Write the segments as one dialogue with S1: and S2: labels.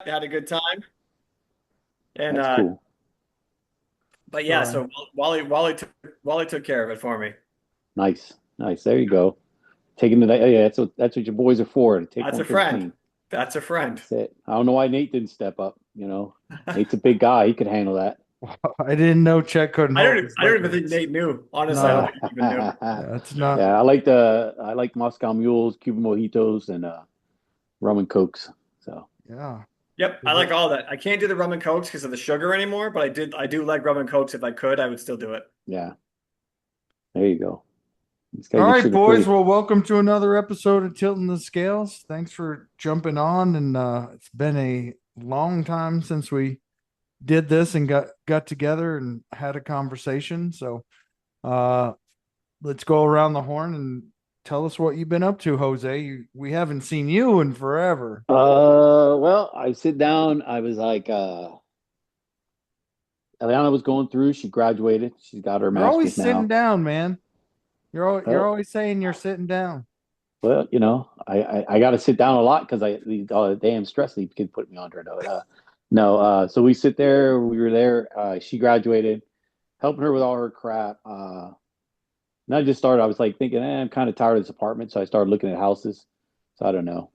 S1: had a good time. And
S2: That's cool.
S1: but
S3: So
S1: yeah, so Wally took care of it for me.
S2: Nice, nice. There you go. Taking the yeah, that's what your boys are for, to take
S1: That's
S2: one
S1: a
S2: for the
S1: friend.
S2: team.
S1: That's a friend.
S2: That's it. I don't know why Nate didn't step up. Nate's a big guy. He could handle that.
S3: I didn't know Chet couldn't
S1: I
S3: hold
S1: don't
S3: his
S1: I don't even
S3: liquor.
S1: think Nate knew. Honestly, I don't
S3: No,
S2: Yeah,
S1: think he even knew.
S3: that's not.
S2: yeah. I like Moscow Mules, Cuban Mojitos, and rum and cokes. So
S3: Yeah.
S1: Yep, I like all that. I can't do the rum and cokes because of the sugar anymore, but I do like rum and cokes. If I could, I would still do it.
S2: yeah, there you go. It's gotta
S3: All
S2: get
S3: right,
S2: sugar
S3: boys.
S2: free.
S3: Well, welcome to another episode of Tilton the Scales. Thanks for jumping on, and it's been a long time since we did this and got together and had a conversation. So, uh, let's go around the horn and tell us what you've been up to, Jose. We haven't seen you in forever.
S2: Well, I sit down. I was like, Eliana was going through. She graduated. She's got her
S3: You're always
S2: master's
S3: sitting
S2: now.
S3: down, man. You're
S2: Well,
S3: always saying you're sitting down.
S2: well, I got to sit down a lot because all the damn stress they can put me under. No. So we sit there. We were there. She graduated, helping her with all her crap. And I just started. I was like thinking, I'm kind of tired of this apartment, so I started looking at houses. So I don't know.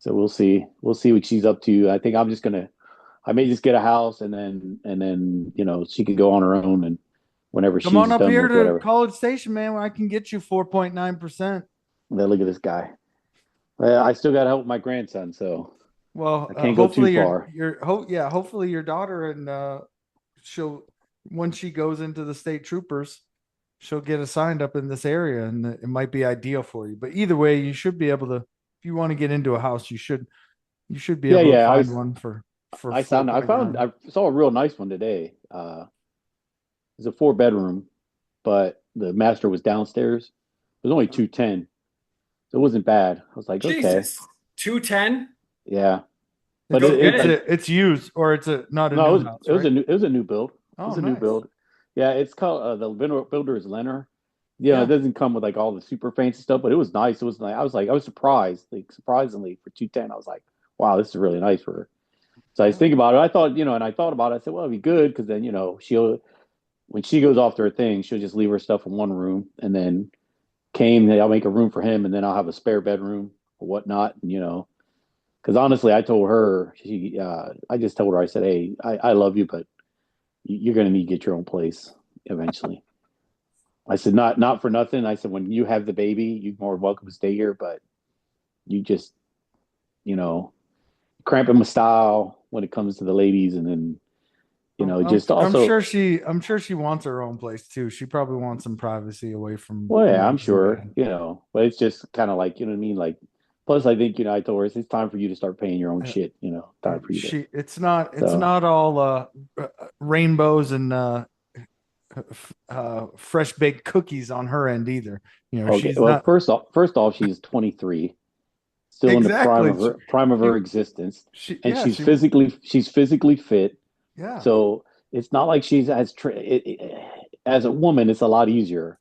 S2: So we'll see. We'll see what she's up to. I think I'm just gonna. I may just get a house and then she can go on her own and whenever
S3: Come on
S2: she's
S3: up
S2: done
S3: here
S2: with
S3: to
S2: whatever.
S3: College Station, man. I can get you 4.9%.
S2: Then look at this guy. Well, I still got to help my grandson, so
S3: Well,
S2: I can't go too
S3: hopefully
S2: far.
S3: hopefully your daughter and she'll when she goes into the state troopers, she'll get assigned up in this area, and it might be ideal for you. But either way, you should be able to. If you want to get into a house, you should be
S2: Yeah,
S3: able to
S2: yeah.
S3: find one for
S2: I found I found
S3: 4.9.
S2: I saw a real nice one today. It's a 4 bedroom, but the master was downstairs. It was only 210, so it wasn't bad. I was like, okay,
S1: Jesus, 210.
S2: yeah. But
S3: It's
S1: Go get
S2: it
S1: it.
S2: like
S3: it's used, or it's a not a
S2: no,
S3: new house, right?
S2: it was a new build. It
S3: Oh,
S2: was a new
S3: nice.
S2: build. Yeah, it's called the builder is Lenner. Yeah, it
S3: Yeah.
S2: doesn't come with like all the super fancy stuff, but it was nice. It was like I was surprised, like surprisingly for 210. I was like, wow, this is really nice for her. So I was
S3: Yeah.
S2: thinking about it. I thought, and I thought about it. I said, well, it'd be good because then, she'll when she goes off to her thing, she'll just leave her stuff in one room, and then I'll make a room for him, and then I'll have a spare bedroom or whatnot, and. Because honestly, I told her I just told her I said, hey, I love you, but you're going to need to get your own place eventually. I said, not for nothing. I said, when you have the baby, you're more welcome to stay here, but you just, you know, cramping my style when it comes to the ladies, and then,
S3: I'm, I'm
S2: just
S3: I'm
S2: also,
S3: sure she wants her own place too. She probably wants some privacy away from
S2: well, yeah,
S3: mom
S2: I'm
S3: and
S2: sure,
S3: dad.
S2: but it's just kind of like, you know what I mean? Like, plus, I think, I told her it's time for you to start paying your own
S3: Uh,
S2: shit, time for you to,
S3: She it's
S2: so.
S3: not all rainbows and fresh baked cookies on her end either.
S2: Okay.
S3: She's
S2: Well,
S3: not
S2: first off, she's 23, still in the
S3: exactly.
S2: prime of
S3: She,
S2: her existence,
S3: she
S2: and
S3: yeah,
S2: she's physically fit.
S3: yeah.
S2: So it's not like she's as a woman, it's a lot easier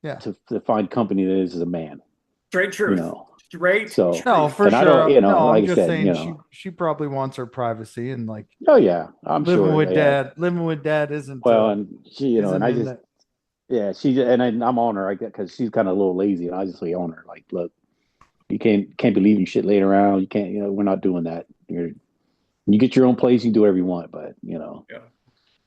S3: Yeah.
S2: to find company than it is as a man.
S1: Straight
S2: You
S1: truth.
S2: know.
S1: Straight
S2: So,
S3: No,
S1: truth.
S3: for
S2: and I don't,
S3: sure. No,
S2: like
S3: I'm
S2: I
S3: just
S2: said,
S3: saying she probably wants her privacy, and like
S2: oh yeah, I'm
S3: living
S2: sure.
S3: with
S2: Yeah.
S3: dad, living with dad
S2: Well, and she, and
S3: isn't
S2: I
S3: in
S2: just,
S3: the
S2: yeah, I'm on her, I get because she's kind of a little lazy, and I just like on her, like, look, you can't be leaving shit laying around. You can't, we're not doing that. You get your own place, you can do whatever you want, but.
S1: Yeah.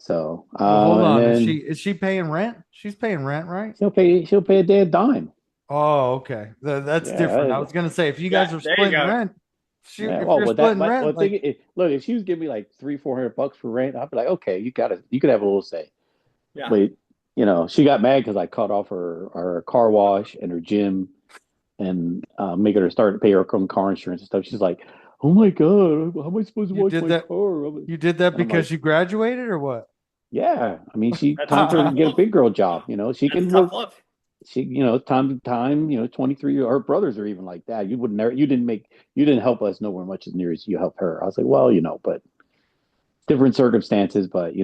S3: Well, hold
S2: And
S3: on. Is she
S2: then
S3: is she paying rent? She's paying rent, right?
S2: she'll pay a dead dime.
S3: Oh, okay. That's different. I
S2: Yeah,
S3: was gonna say if you
S1: Yeah,
S3: guys are
S1: there you
S3: splitting
S1: go.
S3: rent,
S2: yeah.
S3: if
S2: Well,
S3: you're
S2: with that,
S3: splitting
S2: but
S3: rent,
S2: well,
S3: like
S2: look, if she was giving me like 300-400 bucks for rent, I'd be like, okay, you could have a little say.
S1: Yeah.
S2: But she got mad because I cut off her car wash and her gym and making her start to pay her own car insurance and stuff. She's like, oh my god, how am I supposed to
S3: you
S2: wash
S3: did
S2: my
S3: that
S2: car?
S3: you did that
S2: And I'm
S3: because
S2: like,
S3: you graduated or what?
S2: yeah. I mean, she
S1: That's
S2: time for her to
S1: tough
S2: get a
S1: love.
S2: big girl job. She
S1: That's
S2: can
S1: tough
S2: work.
S1: love.
S2: She, time to time, 23, her brothers are even like that. You didn't help us nowhere much as near as you helped her. I was like, well, but different circumstances, but,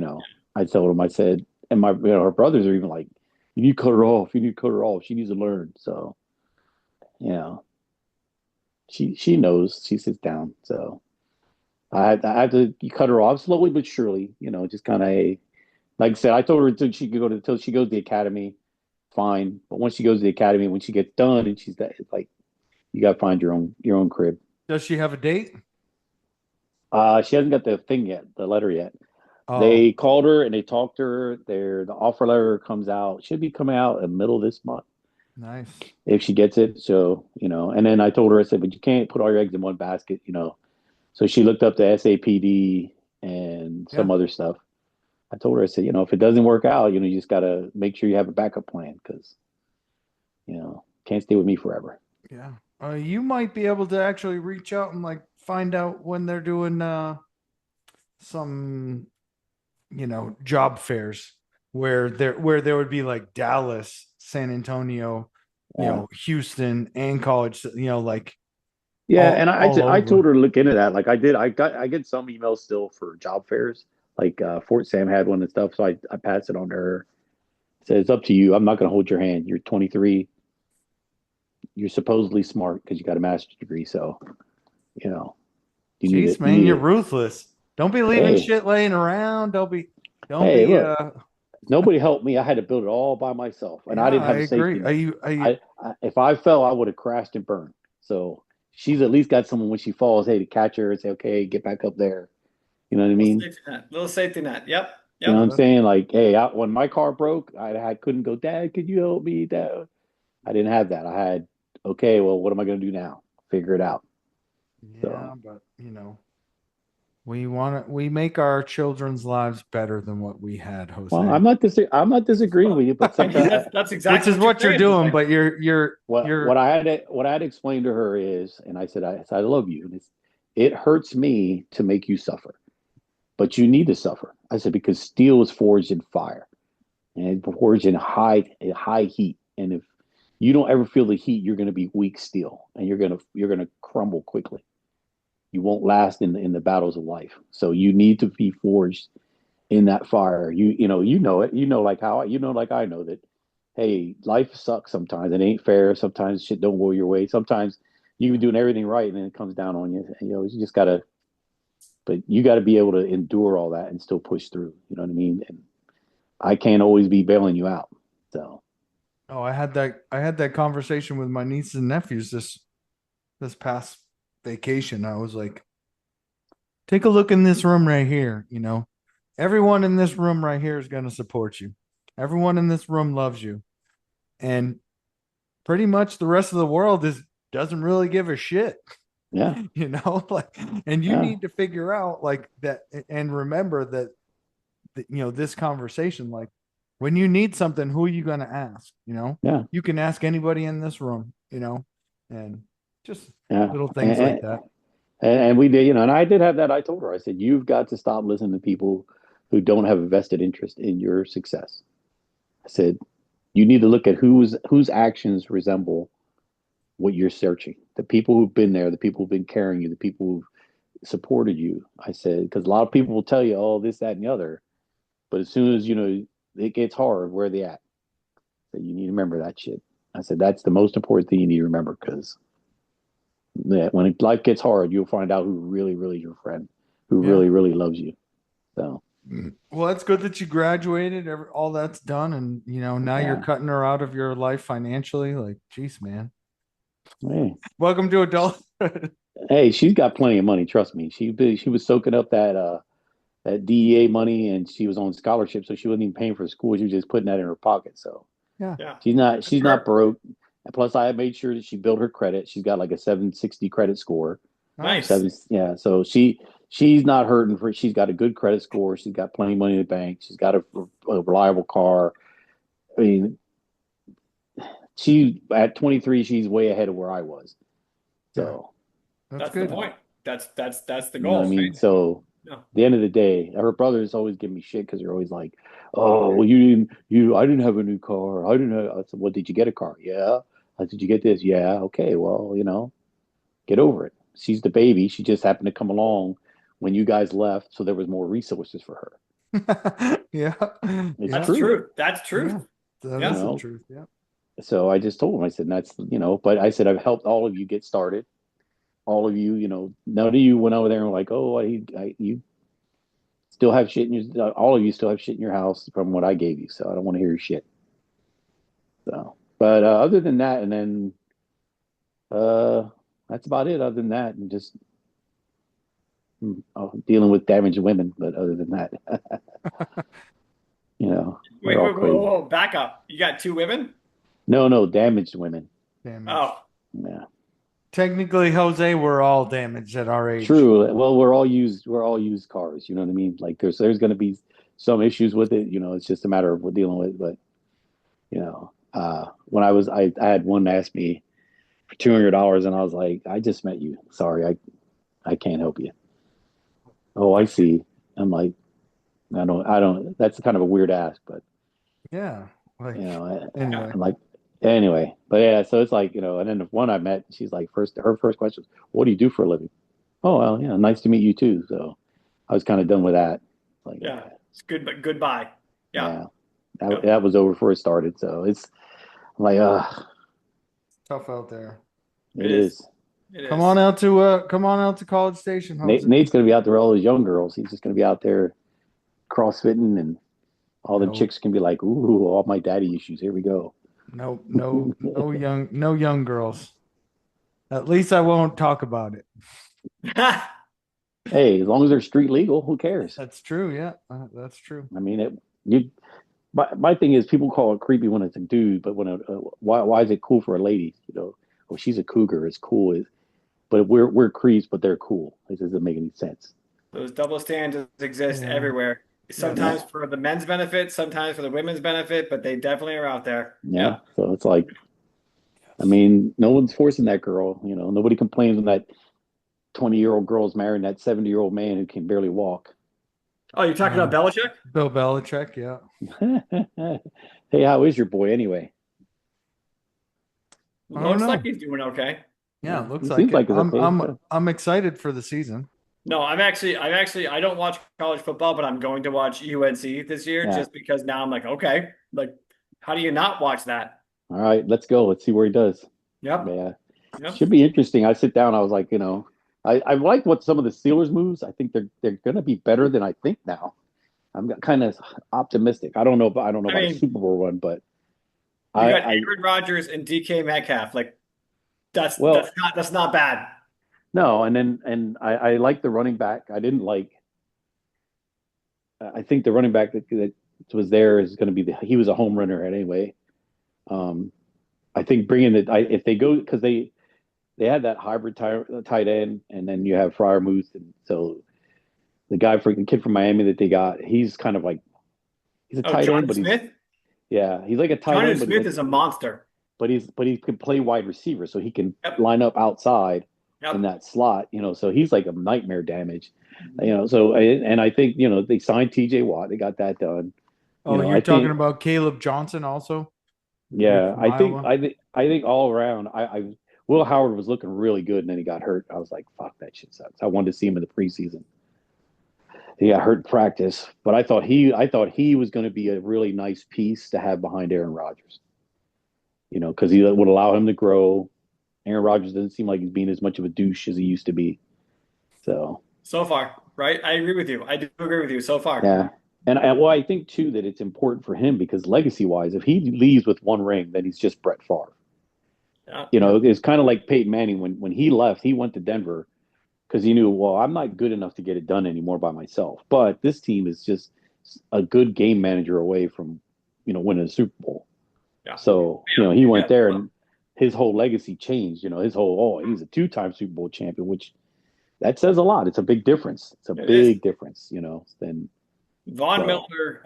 S2: I told him, I said, and her brothers are even like, you need to cut her off. You need to cut her off. She needs to learn. So, you know, she knows, she sits down. So, I had to cut her off slowly but surely, just kind of like I said, I told her until she could go to until she goes to the academy, fine. But once she goes to the academy, when she gets done and she's that, it's like you got to find your own crib.
S3: Does she have a date?
S2: She hasn't got the thing yet, the letter yet.
S3: Oh,
S2: They called her and they talked to her. The offer letter comes out, should be coming out in the middle of this month
S3: nice.
S2: if she gets it. So, and then I told her, I said, but you can't put all your eggs in one basket. So she looked up the SAPD and
S3: Yeah,
S2: some other stuff. I told her, I said, if it doesn't work out, you just got to make sure you have a backup plan because, can't stay with me forever.
S3: yeah. You might be able to actually reach out and like find out when they're doing some job fairs where there would be like Dallas, San Antonio,
S2: Yeah.
S3: Houston, and college, like
S2: Yeah.
S3: all
S2: And
S3: all
S2: I told
S3: over.
S2: her to look into that. Like I did, I get some emails still for job fairs. Like Fort Sam had one and stuff. So I passed it on to her. Said, it's up to you. I'm not going to hold your hand. You're 23. You're supposedly smart because you got a master's degree. So, you know, you need
S3: Jeez,
S2: it. You
S3: man,
S2: need
S3: you're
S2: it.
S3: ruthless. Don't be leaving
S2: Hey,
S3: shit laying around. Don't
S2: hey,
S3: be
S2: look, nobody helped me. I had to build it all by myself, and I
S3: yeah,
S2: didn't
S3: I
S2: have a safety
S3: agree.
S2: net.
S3: Are you
S2: If I fell, I would have crashed and burned. So she's at least got someone when she falls, hey, to catch her and say, okay, get back up there. You know what I
S1: Little
S2: mean?
S1: safety net. Little safety net. Yep.
S2: You know what
S1: Yep.
S2: I'm
S3: that-
S2: saying? Like, hey, when my car broke, I couldn't go, Dad, could you help me? Dad, I didn't have that. I had, okay, well, what am I going to do now? Figure it out.
S3: yeah,
S2: So,
S3: but we make our children's lives better than what we had,
S2: well,
S3: Jose.
S2: I'm not disagreeing with you, but
S1: I mean,
S2: sometimes
S1: that's
S3: Which
S1: exactly
S3: is
S1: what you're
S3: what you're
S1: saying,
S3: doing,
S1: Jose.
S3: but
S2: what
S3: you're
S2: I had to explain to her is, and I said, I love you, and it hurts me to make you suffer, but you need to suffer. I said because steel is forged in fire and forged in high heat, and if you don't ever feel the heat, you're going to be weak steel, and you're gonna crumble quickly. You won't last in the battles of life. So you need to be forged in that fire. You know it. Like I know that. Hey, life sucks sometimes. It ain't fair. Sometimes shit don't go your way. Sometimes you've been doing everything right and then it comes down on you. You just gotta. But you got to be able to endure all that and still push through. You know what I mean? And I can't always be bailing you out. So
S3: oh, I had that conversation with my nieces and nephews this past vacation. I was like, take a look in this room right here. Everyone in this room right here is going to support you. Everyone in this room loves you. And pretty much the rest of the world doesn't really give a shit.
S2: yeah,
S3: Like, and you
S2: yeah,
S3: need to figure out like that and remember that this conversation, like when you need something, who are you going to ask?
S2: yeah,
S3: You can ask anybody in this room, and just
S2: yeah.
S3: little things like
S2: And,
S3: that.
S2: and we did, and I did have that. I told her, I said, you've got to stop listening to people who don't have a vested interest in your success. I said, you need to look at whose actions resemble what you're searching. The people who've been there, the people who've been carrying you, the people who've supported you. I said, because a lot of people will tell you, oh, this, that, and the other. But as soon as, it gets hard, where are they at? So you need to remember that shit. I said, that's the most important thing you need to remember because when life gets hard, you'll find out who really, really is your friend, who
S3: Yeah.
S2: really, really loves you. So,
S3: Well, it's good that you graduated. All that's done, and now you're
S2: yeah.
S3: cutting her out of your life financially. Like, geez, man.
S2: Hey,
S3: Welcome to adulthood.
S2: hey, she's got plenty of money. Trust me. She was soaking up that DEA money, and she was on scholarship, so she wasn't even paying for school. She was just putting that in her pocket. So
S3: Yeah,
S1: Yeah. Good
S2: she's
S1: for
S2: not
S1: her.
S2: broke. And plus, I made sure that she built her credit. She's got like a 760 credit score.
S3: nice.
S1: Nice.
S2: Yeah. So she's not hurting for. She's got a good credit score. She's got plenty of money in the bank. She's got a reliable car. I mean, she at 23, she's way ahead of where I was.
S3: Yeah,
S2: So
S3: that's
S1: That's the
S3: good.
S1: point. That's the
S2: you know what I
S1: goal,
S2: mean.
S1: right?
S2: So
S1: Yeah.
S2: at the end of the day, her brothers always give me shit because they're always like, "Oh, well, I didn't have a new car. I didn't have." I said, "Well, did you get a car? Yeah. Did you get this? Yeah. Okay. Well, get over it. She's the baby. She just happened to come along when you guys left, so there was more resources for her.
S3: Yeah,
S2: It's
S3: yeah,
S1: That's
S2: true,
S1: true. That's
S3: yeah.
S1: truth.
S3: That
S2: you
S1: Yeah.
S3: is the
S2: know.
S3: truth. Yeah.
S2: So I just told him, I said, that's, but I said, I've helped all of you get started. all of you, none of you went over there and were like, oh, you still have shit in your, all of you still have shit in your house from what I gave you. So I don't want to hear your shit. So, but other than that, and then uh, that's about it. Other than that, and just dealing with damaged women. But other than that, they're
S1: Wait,
S2: all
S1: wait, whoa,
S2: crazy.
S1: whoa, back up. You got two women?
S2: No, no, damaged women.
S3: Damage.
S1: Oh,
S2: Yeah,
S3: Technically, Jose, we're all damaged at our age.
S2: true. Well, we're all used cars. You know what I mean? Like there's going to be some issues with it. It's just a matter of what we're dealing with. But when I had one ask me for $200, and I was like, I just met you. Sorry, I can't help you. Oh, I see. I'm like, I don't. That's kind of a weird ask, but
S3: Yeah.
S2: you
S3: Like,
S2: know,
S3: anyway.
S2: I'm like, anyway. But yeah, so it's like, and then the one I met, she's like, her first question was, "What do you do for a living?" Oh, well, yeah, nice to meet you too. So I was kind of done with that. Like,
S1: yeah.
S2: okay,
S1: It's good, but goodbye. Yeah,
S2: yeah, that
S1: yeah.
S2: that was over before it started. So it's like,
S3: Tough out there.
S1: It
S2: it
S1: is.
S2: is.
S1: It is.
S3: Come on out to College Station, Jose.
S2: Nate's gonna be out there with all those young girls. He's just gonna be out there crossfitting, and all them
S3: No,
S2: chicks can be like, "Ooh, all my daddy issues. Here we go."
S3: no young girls. At least I won't talk about it.
S2: Hey, as long as they're street legal, who cares?
S3: That's true. Yeah, that's true.
S2: I mean, you. My thing is, people call it creepy when it's a dude, but why is it cool for a lady? Oh, she's a cougar. It's cool. But we're creeps, but they're cool. It doesn't make any sense.
S1: Those double standards exist
S3: Yeah,
S1: everywhere.
S3: yeah.
S1: Sometimes for the men's benefit, sometimes for the women's benefit, but they definitely are out there.
S2: Yeah.
S1: Yeah.
S2: So it's like, I mean, no one's forcing that girl. Nobody complains when that 20-year-old girl's marrying that 70-year-old man who can barely walk.
S1: Oh, you're talking
S3: Uh,
S1: about Belichick?
S3: Bill Belichick. Yeah.
S2: Hey, how is your boy anyway?
S3: I don't
S1: Looks like
S3: know.
S1: he's doing okay.
S3: Yeah,
S2: Yeah,
S3: it looks
S2: he
S3: like
S2: seems
S3: it.
S2: like it's okay.
S3: I'm excited for the season.
S1: No, I don't watch college football, but I'm going to watch UNC this year
S2: Yeah.
S1: just because now I'm like, okay, like, how do you not watch that?
S2: All right, let's go. Let's see where he does.
S1: Yep.
S2: Yeah.
S1: Yep.
S2: Should be interesting. I sit down. I was like, I like what some of the Steelers moves. I think they're going to be better than I think now. I'm kind of optimistic. I don't know
S1: I
S2: about a
S1: mean,
S2: Super Bowl run, but
S1: you got
S2: I
S1: Aaron Rodgers and DK Metcalf. Like,
S2: well,
S1: that's not bad.
S2: no, and I like the running back. I didn't like. I think the running back that was there is going to be he was a home runner anyway. Um, I think bringing it if they go because they had that hybrid tight end, and then you have Fryermuth, and so the kid from Miami that they got, he's kind of like he's a
S1: Oh,
S2: tight end,
S1: John
S2: but he's
S1: Smith?
S2: yeah, he's like a tight
S1: John
S2: end, but he's
S1: Smith
S2: like
S1: is a monster.
S2: but he can play wide receiver, so he can
S1: Yep.
S2: line up outside in
S1: Yep.
S2: that slot. So he's like a nightmare damage. So and I think they signed T.J. Watt, they got that done.
S3: Oh,
S2: I
S3: you're talking
S2: think
S3: about Caleb Johnson also, the kid
S2: yeah,
S3: from
S2: I think
S3: Iowa.
S2: I think all around, Will Howard was looking really good, and then he got hurt. I was like, fuck, that shit sucks. I wanted to see him in the preseason. He got hurt in practice, but I thought he was going to be a really nice piece to have behind Aaron Rodgers. Because he would allow him to grow. Aaron Rodgers doesn't seem like he's being as much of a douche as he used to be. So
S1: So far, right? I agree with you. I do agree with you so far.
S2: yeah, and well, I think too that it's important for him because legacy wise, if he leaves with one ring, then he's just Brett Favre.
S1: Yeah.
S3: Yeah.
S2: It's kind of like Peyton Manning when he left, he went to Denver because he knew, well, I'm not good enough to get it done anymore by myself. But this team is just a good game manager away from, winning a Super Bowl.
S1: Yeah.
S2: So,
S1: Yeah.
S2: he went
S1: Yeah.
S2: there and his whole legacy changed. He's a two-time Super Bowl champion, which that says a lot. It's a big difference. It's a
S1: It is.
S2: big difference, then
S1: Von
S2: so.
S1: Miller,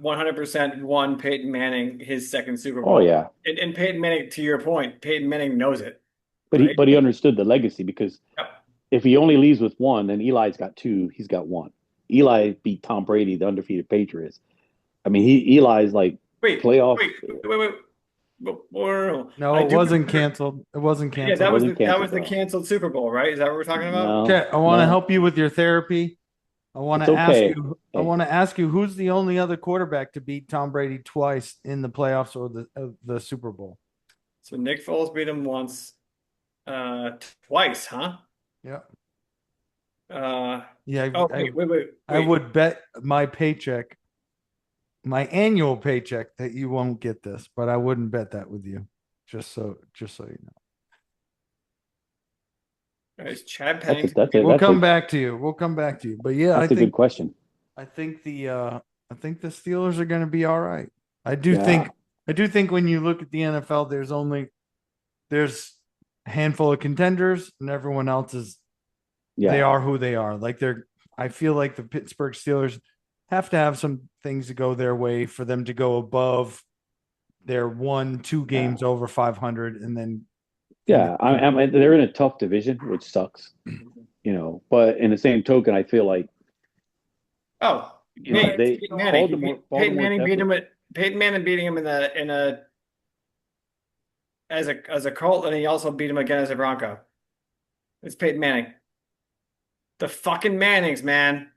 S1: 100% won Peyton Manning his second Super
S2: Oh
S1: Bowl.
S2: yeah,
S1: And Peyton Manning, to your point, Peyton Manning knows it,
S2: but he
S1: right?
S2: but he understood the legacy because
S1: Yep.
S2: if he only leaves with one, then Eli's got two. He's got one. Eli beat Tom Brady, the undefeated Patriots. I mean, Eli's like
S1: Wait,
S2: playoff.
S1: wait, wait, wait, wait. No.
S3: No,
S1: I
S3: it
S1: do
S3: wasn't
S1: remember.
S3: canceled. It wasn't
S1: Yeah,
S2: It
S3: canceled.
S2: wasn't
S1: that was
S2: canceled
S1: the
S2: though.
S1: canceled Super Bowl, right? Is that what we're talking about?
S2: No,
S3: Okay, I want to
S2: no,
S3: help you with your therapy.
S2: it's okay.
S3: I
S2: Hey,
S3: want to ask you who's the only other quarterback to beat Tom Brady twice in the playoffs or the Super Bowl?
S1: So Nick Foles beat him once, twice, huh?
S3: Yeah.
S1: Uh,
S3: Yeah.
S1: oh,
S3: I
S1: wait.
S3: would bet my paycheck, my annual paycheck, that you won't get this, but I wouldn't bet that with you. Just so you know.
S1: Is Chad
S2: That's a
S1: Pennington?
S2: that's a
S3: We'll
S2: that's
S3: come
S2: a
S3: back to you. We'll come back to you. But yeah,
S2: that's a good question.
S3: I think the Steelers are going to be all right. I do
S2: Yeah,
S3: think I do think when you look at the NFL, there's a handful of contenders, and everyone else is they
S2: yeah,
S3: are who they are. Like I feel like the Pittsburgh Steelers have to have some things to go their way for them to go above their 1, 2
S2: yeah,
S3: games over 500, and then
S2: yeah. They're in a tough division, which sucks, But in the same token, I feel like
S1: Oh, hey, it's
S2: they
S1: Peyton Manning. Peyton
S2: Baltimore
S1: Manning beat
S2: definitely.
S1: him at Peyton Manning beating him in a as a Colt, and he also beat him again as a Bronco. It's Peyton Manning. The fucking Mannings, man.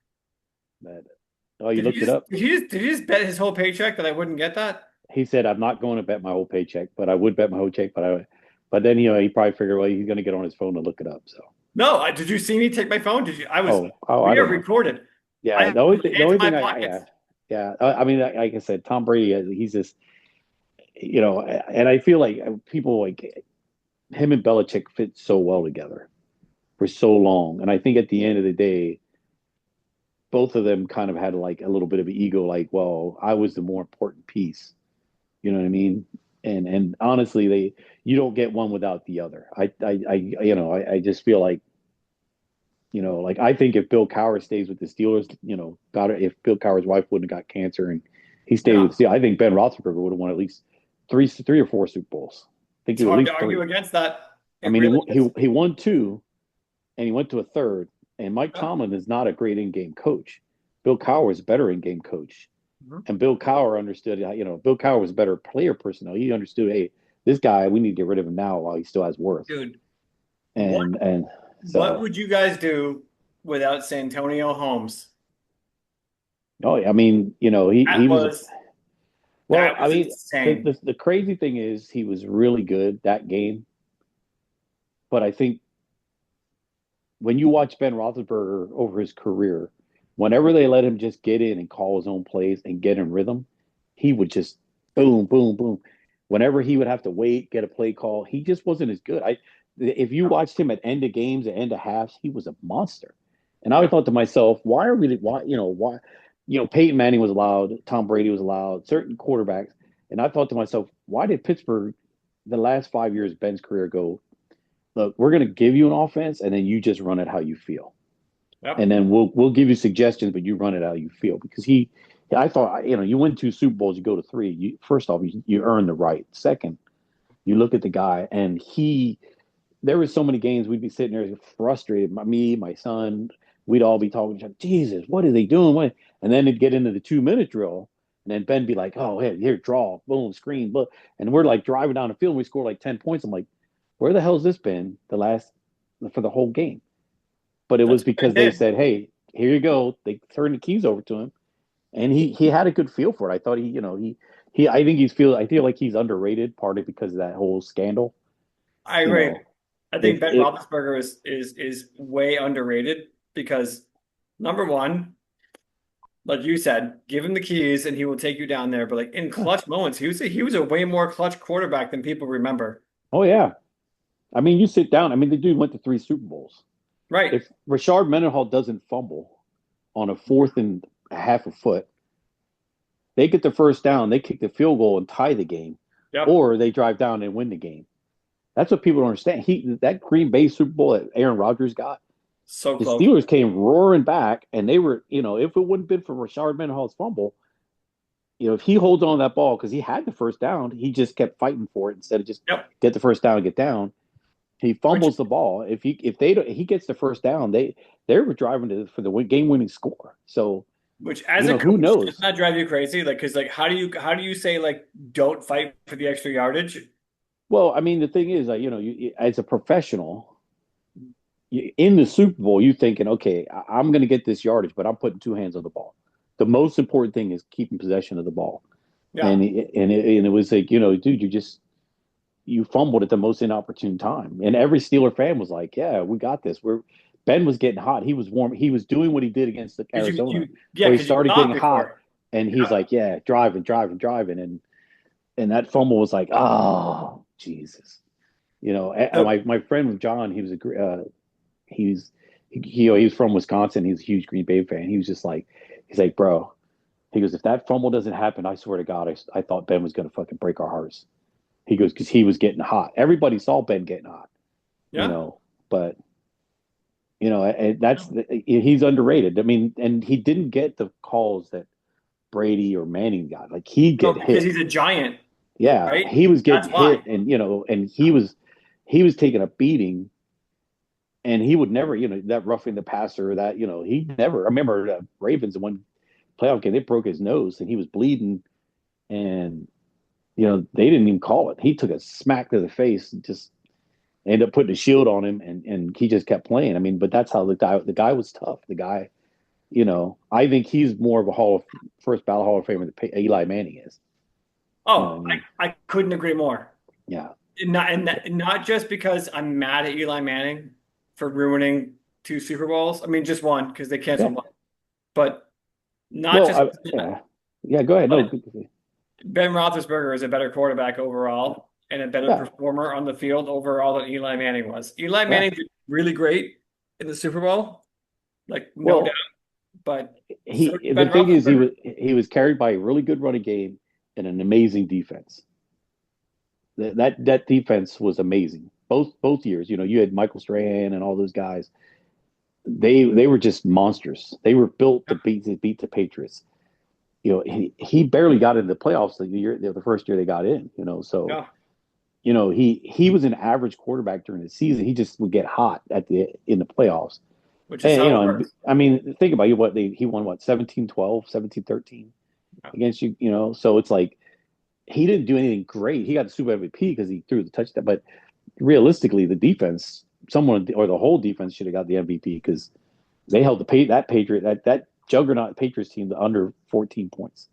S2: Oh, you looked it up.
S1: Did you just bet his whole paycheck that I wouldn't get that?
S2: He said, "I'm not going to bet my whole paycheck, but I would bet my whole check." But then he probably figured, well, he's going to get on his phone to look it up. So,
S1: No, did you see me take my phone? Did you?
S2: I
S1: We are
S2: don't know.
S1: recorded. I
S2: Yeah,
S1: have my
S2: the
S1: hands
S2: only
S1: in my
S2: thing
S1: pockets.
S2: yeah. I mean, like I said, Tom Brady, he's just, and I feel like people like him and Belichick fit so well together for so long, and I think at the end of the day, both of them kind of had like a little bit of an ego, like, well, I was the more important piece. You know what I mean? And honestly, you don't get one without the other. I just feel like like I think if Bill Cowher stays with the Steelers, got it. If Bill Cowher's wife wouldn't have got cancer and he stayed
S1: Yeah,
S2: with the Steelers, I think Ben Roethlisberger would have won at least three or four Super Bowls. I think
S1: it's
S2: he at
S1: hard to
S2: least
S1: argue
S2: three.
S1: against that.
S2: I
S1: It
S2: mean,
S1: really is.
S2: he won two and he went to a third. And Mike
S1: Yeah.
S2: Tomlin is not a great in-game coach. Bill Cowher is a better in-game coach.
S1: Mhm.
S2: And Bill Cowher understood, Bill Cowher was a better player personnel. He understood, hey, this guy, we need to get rid of him now while he still has worth.
S1: Dude, what
S2: And
S1: what
S2: so,
S1: would you guys do without Santonio Holmes?
S2: oh, I mean,
S1: That
S2: he was,
S1: was
S2: well, I mean,
S1: insane.
S2: the crazy thing is he was really good that game. But I think when you watch Ben Roethlisberger over his career, whenever they let him just get in and call his own plays and get in rhythm, he would just boom, boom, boom. Whenever he would have to wait, get a play call, he just wasn't as good. If you watched him at end of games, at end of halves, he was a monster. And I
S1: Yep.
S2: thought to myself, Peyton Manning was allowed, Tom Brady was allowed, certain quarterbacks, and I thought to myself, why did Pittsburgh the last 5 years of Ben's career go, look, we're going to give you an offense, and then you just run it how you feel, and
S1: Yep.
S2: then we'll give you suggestions, but you run it how you feel. Because I thought, you win 2 Super Bowls, you go to three. First off, you earn the right. Second, you look at the guy, and there was so many games we'd be sitting there frustrated. My son, we'd all be talking, Jesus, what are they doing? What? And then it'd get into the 2 minute drill. And then Ben be like, oh, hey, here, draw, boom, screen, look. And we're like driving down the field and we score like 10 points. I'm like, where the hell's this been for the whole game? But it was
S1: That's what
S2: because
S1: they
S2: they
S1: did.
S2: said, hey, here you go. They turned the keys over to him. And he had a good feel for it. I thought I feel like he's underrated, partly because of that whole scandal.
S1: I
S2: You
S1: agree.
S2: know,
S1: I think
S2: if
S1: Ben
S2: it
S1: Roethlisberger is way underrated because number one, like you said, give him the keys and he will take you down there. But like in
S2: yeah.
S1: clutch moments, he was a way more clutch quarterback than people remember.
S2: Oh yeah. I mean, you sit down. I mean, the dude went to 3 Super Bowls.
S1: Right.
S2: If Rashard Mendenhall doesn't fumble on a fourth and a half a foot, they get the first down, they kick the field goal and tie the game,
S1: Yep.
S2: or they drive down and win the game. That's what people don't understand. That Green Bay Super Bowl that Aaron Rodgers got,
S1: So
S2: the
S1: close.
S2: Steelers came roaring back, and they were, if it wouldn't have been for Rashard Mendenhall's fumble, if he holds on to that ball because he had the first down, he just kept fighting for it instead of just
S1: Yep.
S2: get the first down and get down. He
S1: Which
S2: fumbles the ball. If he gets the first down, they were driving for the game winning score. So
S1: which as a
S2: who
S1: coach, does
S2: knows?
S1: not drive you crazy? Like, because like how do you say like don't fight for the extra yardage?
S2: Well, I mean, the thing is, as a professional, in the Super Bowl, you thinking, okay, I'm going to get this yardage, but I'm putting two hands on the ball. The most important thing is keeping possession of the ball.
S1: Yeah.
S2: And it was like, dude, you just you fumbled at the most inopportune time. And every Steeler fan was like, yeah, we got this. Ben was getting hot. He was warm. He was doing what he did against the
S1: Because
S2: Arizona,
S1: yeah,
S2: where he
S1: because you
S2: started
S1: saw it
S2: getting hot,
S1: before.
S2: and he's
S1: Yep.
S2: like, yeah, driving, driving, driving, and that fumble was like, oh Jesus, And
S1: So
S2: my friend John, he's he was from Wisconsin. He's a huge Green Bay fan. He's like, bro, he goes, if that fumble doesn't happen, I swear to God, I thought Ben was gonna fucking break our hearts. He goes, because he was getting hot. Everybody saw Ben getting hot,
S1: yeah.
S2: but he's underrated. I mean, and he didn't get the calls that Brady or Manning got. Like he'd
S1: No,
S2: get
S1: because
S2: hit.
S1: he's a giant,
S2: Yeah,
S1: right?
S2: he was getting
S1: That's why.
S2: hit, and he was taking a beating, and he would never, that roughing the passer, that he never. I remember the Ravens in one playoff game, they broke his nose, and he was bleeding, and they didn't even call it. He took a smack to the face and just ended up putting a shield on him, and he just kept playing. I mean, but that's how the guy was tough. The guy, I think he's more of a first ballot Hall of Famer than Eli Manning is. You know what I
S1: Oh,
S2: mean?
S1: I couldn't agree more.
S2: Yeah.
S1: Not just because I'm mad at Eli Manning for ruining two Super Bowls. I mean, just one because they
S2: Yeah.
S1: canceled one. But not
S2: Well,
S1: just
S2: yeah. Yeah, go ahead. No,
S1: but Ben Roethlisberger is a better quarterback overall and a better
S2: yeah.
S1: performer on the field overall than Eli Manning was. Eli
S2: Yeah.
S1: Manning did really great in the Super Bowl, like no doubt.
S2: Well,
S1: But so did
S2: the
S1: Ben
S2: thing is
S1: Roethlisberger.
S2: he was carried by a really good running game and an amazing defense. That defense was amazing. Both years. You had Michael Strahan and all those guys. They were just monsters. They were built to beat the Patriots. He barely got into the playoffs the first year they got in. So
S1: Yeah,
S2: he was an average quarterback during the season. He just would get hot in the playoffs.
S1: which is
S2: And
S1: how it
S2: and
S1: works.
S2: I mean, think about he won 17-12, 17-13
S1: Yeah.
S2: against you. So it's like he didn't do anything great. He got the Super MVP because he threw the touchdown, but realistically, the defense, someone or the whole defense should have got the MVP because they held that juggernaut Patriots team to under 14 points,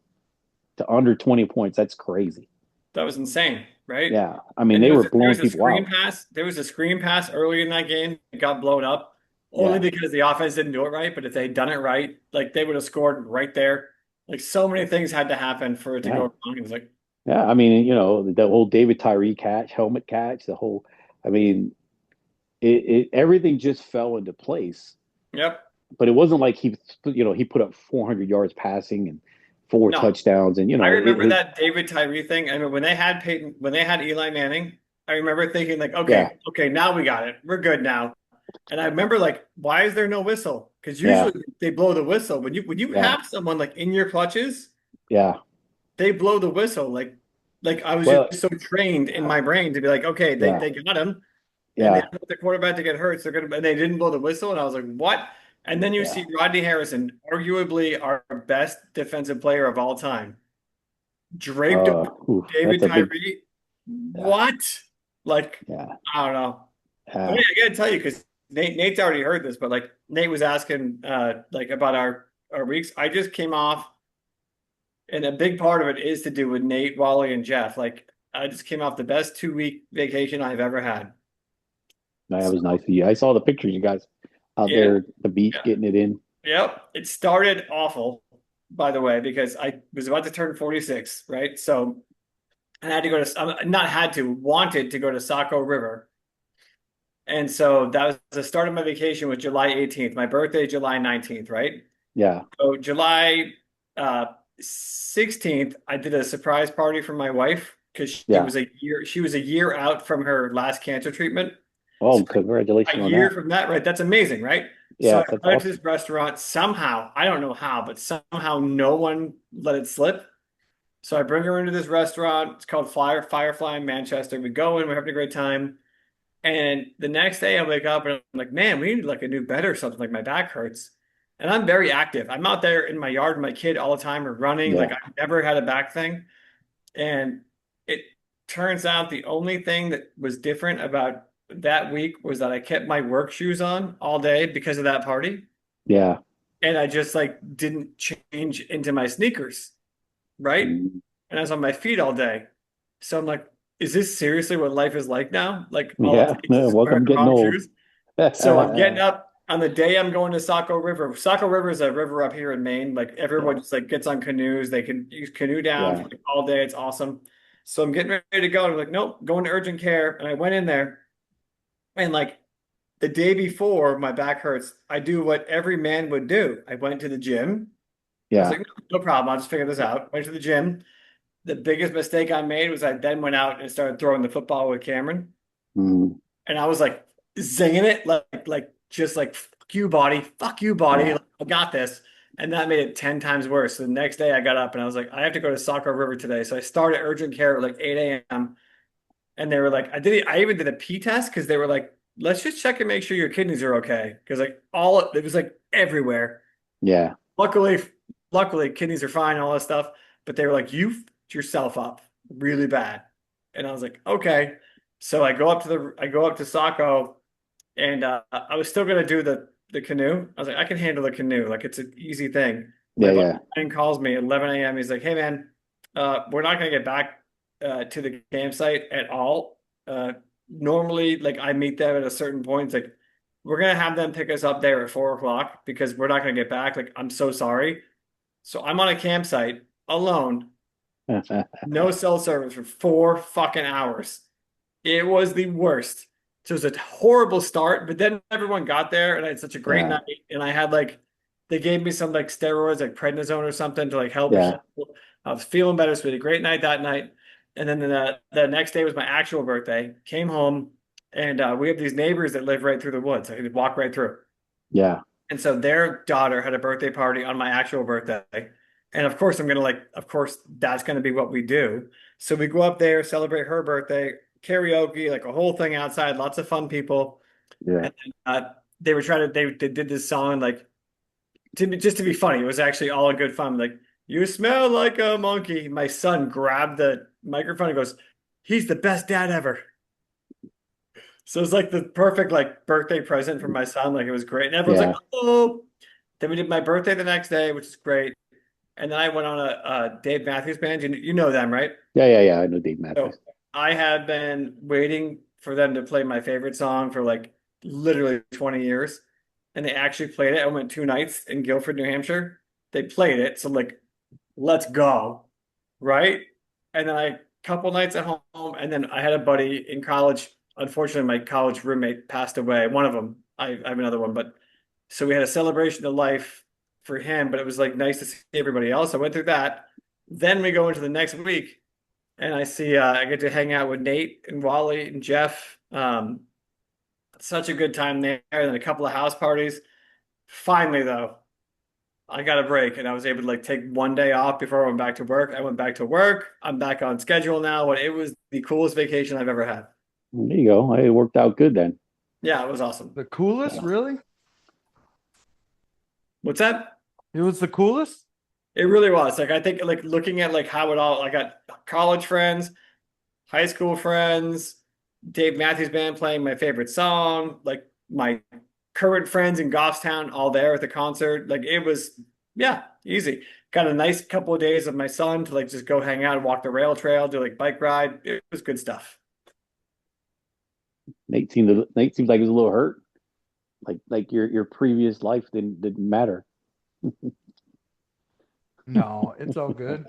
S2: to under 20 points. That's crazy.
S1: That was insane, right?
S2: Yeah, I mean
S1: And
S2: they were
S1: there
S2: blowing
S1: was a
S2: people
S1: screen
S2: out.
S1: pass. There was a screen pass early in that game. It got blown up only
S2: Yeah,
S1: because the offense didn't do it right. But if they'd done it right, like they would have scored right there. Like so many things had to happen for it to go
S2: yeah,
S1: wrong. It was like,
S2: yeah. I mean, the whole David Tyree catch, helmet catch, the whole. I mean, everything just fell into place.
S1: yep,
S2: But it wasn't like he put up 400 yards passing and four
S1: no.
S2: touchdowns, and
S1: I remember that David Tyree thing. I mean, when they had Eli Manning, I remember thinking like,
S2: yeah,
S1: okay, now we got it. We're good now. And I remember like, why is there no whistle? Because
S2: yeah,
S1: usually they blow the whistle. When you
S2: yeah,
S1: have someone like in your clutches,
S2: yeah.
S1: they blow the whistle. Like I was just
S2: Well,
S1: so trained in my brain to be like, okay,
S2: yeah,
S1: they got him, and they
S2: yeah,
S1: don't want the quarterback to get hurt, so they're gonna. And they didn't blow the whistle, and I was like, what? And then you
S2: yeah.
S1: see Rodney Harrison, arguably our best defensive player of all time, draped over
S2: That's
S1: David
S2: a big,
S1: Tyree.
S2: yeah,
S1: What? Like,
S2: yeah,
S1: I don't know. But
S2: yeah,
S1: yeah, I gotta tell you, because Nate's already heard this, but like Nate was asking like about our weeks. I just came off, and a big part of it is to do with Nate, Wally, and Jeff. Like I just came off the best 2 week vacation I've ever had.
S2: that
S1: So
S2: was nice of you. I saw the pictures, you guys out
S1: yeah,
S2: there at the beach
S1: yeah,
S2: getting it in.
S1: yep. It started awful, by the way, because I was about to turn 46, right? So I had to go to, not had to, wanted to go to Saco River. And so that was the start of my vacation was July 18th. My birthday, July 19th, right?
S2: Yeah,
S1: So July 16th, I did a surprise party for my wife because
S2: yeah.
S1: she was a year out from her last cancer treatment. So
S2: Oh,
S1: a
S2: congratulations on
S1: year
S2: that.
S1: from that, right? That's amazing, right? So
S2: Yeah,
S1: I
S2: that's
S1: went to
S2: awesome.
S1: this restaurant somehow, I don't know how, but somehow no one let it slip. So I bring her into this restaurant. It's called Firefly in Manchester. We go in, we're having a great time. And the next day I wake up and I'm like, man, we need like a new bed or something. Like my back hurts. And I'm very active. I'm out there in my yard with my kid all the time or running. Like
S2: Yeah.
S1: I've never had a back thing. And it turns out the only thing that was different about that week was that I kept my work shoes on all day because of that party.
S2: Yeah.
S1: And I just like didn't change into my sneakers, right?
S2: Mm.
S1: And I was on my feet all day. So I'm like, is this seriously what life is like now? Like all it
S2: Yeah.
S1: takes is wearing
S2: Welcome
S1: the
S2: getting
S1: wrong
S2: old.
S1: shoes. So I'm getting up on the day I'm going to Saco River. Saco River is a river up here in Maine. Like
S2: Yeah.
S1: everyone just like gets on canoes. They can use canoe down for
S2: Yeah.
S1: like all day. It's awesome. So I'm getting ready to go. And I'm like, nope, going to urgent care. And I went in there and like the day before my back hurts, I do what every man would do. I went to the gym. I was
S2: Yeah.
S1: like, no problem. I'll just figure this out. Went to the gym. The biggest mistake I made was I then went out and started throwing the football with Cameron.
S2: Mm,
S1: And I was like zinging it, like just like fuck you, body.
S2: yeah.
S1: Like, I got this. And that made it 10 times worse. So the next day I got up and I was like, I have to go to Saco River today. So I started urgent care at like 8 a.m. And they were like, I even did a pee test because they were like, let's just check and make sure your kidneys are okay. Because like it was like everywhere.
S2: Yeah.
S1: Luckily, luckily kidneys are fine, all that stuff. But they were like, you fucked yourself up really bad. And I was like, okay. So I go up to Saco and I was still gonna do the canoe. I was like, I can handle the canoe. Like it's an easy thing. My
S2: Yeah.
S1: buddy
S2: Yeah.
S1: Ryan calls me at 11 a.m. He's like, hey man, we're not gonna get back to the campsite at all. Normally, like I meet them at a certain point. It's like we're gonna have them pick us up there at 4 o'clock because we're not gonna get back. Like, I'm so sorry. So I'm on a campsite alone, no cell service for 4 fucking hours. It was the worst. So it was a horrible start, but then everyone got there and I had such a great
S2: Yeah.
S1: night. And I had like, they gave me some like steroids, like prednisone or something to like help
S2: Yeah.
S1: heal. I was feeling better. So we had a great night that night. And then the next day was my actual birthday. Came home and we have these neighbors that live right through the woods. I could walk right through.
S2: Yeah.
S1: And so their daughter had a birthday party on my actual birthday. And of course, I'm going to like, of course, that's going to be what we do. So we go up there, celebrate her birthday, karaoke, like a whole thing outside, lots of fun people.
S2: Yeah.
S1: And they were trying to, they did this song like just to be funny. It was actually all in good fun. Like, you smell like a monkey. My son grabbed the microphone and goes, he's the best dad ever. So it's like the perfect like birthday present for my son. Like it was great. And everyone's like,
S2: Yeah.
S1: oh. Then we did my birthday the next day, which is great. And then I went on a Dave Matthews Band. You know them, right?
S2: Yeah. Yeah. Yeah. I know Dave Matthews.
S1: So I have been waiting for them to play my favorite song for like literally 20 years. And they actually played it. I went 2 nights in Guilford, New Hampshire. They played it. So like, let's go. Right. And then I couple nights at home. And then I had a buddy in college. Unfortunately, my college roommate passed away. One of them. I have another one, but so we had a celebration of life for him, but it was like nice to see everybody else. I went through that. Then we go into the next week and I see I get to hang out with Nate and Wally and Jeff. Such a good time there. And then a couple of house parties. Finally, though, I got a break and I was able to like take one day off before I went back to work. I went back to work. I'm back on schedule now, but it was the coolest vacation I've ever had.
S2: There you go. It worked out good then.
S1: Yeah, it was awesome.
S3: The coolest,
S2: Yeah.
S3: really?
S1: What's that?
S3: It was the coolest?
S1: It really was. Like I think like looking at like how it all I got college friends, high school friends, Dave Matthews Band playing my favorite song, like my current friends in Goffstown all there at the concert. Like it was, yeah, easy. Got a nice couple of days with my son to like just go hang out and walk the rail trail, do like bike ride. It was good stuff.
S2: Nate seems like he was a little hurt. Like your previous life didn't matter.
S3: No, it's all good.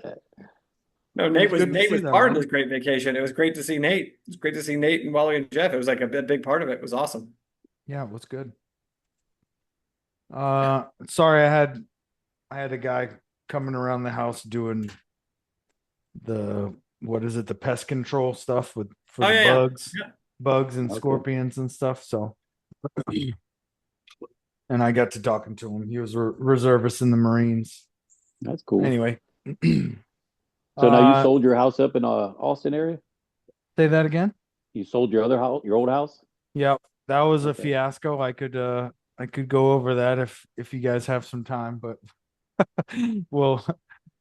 S1: No,
S3: It was good to
S1: Nate
S3: see
S1: was
S3: them,
S1: part of
S3: man.
S1: this great vacation. It was great to see Nate. It was great to see Nate and Wally and Jeff. It was like a big part of it. It was awesome.
S3: Yeah, it was good. Sorry, I had a guy coming around the house doing the what is it, the pest control stuff with for
S1: Oh
S3: the
S1: yeah, yeah.
S3: bugs and
S2: Okay.
S3: scorpions and stuff. So, and I got to talking to him. He was a reservist in the Marines.
S2: That's cool.
S3: Anyway,
S2: So now you
S3: uh,
S2: sold your house up in Austin area?
S3: say that again.
S2: You sold your other house, your old house?
S3: Yeah, that was a
S2: Okay.
S3: fiasco. I could go over that if you guys have some time, but we'll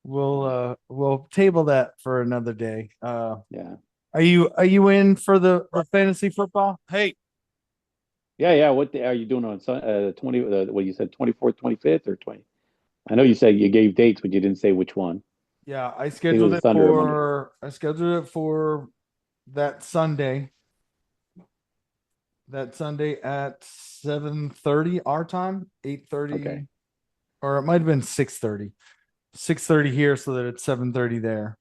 S3: we'll table that for another day.
S2: Yeah.
S3: Are you in for the fantasy football? Hey,
S2: Yeah, yeah. Are you doing on 20 what you said 24th, 25th or 20? I know you said you gave dates, but you didn't say which one.
S3: yeah,
S2: I think it was a Sunday or Monday.
S3: I scheduled it for that Sunday. That Sunday at 7:30 our time,
S2: Okay.
S3: 8:30, or it might have been 6:30. 6:30 here, so that it's 7:30 there.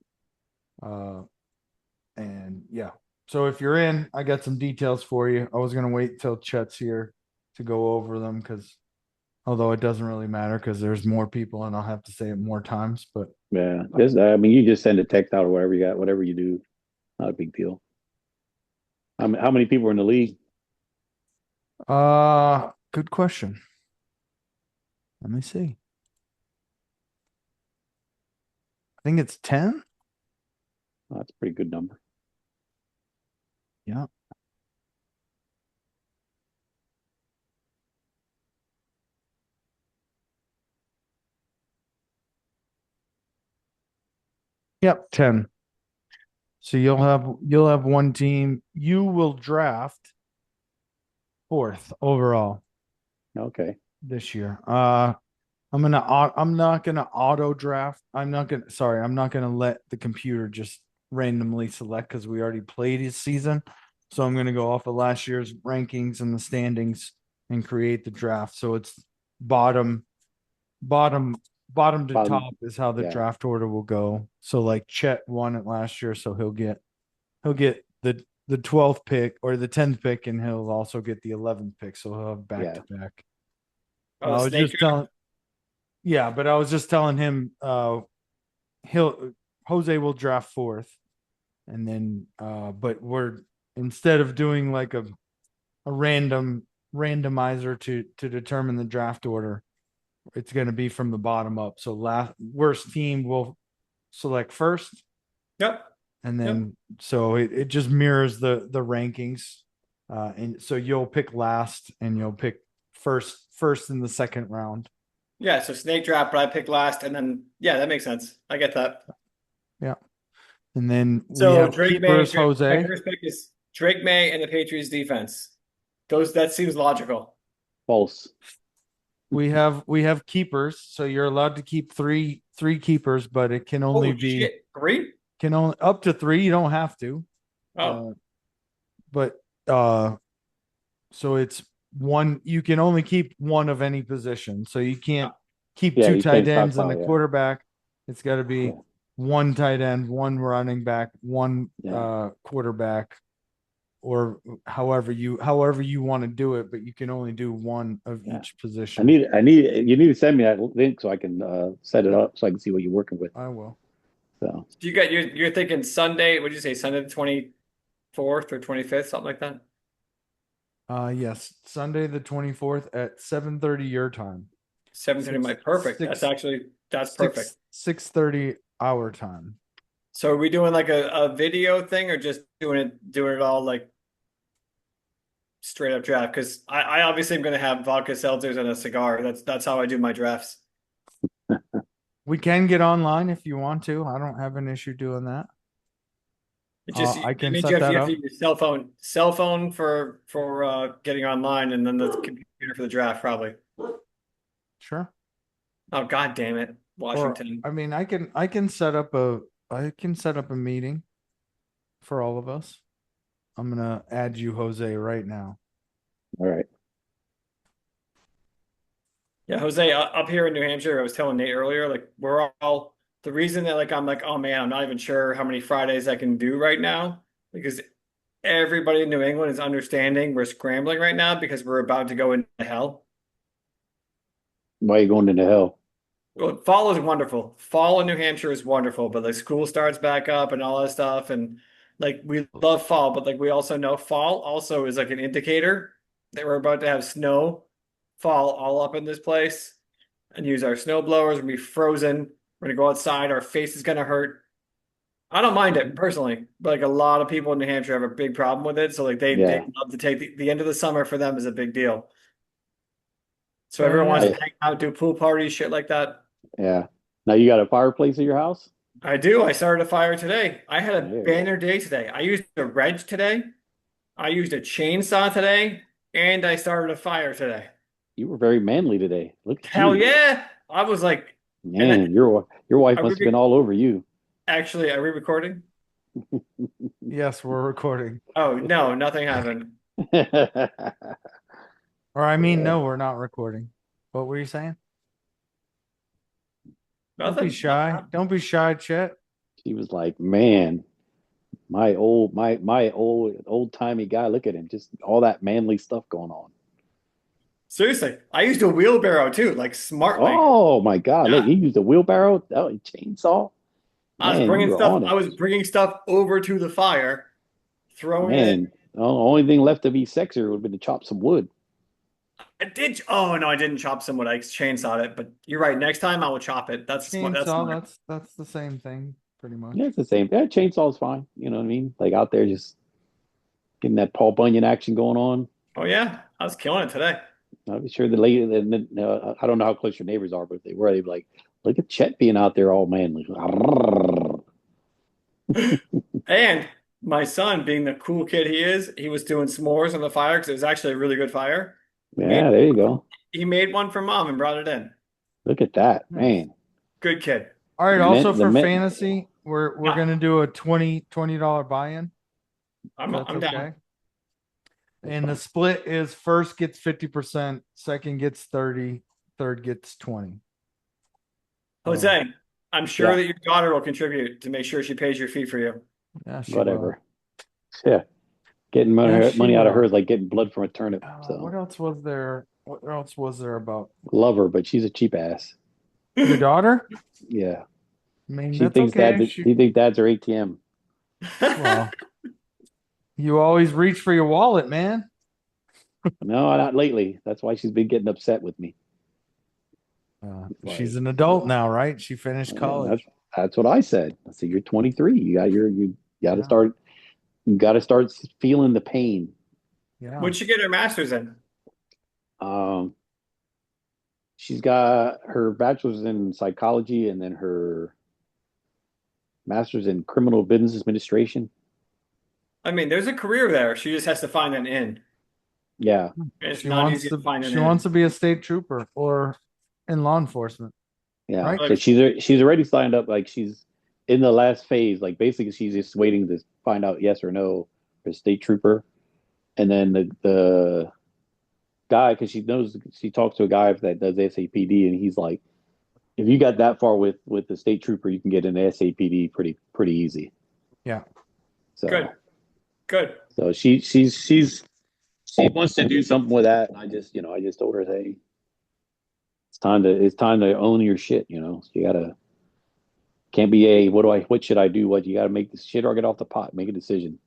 S3: Uh, and yeah. So if you're in, I got some details for you. I was gonna wait till Chet's here to go over them because although it doesn't really matter because there's more people and I'll have to say it more times, but
S2: Yeah. This, I mean, you just send a text out or whatever you got, whatever you do. Not a big deal. How many people are in the league?
S3: good question. Let me see. I think it's 10.
S2: Oh, that's a pretty good number.
S3: Yeah. Yep, 10. So you'll have one team. You will draft fourth overall
S2: Okay.
S3: this year. I'm not gonna auto draft. I'm not gonna let the computer just randomly select because we already played his season. So I'm gonna go off of last year's rankings and the standings and create the draft. So it's bottom, bottom, bottom to
S2: Bottom.
S3: top is how the
S2: Yeah.
S3: draft order will go. So like Chet won it last year, so he'll get the 12th pick or the 10th pick, and he'll also get the 11th pick. So he'll have back
S2: Yeah.
S3: to back.
S1: Oh, the
S3: I was
S1: snake
S3: just
S1: draft.
S3: telling, yeah, but I was just telling him, he'll Jose will draft fourth, and then, but we're instead of doing like a randomizer to determine the draft order, it's going to be from the bottom up. So last worst team will select first,
S1: Yep.
S3: and
S1: Yep.
S3: then so it just mirrors the rankings, and so you'll pick last and you'll pick first in the second round.
S1: Yeah. So snake draft, but I picked last, and then yeah, that makes sense. I get that.
S3: Yeah, and then we
S1: So
S3: have
S1: Drake May,
S3: keepers
S1: my
S3: Jose.
S1: first pick is Drake May and the Patriots defense. Those that seems logical.
S2: False.
S3: We have keepers, so you're allowed to keep three keepers, but it can only
S1: Holy
S3: be
S1: shit. Three?
S3: can only up to three. You don't have to,
S1: Oh,
S3: uh, but uh, so it's one. You can only keep one of any position, so you
S1: oh,
S3: can't keep
S2: Yeah,
S3: two
S2: you
S3: tight
S2: can't
S3: ends and a
S2: stockpile. Yeah.
S3: quarterback. It's got to be
S2: Yeah.
S3: one tight end, one running back, one
S2: Yeah.
S3: quarterback, or however you want to do it, but you can only do one of
S2: Yeah.
S3: each position.
S2: You need to send me that link so I can set it up so I can see what you're working with.
S3: I will.
S2: So
S1: you got you're thinking Sunday, what did you say, Sunday the 24th or 25th, something like that?
S3: Yes, Sunday the 24th at 7:30 your time.
S1: 7:30
S3: Six
S1: might perfect.
S3: six
S1: That's perfect.
S3: 6:30 our time.
S1: So are we doing like a video thing or just doing it all like straight up draft? Because I obviously am gonna have vodka seltzers and a cigar. That's how I do my drafts.
S3: We can get online if you want to. I don't have an issue doing that.
S1: It just
S3: I
S1: that
S3: can
S1: means
S3: set that
S1: you have to
S3: up.
S1: use your cell phone for getting online, and then the computer for the draft probably.
S3: Sure.
S1: Oh God damn it,
S3: Or
S1: Washington.
S3: I mean, I can set up a meeting for all of us. I'm gonna add you, Jose, right now.
S2: all right.
S1: Yeah, Jose, up here in New Hampshire, I was telling Nate earlier, like we're all the reason that like I'm like, oh man, I'm not even sure how many Fridays I can do right now because everybody in New England is understanding we're scrambling right now because we're about to go into hell.
S2: Why are you going into hell?
S1: Well, fall is wonderful. Fall in New Hampshire is wonderful, but like school starts back up and all that stuff, and like we love fall, but like we also know fall also is like an indicator that we're about to have snow fall all up in this place and use our snow blowers. We're gonna be frozen. We're gonna go outside. Our face is gonna hurt. I don't mind it personally, but like a lot of people in New Hampshire have a big problem with it. So like they
S2: Yeah.
S1: love to take the end of the summer for them is a big deal. So
S3: So
S1: everyone wants to
S3: yeah,
S2: I
S1: hang out, do pool parties, shit like that.
S2: yeah. Now you got a fireplace at your house?
S1: I do. I started a fire today. I had a
S2: There you go.
S1: banner day today. I used a wrench today. I used a chainsaw today, and I started a fire today.
S2: You were very manly today. Look at
S1: Hell
S2: you.
S1: yeah! I was like, and
S2: Man, your wife
S1: are we
S2: must have been all over you.
S1: actually are we recording?
S3: Yes, we're recording.
S1: Oh no, nothing happened.
S3: Or I mean,
S2: Yeah,
S3: no, we're not recording. What were you saying? Don't be
S1: Nothing. Nothing
S3: shy.
S1: happened.
S3: Don't be shy, Chet.
S2: she was like, man, my old timey guy. Look at him, just all that manly stuff going on.
S1: Seriously, I used a wheelbarrow too, like smartly.
S2: Oh my God! Look,
S1: Yeah,
S2: he used a wheelbarrow, oh, a chainsaw. Man, you were on
S1: I
S2: it.
S1: was bringing stuff over to the fire, throwing it in.
S2: Man, the only thing left to be sexier would have been to chop some wood.
S1: I did. Oh no, I didn't chop some wood. I chainsawed it. But you're right. Next time I will chop it. That's smart. That's
S3: Chainsaw,
S1: smart.
S3: that's the same thing, pretty much.
S2: Yeah, it's the same. Yeah, chainsaw's fine. You know what I mean? Like out there, just getting that Paul Bunyan action going on.
S1: Oh yeah, I was killing it today.
S2: I'll be sure the lady. I don't know how close your neighbors are, but if they were, they'd be like, "Look at Chet being out there all manly."
S1: And my son, being the cool kid he is, he was doing s'mores on the fire because it was actually a really good fire. He
S2: Yeah,
S1: made
S2: there you go.
S1: he made one for mom and brought it in.
S2: Look at that,
S3: Nice.
S2: man.
S1: Good kid.
S3: All right.
S2: The
S3: Also
S2: men, the
S3: for
S2: men.
S3: fantasy, we're
S1: Yeah,
S3: gonna do a $20 buy-in. That's
S1: I'm down.
S3: okay. And the split is first gets 50%, second gets 30, third gets 20. So
S1: Jose, I'm sure
S2: Yeah,
S1: that your daughter will contribute to make sure she pays your fee for you.
S3: yeah, she will.
S2: whatever. Yeah, getting
S3: Yes, she
S2: money out of her
S3: will.
S2: is like getting blood from a turnip.
S3: What
S2: So
S3: else was there? What else was there about
S2: love her, but she's a cheap ass.
S3: your daughter?
S2: Yeah,
S3: I mean,
S2: she
S3: that's
S2: thinks
S3: okay.
S2: she thinks dad's her ATM.
S3: Well, you always reach for your wallet, man.
S2: No, not lately. That's why she's been getting upset with me.
S3: She's
S2: Like,
S3: an adult now, right? She finished
S2: yeah, that's
S3: college.
S2: that's what I said. I said you're 23. You got to
S3: Yeah,
S2: start. You got to start feeling the pain.
S3: yeah.
S1: What'd she get her master's in?
S2: Um, she's got her bachelor's in psychology and then her master's in criminal business administration.
S1: I mean, there's a career there. She just has to find an in.
S2: Yeah,
S1: And it's
S3: She
S1: not
S3: wants
S1: easy to
S3: to.
S1: find an
S3: She wants
S1: in.
S3: to be a state trooper or in law enforcement,
S2: yeah.
S3: right?
S2: So
S1: Like,
S2: she's already signed up. Like she's in the last phase. Like basically, she's just waiting to find out yes or no for state trooper. And then the guy, because she knows she talks to a guy that does SAPD, and he's like, if you got that far with the state trooper, you can get an SAPD pretty easy.
S3: Yeah.
S1: good,
S2: So
S1: good.
S2: she wants to do something with that. And I just told her, hey, it's time to own your shit. You gotta can't be a what should I do? What you gotta make this shit or get off the pot. Make a decision.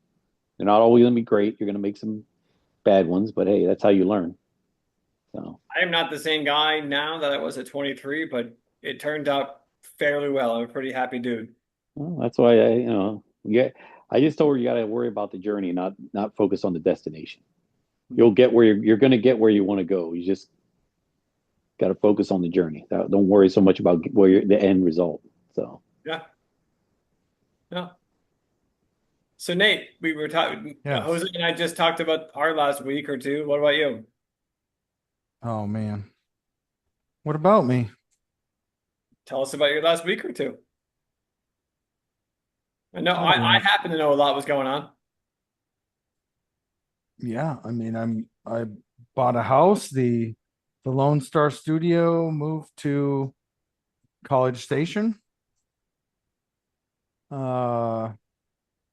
S2: They're not always gonna be great. You're gonna make some bad ones, but hey, that's how you learn. So
S1: I am not the same guy now that I was at 23, but it turned out fairly well. I'm a pretty happy dude.
S2: well, that's why yeah. I just told her you got to worry about the journey, not focus on the destination. You'll get where you're going to get where you want to go. You just got to focus on the journey. Don't worry so much about the end result. So
S1: Yeah, yeah. So Nate, we were talking.
S3: Yes.
S1: Jose and I just talked about our last week or two. What about you?
S3: Oh man. What about me?
S1: Tell us about your last week or two. I know
S3: I've
S1: I
S3: been.
S1: happen to know a lot was going on.
S3: Yeah. I mean, I bought a house. The Lone Star Studio moved to College Station. Uh,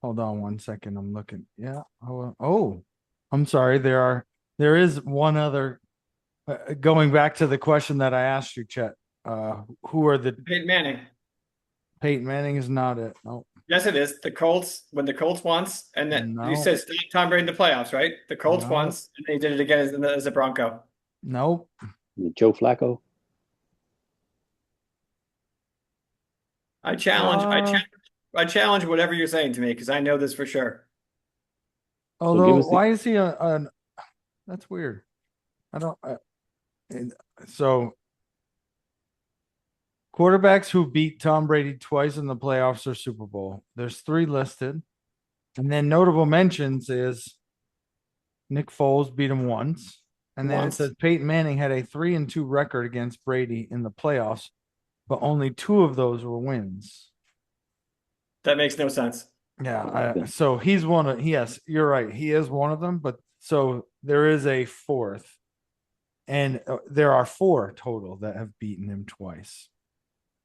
S3: Hold on one second. I'm looking. Yeah. Oh, I'm sorry. There is one other. Going back to the question that I asked you, Chet. Who are the
S1: Peyton Manning.
S3: Peyton Manning is not it. No,
S1: Yes, it is. The Colts, when the Colts once, and that you
S3: no,
S1: said stop Tom Brady in the playoffs, right? The Colts
S3: no,
S1: once, and they did it again as a Bronco.
S3: nope.
S2: Joe Flacco.
S1: I challenge, I
S3: Uh,
S1: challenge, I challenge whatever you're saying to me because I know this for sure.
S2: So give
S3: Although,
S2: us the
S3: why is he a that's weird. I don't. And so quarterbacks who beat Tom Brady twice in the playoffs or Super Bowl. There's three listed, and then notable mentions is Nick Foles beat him once. And then it
S1: Once.
S3: says Peyton Manning had a 3-2 record against Brady in the playoffs, but only two of those were wins.
S1: That makes no sense.
S3: Yeah. So he's one of, yes, you're right. He is one of them. But so there is a fourth, and there are four total that have beaten him twice,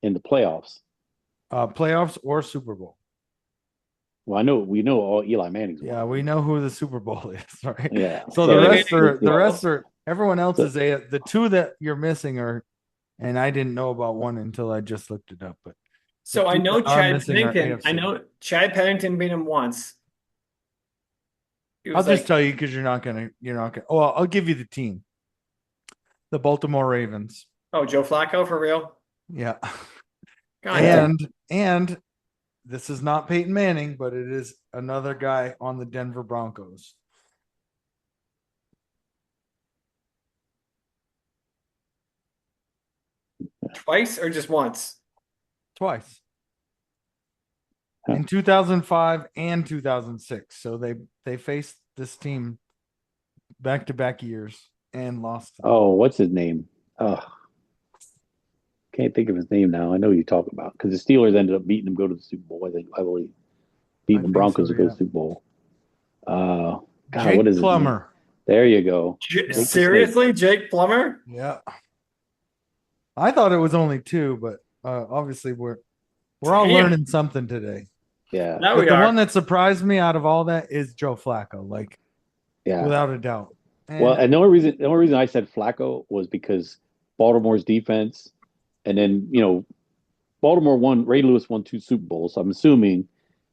S2: in the playoffs.
S3: playoffs or Super Bowl.
S2: Well, we know all Eli Manning's
S3: Yeah,
S2: won.
S3: we know who the Super Bowl is, right?
S2: Yeah.
S3: So the
S1: Eli
S2: So,
S3: rest
S1: Manning
S3: are the
S1: Bowl.
S3: rest are everyone else
S2: so
S3: is a the two that you're missing are, and I didn't know about one until I just looked it up, but the
S1: So I
S3: two that
S1: know
S3: are
S1: Chad
S3: missing are
S1: Pennington. I
S3: AFC.
S1: know Chad Pennington beat him once. It
S3: I'll
S1: was
S3: just
S1: like,
S3: tell you because you're not gonna. Oh, I'll give you the team, the Baltimore Ravens.
S1: oh, Joe Flacco for real?
S3: Yeah,
S1: God
S2: yeah.
S1: damn.
S3: and this is not Peyton Manning, but it is another guy on the Denver Broncos.
S1: Twice or just once?
S3: Twice
S2: Huh.
S3: in 2005 and 2006. So they faced this team back to back years and lost to them.
S2: Oh, what's his name? Oh, can't think of his name now. I know who you talk about because the Steelers ended up beating them, go to the Super Bowl. I believe beating
S3: I
S2: the
S3: think so.
S2: Broncos to go to
S3: Yeah,
S2: the Super Bowl. Uh, God, what
S3: Jake
S2: is his name?
S3: Plummer.
S2: There you go,
S3: Yeah,
S2: Jake the Snake.
S1: Seriously, Jake Plummer?
S3: yeah. I thought it was only two, but obviously we're all
S1: Damn.
S3: learning something today.
S2: Yeah,
S1: Now
S3: But
S1: we
S3: the one
S1: are.
S3: that surprised me out of all that is Joe Flacco, like
S2: yeah.
S3: without a doubt.
S2: Well,
S3: And
S2: and the only reason I said Flacco was because Baltimore's defense, and then Baltimore won. Ray Lewis won 2 Super Bowls. So I'm assuming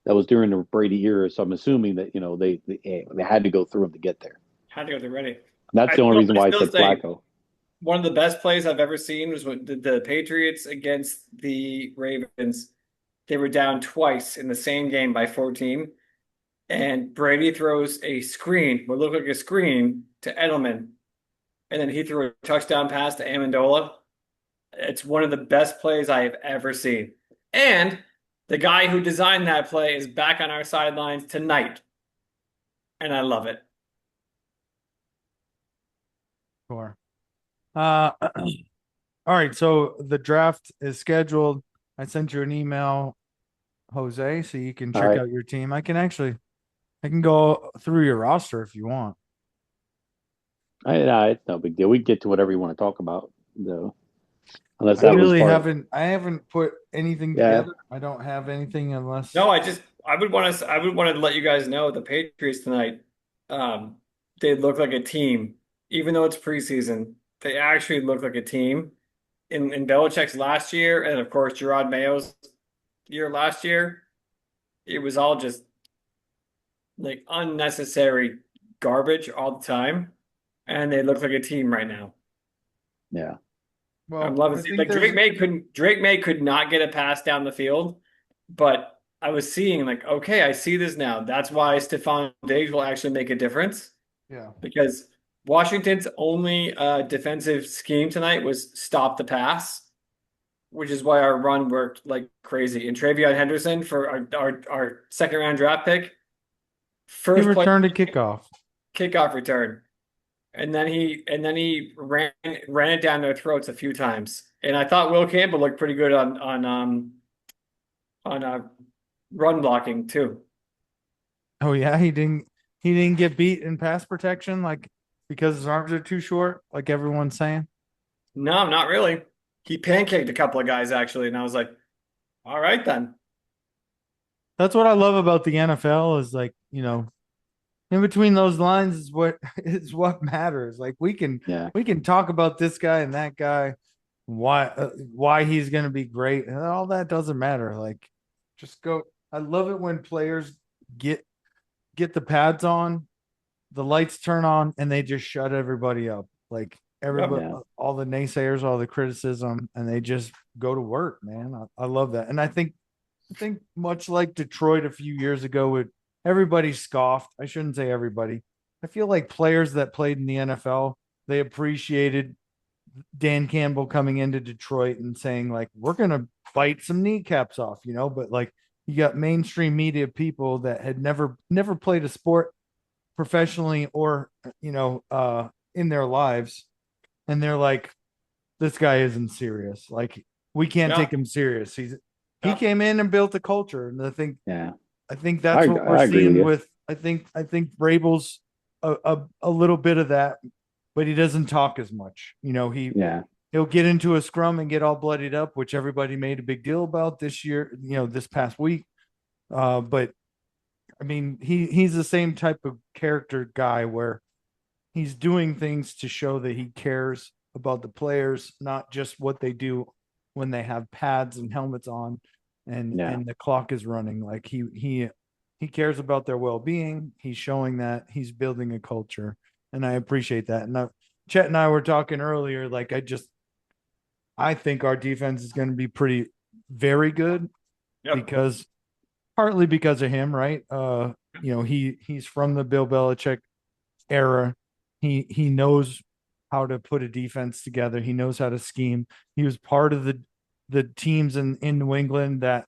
S2: that was during the Brady era. So I'm assuming that they had to go through him to get there.
S1: Had to go to ready.
S2: That's the only reason
S1: I
S2: why I
S1: still
S2: said
S1: say
S2: Flacco.
S1: one of the best plays I've ever seen was when the Patriots against the Ravens. They were down twice in the same game by 14. And Brady throws a screen, what looked like a screen, to Edelman. And then he threw a touchdown pass to Amendola. It's one of the best plays I have ever seen. And the guy who designed that play is back on our sidelines tonight. And I love it.
S3: sure. All right, so the draft is scheduled. I sent you an email, Jose, so you can
S2: All
S3: check
S2: right,
S3: out your team. I can go through your roster if you want.
S2: it's no big deal. We can get to whatever you want to talk about, though. Unless
S3: I
S2: that was
S3: really
S2: part of it.
S3: haven't put anything
S2: Yeah.
S3: together. I don't have anything unless
S1: No, I would want to let you guys know the Patriots tonight, um, they look like a team. Even though it's preseason, they actually look like a team. In Belichick's last year, and of course Gerard Mayo's year last year, it was all just like unnecessary garbage all the time. And they look like a team right now.
S2: Yeah.
S1: I'm
S3: well,
S1: loving
S3: I
S1: seeing
S3: think
S1: like
S3: there's
S1: Drake May could not get a pass down the field, but I was seeing like, okay, I see this now. That's why Stephon Diggs will actually make a difference
S3: yeah.
S1: because Washington's only defensive scheme tonight was stop the pass, which is why our run worked like crazy. And Travion Henderson for our second round draft pick,
S3: He
S1: first play
S3: returned a kickoff.
S1: kickoff return. And then he ran it down their throats a few times. And I thought Will Campbell looked pretty good on run blocking too.
S3: Oh yeah, he didn't get beat in pass protection like because his arms are too short, like everyone's saying.
S1: No, not really. He pancaked a couple of guys actually, and I was like, all right then.
S3: That's what I love about the NFL is like, in between those lines is what is what matters. Like
S2: Yeah.
S3: we can talk about this guy and that guy, why he's going to be great, and all that doesn't matter. Like, just go. I love it when players get get the pads on, the lights turn on, and they just shut everybody up. Like
S1: Yep.
S3: everybody,
S2: Yeah.
S3: all the naysayers, all the criticism, and they just go to work, man. I love that. And I think much like Detroit a few years ago, with everybody scoffed. I shouldn't say everybody. I feel like players that played in the NFL, they appreciated Dan Campbell coming into Detroit and saying, like, we're gonna bite some kneecaps off, but like you got mainstream media people that had never played a sport professionally or in their lives, and they're like, this guy isn't serious. Like, we can't take
S1: Yep.
S3: him serious. He
S1: Yep.
S3: came in and built a culture, and I think
S2: Yeah.
S3: I think that's what we're
S2: I agree with
S3: seeing
S2: you.
S3: with. I think Vrabel's a little bit of that, but he doesn't talk as much.
S2: Yeah,
S3: He'll get into a scrum and get all bloodied up, which everybody made a big deal about this year. This past week. But I mean, he's the same type of character guy where he's doing things to show that he cares about the players, not just what they do when they have pads and helmets on and
S2: yeah,
S3: and the clock is running. Like he cares about their well-being. He's showing that he's building a culture, and I appreciate that. And Chet and I were talking earlier. Like I think our defense is going to be pretty very good
S1: Yep.
S3: because partly because of him, right? He's from the Bill Belichick era. He knows how to put a defense together. He knows how to scheme. He was part of the teams in New England that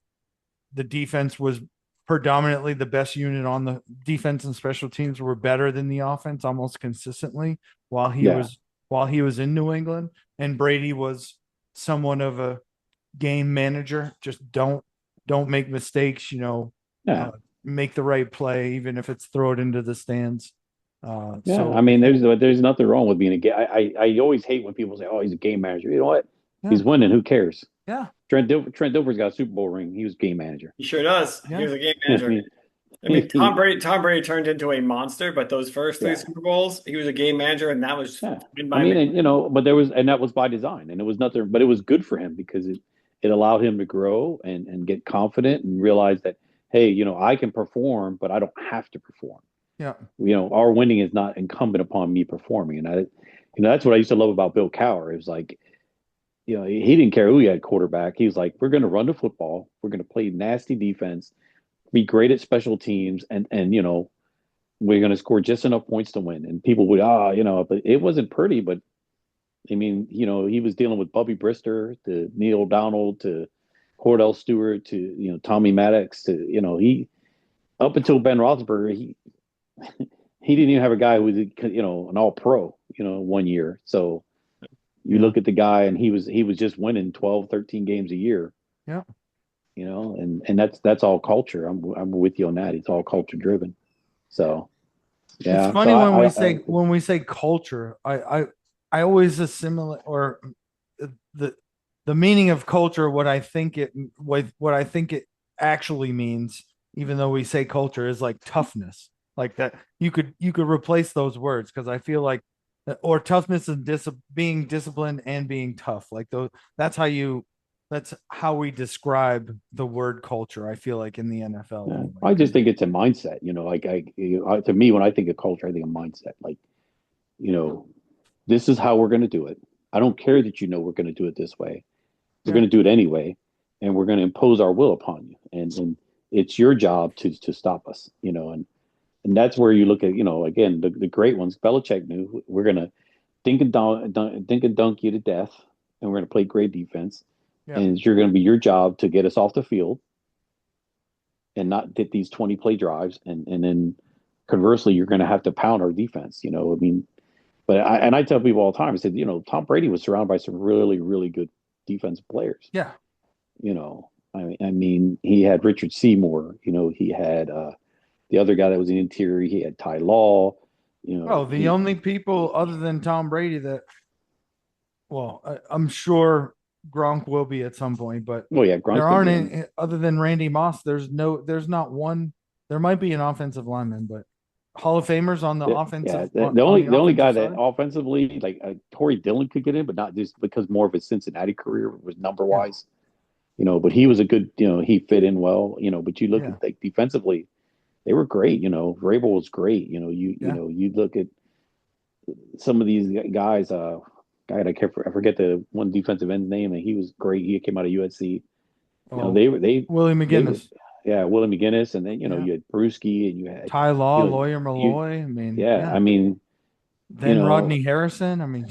S3: the defense was predominantly the best unit on the defense, and special teams were better than the offense almost consistently while he
S2: yeah,
S3: was while he was in New England. And Brady was somewhat of a game manager. Just don't make mistakes,
S2: yeah,
S3: uh, make the right play, even if it's throw it into the stands.
S2: yeah.
S3: So
S2: I
S3: I
S2: mean,
S3: think,
S2: there's nothing wrong with being a game. I always hate when people say, "Oh, he's a game manager." You know what?
S3: yeah,
S2: He's winning. Who cares?
S3: yeah,
S2: Trent Dilfer's got a Super Bowl ring. He was game manager.
S1: He sure does. He
S3: yeah,
S1: was a game
S2: I
S1: manager.
S2: mean,
S1: I mean, Tom Brady turned into a monster, but those first three
S2: yeah,
S1: Super Bowls, he was a game manager, and that was
S2: yeah.
S1: fine
S2: I
S1: by me.
S2: mean, and but that was by design, and it was nothing, but it was good for him because it allowed him to grow and get confident and realize that, hey, I can perform, but I don't have to perform.
S3: yeah,
S2: Our winning is not incumbent upon me performing, and that's what I used to love about Bill Cowher. It was like, he didn't care who he had quarterback. He was like, we're going to run the football, we're going to play nasty defense, be great at special teams, and we're going to score just enough points to win. And people would, but it wasn't pretty. But I mean, he was dealing with Bubby Brister to Neil Donald to Cordell Stewart to Tommy Maddox to he up until Ben Roethlisberger, he didn't even have a guy who was an All Pro 1 year. So you
S3: yeah,
S2: look at the guy, and he was just winning 12, 13 games a year.
S3: yeah.
S2: And that's all culture. I'm with you on that. It's all culture driven. So
S3: It's
S2: yeah. So
S3: funny when we say culture. I always assimilate or the the meaning of culture. What I think it actually means, even though we say culture, is like toughness. Like that, you could replace those words because I feel like or toughness and being disciplined and being tough. Like those, that's how we describe the word culture. I feel like in the NFL
S2: yeah,
S3: anyway.
S2: I just think it's a mindset. Like to me, when I think of culture, I think of mindset. Like you know, this is how we're going to do it. I don't care that we're going to do it this way. We're
S3: Yeah,
S2: going to do it anyway, and we're going to impose our will upon you. And it's your job to stop us. And that's where you look at again the great ones. Belichick knew we're going to think and dunk you to death, and we're going to play great defense.
S3: yeah,
S2: And it's going to be your job to get us off the field and not get these 20 play drives. And then conversely, you're going to have to pound our defense. I mean, I tell people all the time, I said, Tom Brady was surrounded by some really, really good defensive players.
S3: yeah.
S2: I mean, he had Richard Seymour, he had the other guy that was in the interior, he had Ty Law,
S3: Oh, the
S2: he,
S3: only people other than Tom Brady that, well, I'm sure Gronk will be at some point, but
S2: well, yeah,
S3: there
S2: Gronk's going to
S3: aren't
S2: be in.
S3: any other than Randy Moss. There's not one. There might be an offensive lineman, but Hall of Famers on the
S2: Yeah,
S3: offensive
S2: the, the
S3: on
S2: only
S3: the
S2: the only
S3: offensive
S2: guy that
S3: side.
S2: offensively, like Torrey Dillon could get in, but not just because more of his Cincinnati career was number
S3: Yeah,
S2: wise, but he was a good, he fit in well, but you look
S3: yeah,
S2: at like defensively, they were great. Vrabel was great.
S3: yeah.
S2: You look at some of these guys. God, I forget the one defensive end name, and he was great. He came out of USC.
S3: Oh, Willie
S2: They were,
S3: McGinnis.
S2: yeah, Willie McGinnis, and then
S3: Yeah,
S2: you had Brewski, and you had
S3: Ty Law,
S2: you know
S3: Lawyer
S2: you
S3: Malloy. I mean,
S2: yeah. I
S3: yeah.
S2: mean, you
S3: Then
S2: know,
S3: Rodney Harrison. I mean,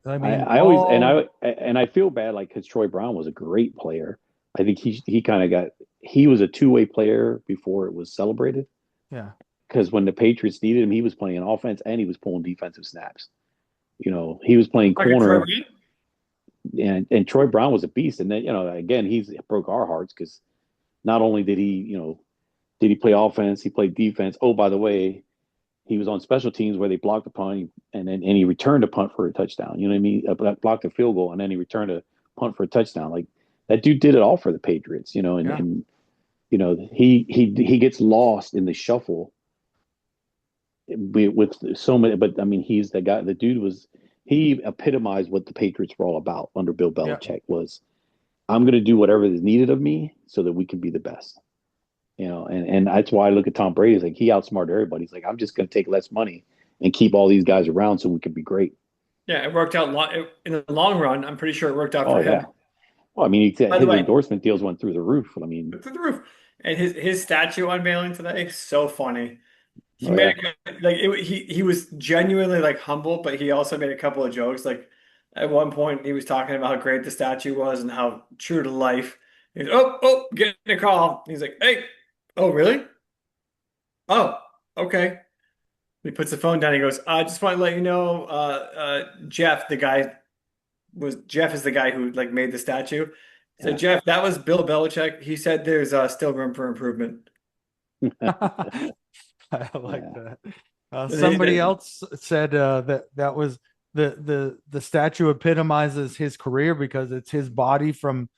S2: I always
S3: all
S2: and I feel bad like because Troy Brown was a great player. I think he kind of he was a two-way player before it was celebrated
S3: yeah.
S2: because when the Patriots needed him, he was playing offense and he was pulling defensive snaps. He was playing
S1: Like a Troy
S2: corner,
S1: Reed?
S2: and Troy Brown was a beast. And then again, he's broke our hearts because not only did he Did he play offense? He played defense. Oh, by the way, he was on special teams where they blocked the punt and he returned a punt for a touchdown. You know what I mean? Blocked a field goal and then he returned a punt for a touchdown. Like that dude did it all for the Patriots.
S3: Yeah.
S2: And you know he gets lost in the shuffle with so many. But I mean, he's the guy. The dude was he epitomized what the Patriots were all about under Bill
S3: Yeah.
S2: Belichick was. I'm going to do whatever is needed of me so that we can be the best. And that's why I look at Tom Brady. He's like he outsmarted everybody. He's like, I'm just going to take less money and keep all these guys around so we can be great.
S1: Yeah, it worked out in the long run. I'm pretty sure it worked out
S2: Oh
S1: for
S2: yeah.
S1: him.
S2: Well, I mean,
S1: By the
S2: his
S1: way,
S2: endorsement deals went through the roof. I mean,
S1: through the roof. And his statue unveiling today, so funny. He
S2: oh yeah,
S1: made he was genuinely like humble, but he also made a couple of jokes. Like at one point, he was talking about how great the statue was and how true to life. He's getting a call. He's like, hey, oh really? Oh, okay. He puts the phone down. He goes, I just want to let you know, Jeff is the guy who like made the statue. So
S2: yeah,
S1: Jeff, that was Bill Belichick. He said there's still room for improvement.
S3: I like
S2: yeah,
S3: that.
S1: They-
S3: Somebody
S1: they-
S3: else said that was the statue epitomizes his career because it's his body from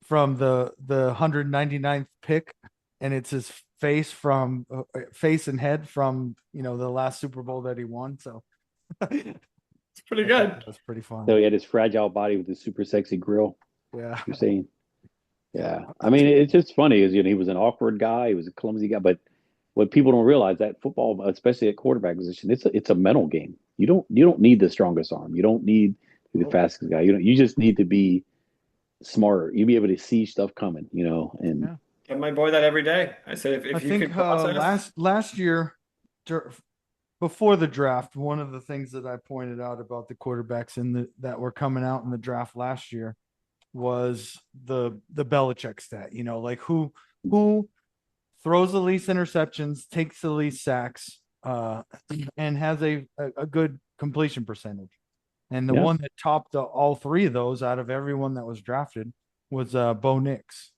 S3: the 199th pick, and it's his face and head from the last Super Bowl that he won. So
S1: it's pretty
S3: I thought
S1: good.
S3: that was pretty fun.
S2: so he had his fragile body with his super sexy grill.
S3: Yeah.
S2: You're saying, yeah. I mean, it's just funny. Is he was an awkward guy. He was a clumsy guy. But what people don't realize that football, especially at quarterback position, it's a mental game. You don't need the strongest arm. You don't need the fastest guy. You just need to be smarter. You be able to see stuff coming. And
S3: Yeah.
S1: Tell my boy that every day. I said,
S3: I
S1: if you
S3: think
S1: could process,
S3: last year before the draft, one of the things that I pointed out about the quarterbacks that were coming out in the draft last year was the Belichick stat. Like who throws the least interceptions, takes the least sacks, and has a good completion percentage. And the
S2: yeah,
S3: one that topped all three of those out of everyone that was drafted was Bo Nix.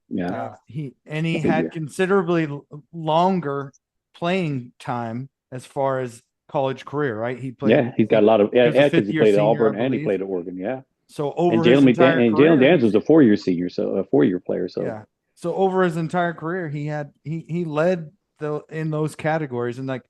S2: yeah,
S3: He
S2: yeah,
S3: had considerably longer playing time as far as college career, right? He played.
S2: yeah. He's got a lot of
S3: He was a
S2: yeah because
S3: fifth
S2: he
S3: year
S2: played at
S3: senior, I
S2: Auburn and he
S3: believe.
S2: played at Oregon. Yeah.
S3: So
S2: And
S3: over his
S2: Jalen
S3: entire
S2: Jalen
S3: career,
S2: Daniels was a 4 year senior, so a 4 year player. So
S3: yeah. So over his entire career, he led in those categories, and like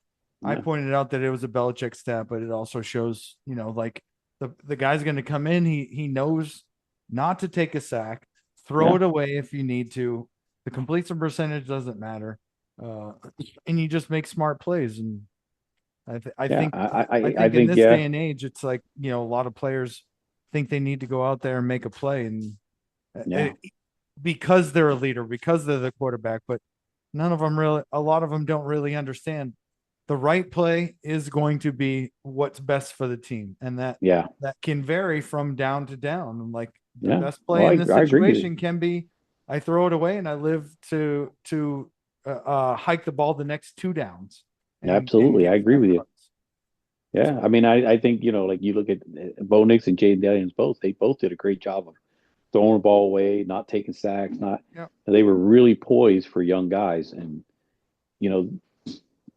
S3: I
S2: yeah,
S3: pointed out that it was a Belichick stat, but it also shows like the guy's going to come in. He knows not to take a sack, throw
S2: yeah,
S3: it away if you need to. The completion percentage doesn't matter, uh, and you just make smart plays. And I, th- I
S2: yeah.
S3: think I
S2: I
S3: think in
S2: think
S3: this day
S2: yeah,
S3: and age, it's like a lot of players think they need to go out there and make a play, and
S2: yeah,
S3: it, because they're a leader, because they're the quarterback, but a lot of them don't really understand the right play is going to be what's best for the team. And that
S2: yeah,
S3: that can vary from down to down. And like the
S2: yeah.
S3: best
S2: Oh,
S3: play in this
S2: I agree with you.
S3: situation can be I throw it away and I live to hike the ball the next two downs
S2: Yeah,
S3: and
S2: absolutely, I
S3: get
S2: agree
S3: 4
S2: with you.
S3: yards.
S2: Yeah, I
S3: So
S2: mean, I think like you look at Bo Nix and Jaden Daniels both. They both did a great job of throwing the ball away, not taking sacks, not.
S3: yeah,
S2: They were really poised for young guys, and you know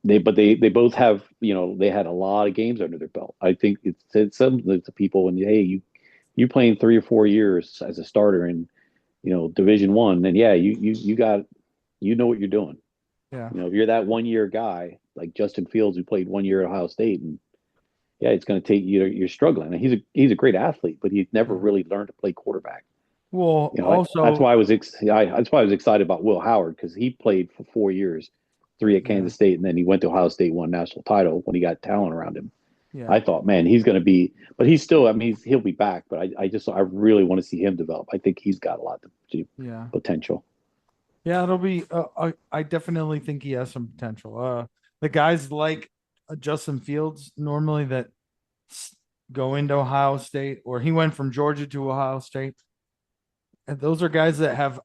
S2: they both have they had a lot of games under their belt. I think it's some of the people and hey you playing 3 or 4 years as a starter in Division One, then yeah you got what you're doing.
S3: yeah,
S2: If you're that 1 year guy like Justin Fields who played 1 year at Ohio State and yeah, it's going to take you. You're struggling. And he's a great athlete, but he's never
S3: yeah.
S2: really learned to play quarterback.
S3: Well,
S2: That's
S3: also,
S2: why that's why I was excited about Will Howard because he played for 4 years, three at
S3: yeah,
S2: Kansas State, and then he went to Ohio State, won national title when he got talent around him.
S3: yeah,
S2: I thought, man, he's going to be, but he's still. I mean, he'll be back, but I really want to see him develop. I think he's got a lot of
S3: yeah.
S2: potential.
S3: Yeah, it'll be. I definitely think he has some potential. The guys like Justin Fields normally that go into Ohio State, or he went from Georgia to Ohio State, and those are guys that have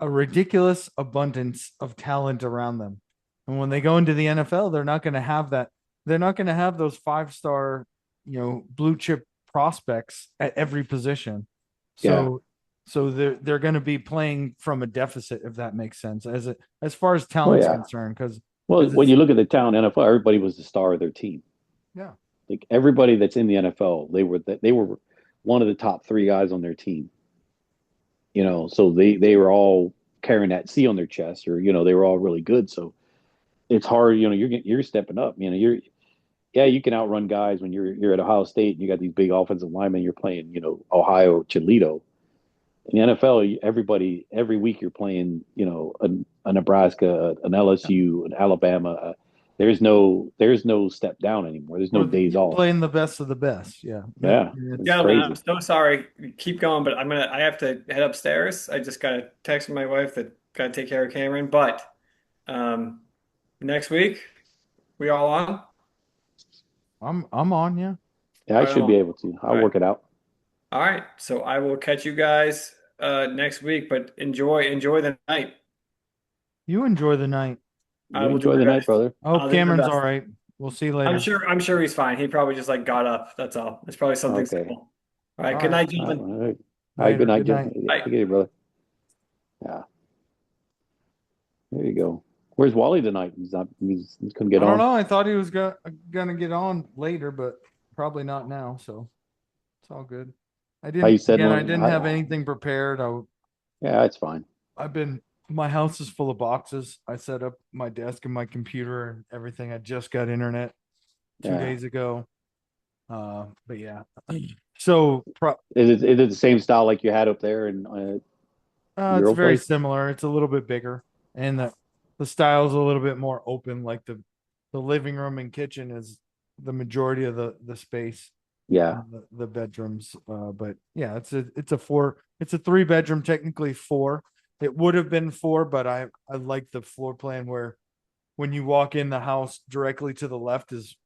S3: a ridiculous abundance of talent around them. And when they go into the NFL, they're not going to have that. They're not going to have those 5-star, blue chip prospects at every position.
S2: Yeah,
S3: So So they're going to be playing from a deficit, if that makes sense, as far as
S2: Well,
S3: talent's
S2: yeah.
S3: concerned,
S2: Well,
S3: because
S2: when
S3: it's
S2: you look at the talent NFL, everybody was the star of their team.
S3: yeah.
S2: Like everybody that's in the NFL, they were one of the top three guys on their team. So they were all carrying that C on their chest, or they were all really good. So it's hard. You're stepping up. Yeah, you can outrun guys when you're at Ohio State and you got these big offensive linemen. You're playing, Ohio, Toledo. In the NFL, everybody every week you're playing, a Nebraska, an LSU, an Alabama. There's no step down anymore. There's no
S3: Or
S2: days
S3: you're
S2: off.
S3: playing the best of the best. Yeah.
S2: Yeah, it's
S3: It's
S1: Gentlemen, I'm
S2: crazy.
S1: so sorry. Keep going, but I have to head upstairs. I just got a text from my wife that got to take care of Cameron. But um, next week, we all on?
S3: I'm on, yeah.
S2: Yeah, I
S1: Right
S2: should be
S1: on.
S2: able to.
S1: All
S2: I'll
S1: right.
S2: work it out.
S1: All right. So I will catch you guys next week, but enjoy the night.
S3: You enjoy the night.
S1: I
S2: You
S1: will do
S2: enjoy
S1: my
S2: the night,
S1: best.
S2: brother.
S3: I hope
S1: I'll do my
S3: Cameron's all
S1: best.
S3: right. We'll see you
S1: I'm
S3: later.
S1: sure I'm sure he's fine. He probably just like got up. That's all. It's probably something
S2: Okay.
S1: simple. All right.
S3: All
S1: Good
S3: right.
S1: night,
S2: All
S1: gentlemen.
S2: right. All right. Good
S3: Later.
S2: night,
S3: Good
S2: Joe.
S3: night.
S1: Bye.
S2: Take it, brother. Yeah. There you go. Where's Wally tonight? He couldn't get
S3: I don't
S2: on.
S3: know. I thought he was gonna get on later, but probably not now. So it's all good.
S2: How you said
S3: I
S2: one?
S3: didn't have anything prepared.
S2: Yeah, it's fine.
S3: I've been, my house is full of boxes. I set up my desk and my computer and everything. I just got internet two
S2: Yeah.
S3: days ago. But yeah. So
S2: Is it the same style like you had up there in your
S3: it's
S2: old
S3: very
S2: place?
S3: similar. It's a little bit bigger, and the style's a little bit more open. Like the living room and kitchen is the majority of the space,
S2: Yeah.
S3: and the bedrooms. But yeah, it's a three bedroom, technically four. It would have been four, but I like the floor plan where when you walk in the house directly to the left is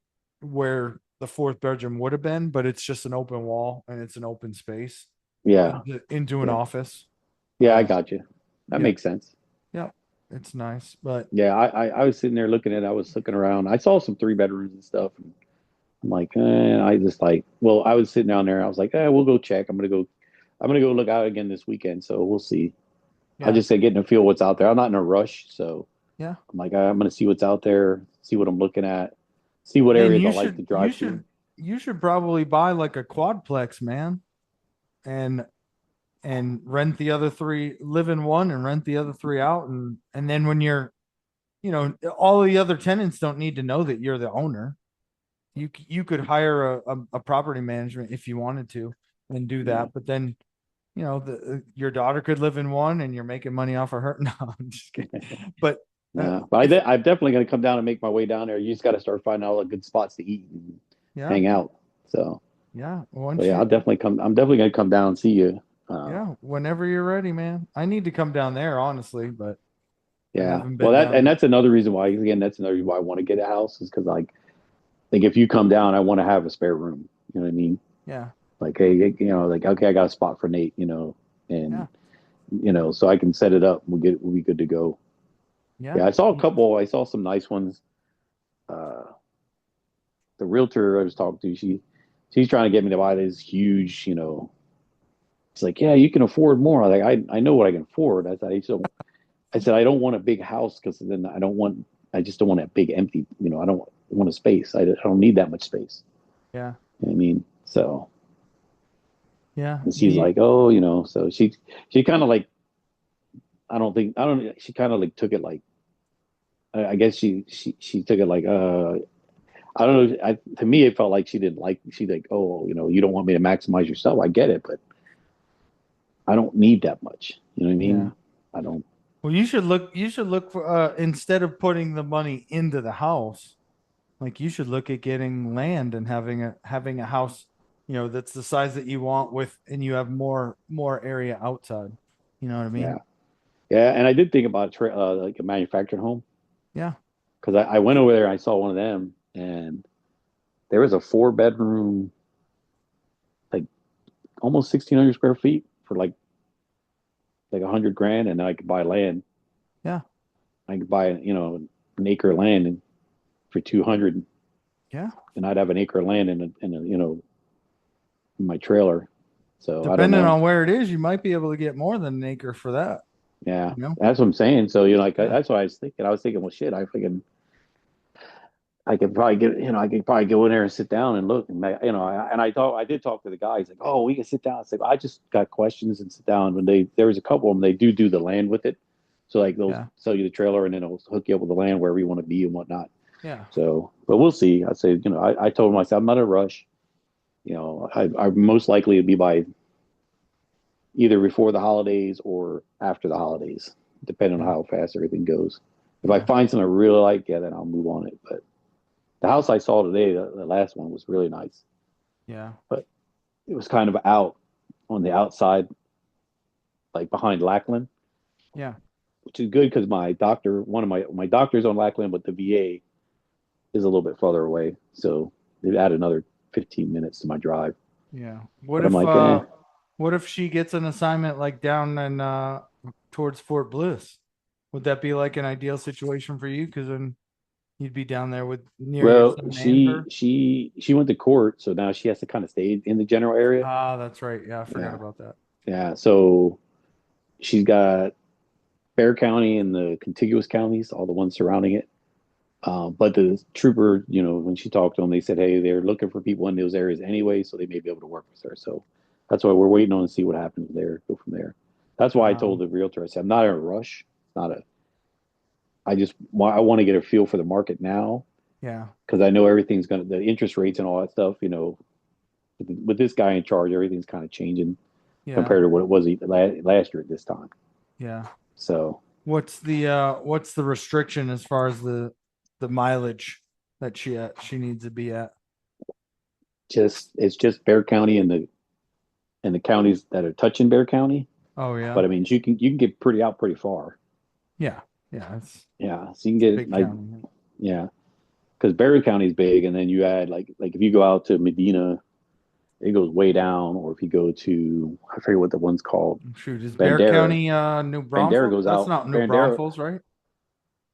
S3: where the fourth bedroom would have been, but it's just an open wall and it's an open space
S2: Yeah.
S3: into an
S2: Yeah.
S3: office.
S2: Yeah, I
S3: Uh,
S2: got you. That
S3: yeah,
S2: makes sense.
S3: yeah, it's nice, but
S2: Yeah, I was sitting there looking at it. I was looking around. I saw some three bedrooms and stuff. And I'm like, I just like, well, I was sitting down there. I was like, we'll go check. I'm gonna go look out again this weekend. So we'll see. I
S3: yeah,
S2: just said getting to feel what's out there. I'm not in a rush, so
S3: yeah.
S2: I'm like, I'm gonna see what's out there, see what I'm looking at, see what
S3: Man,
S2: areas I like to drive to.
S3: you should probably buy like a quadplex, man, and rent the other three, live in one and rent the other three out, and then when you're, all the other tenants don't need to know that you're the owner. You could hire a property management if you wanted to and do
S2: Yeah.
S3: that, but then your daughter could live in one and you're making money off of her. No, I'm just kidding. But
S2: Yeah, but
S3: if
S2: I'm definitely gonna come down and make my way down there. You just got to start finding all the good spots to eat and
S3: yeah,
S2: hang out. So,
S3: yeah,
S2: but
S3: once
S2: yeah,
S3: you
S2: I'll definitely come. I'm definitely gonna come down and see you.
S3: yeah, whenever you're ready, man. I need to come down there, honestly, but I
S2: Yeah.
S3: haven't
S2: Well,
S3: been down there.
S2: that's another reason why. Again, that's another reason why I want to get a house is because like if you come down, I want to have a spare room. You know what I mean?
S3: Yeah,
S2: Like, hey, like okay, I got a spot for Nate. And
S3: yeah,
S2: so I can set it up. We'll be good to go.
S3: yeah,
S2: Yeah, I saw a couple. I saw some nice ones. Uh, the realtor I was talking to, she's trying to get me to buy this huge. It's like, yeah, you can afford more. Like, I know what I can afford. I said I don't want a big house because then I just don't want a big empty. I don't want a space. I don't need that much space.
S3: yeah,
S2: You know what I mean, so
S3: yeah.
S2: and she's like, oh, so she kind of like I don't she kind of like took it like I guess she took it like I don't know. To me, it felt like she didn't like. She like, oh, you don't want me to maximize yourself. I get it, but I don't need that much. You know what I
S3: Yeah.
S2: mean? I don't.
S3: Well, you should look for instead of putting the money into the house, like you should look at getting land and having a house, that's the size that you want with, and you have more area outside. You know what I
S2: Yeah,
S3: mean?
S2: yeah. And I did think about like a manufactured home
S3: Yeah.
S2: because I went over there and I saw one of them, and there was a four-bedroom, like almost 1,600 square feet for like 100 grand, and then I could buy land.
S3: Yeah.
S2: I could buy an acre of land and for 200,
S3: Yeah.
S2: and I'd have an acre of land in my trailer. So I don't
S3: Depending
S2: know.
S3: on where it is, you might be able to get more than an acre for that.
S2: Yeah,
S3: You know?
S2: that's what I'm saying. So like
S3: Yeah.
S2: that's what I was thinking. I was thinking, well, shit, I could probably get, I could probably go in there and sit down and look, and and I did talk to the guys like, oh, we can sit down. It's like I just got questions and sit down. When there was a couple of them, they do the land with it, so like they'll
S3: Yeah.
S2: sell you the trailer and then they'll hook you up with the land wherever you want to be and whatnot.
S3: Yeah.
S2: So, but we'll see. I say, I told myself I'm not in a rush. I most likely it'd be by either before the holidays or after the holidays, depending on
S3: Yeah.
S2: how fast everything goes. If I
S3: Yeah.
S2: find something I really like, yeah, then I'll move on it. But the house I saw today, the last one was really nice,
S3: Yeah.
S2: but it was kind of out on the outside, like behind Lackland,
S3: Yeah.
S2: which is good because one of my doctors on Lackland, but the VA is a little bit further away, so it added another 15 minutes to my drive.
S3: Yeah.
S2: But I'm like, eh,
S3: What if she gets an assignment like down and towards Fort Bliss? Would that be like an ideal situation for you? Because then you'd be down there with near your
S2: well,
S3: son and
S2: she
S3: her.
S2: she she went to court, so now she has to kind of stay in the general area.
S3: Ah, that's right. Yeah, I forgot
S2: Yeah,
S3: about that.
S2: yeah. So she's got Bear County and the contiguous counties, all the ones surrounding it. But the trooper, when she talked to them, they said, hey, they're looking for people in those areas anyway, so they may be able to work with her. So that's why we're waiting on to see what happens there, go from there. That's why I told
S3: Um,
S2: the realtor, I said, I'm not in a rush. It's not a, I want to get a feel for the market now
S3: yeah.
S2: because I know the interest rates and all that stuff, with this guy in charge, everything's kind of changing
S3: Yeah.
S2: compared to what it was last year at this time.
S3: Yeah.
S2: So
S3: What's the restriction as far as the mileage that she needs to be at?
S2: it's just Bear County and the counties that are touching Bear County.
S3: Oh
S2: But
S3: yeah.
S2: I mean, you can get pretty far.
S3: Yeah. Yeah.
S2: Yeah, so you can
S3: It's a
S2: get
S3: big county.
S2: yeah, because Berry County is big, and then you add like if you go out to Medina, it goes way down, or if you go to I forget what the one's called,
S3: Shoot, is Bear
S2: Bandera.
S3: County New
S2: Bandera
S3: Braunfels?
S2: goes
S3: That's
S2: out.
S3: not New
S2: Bandera,
S3: Braunfels, right?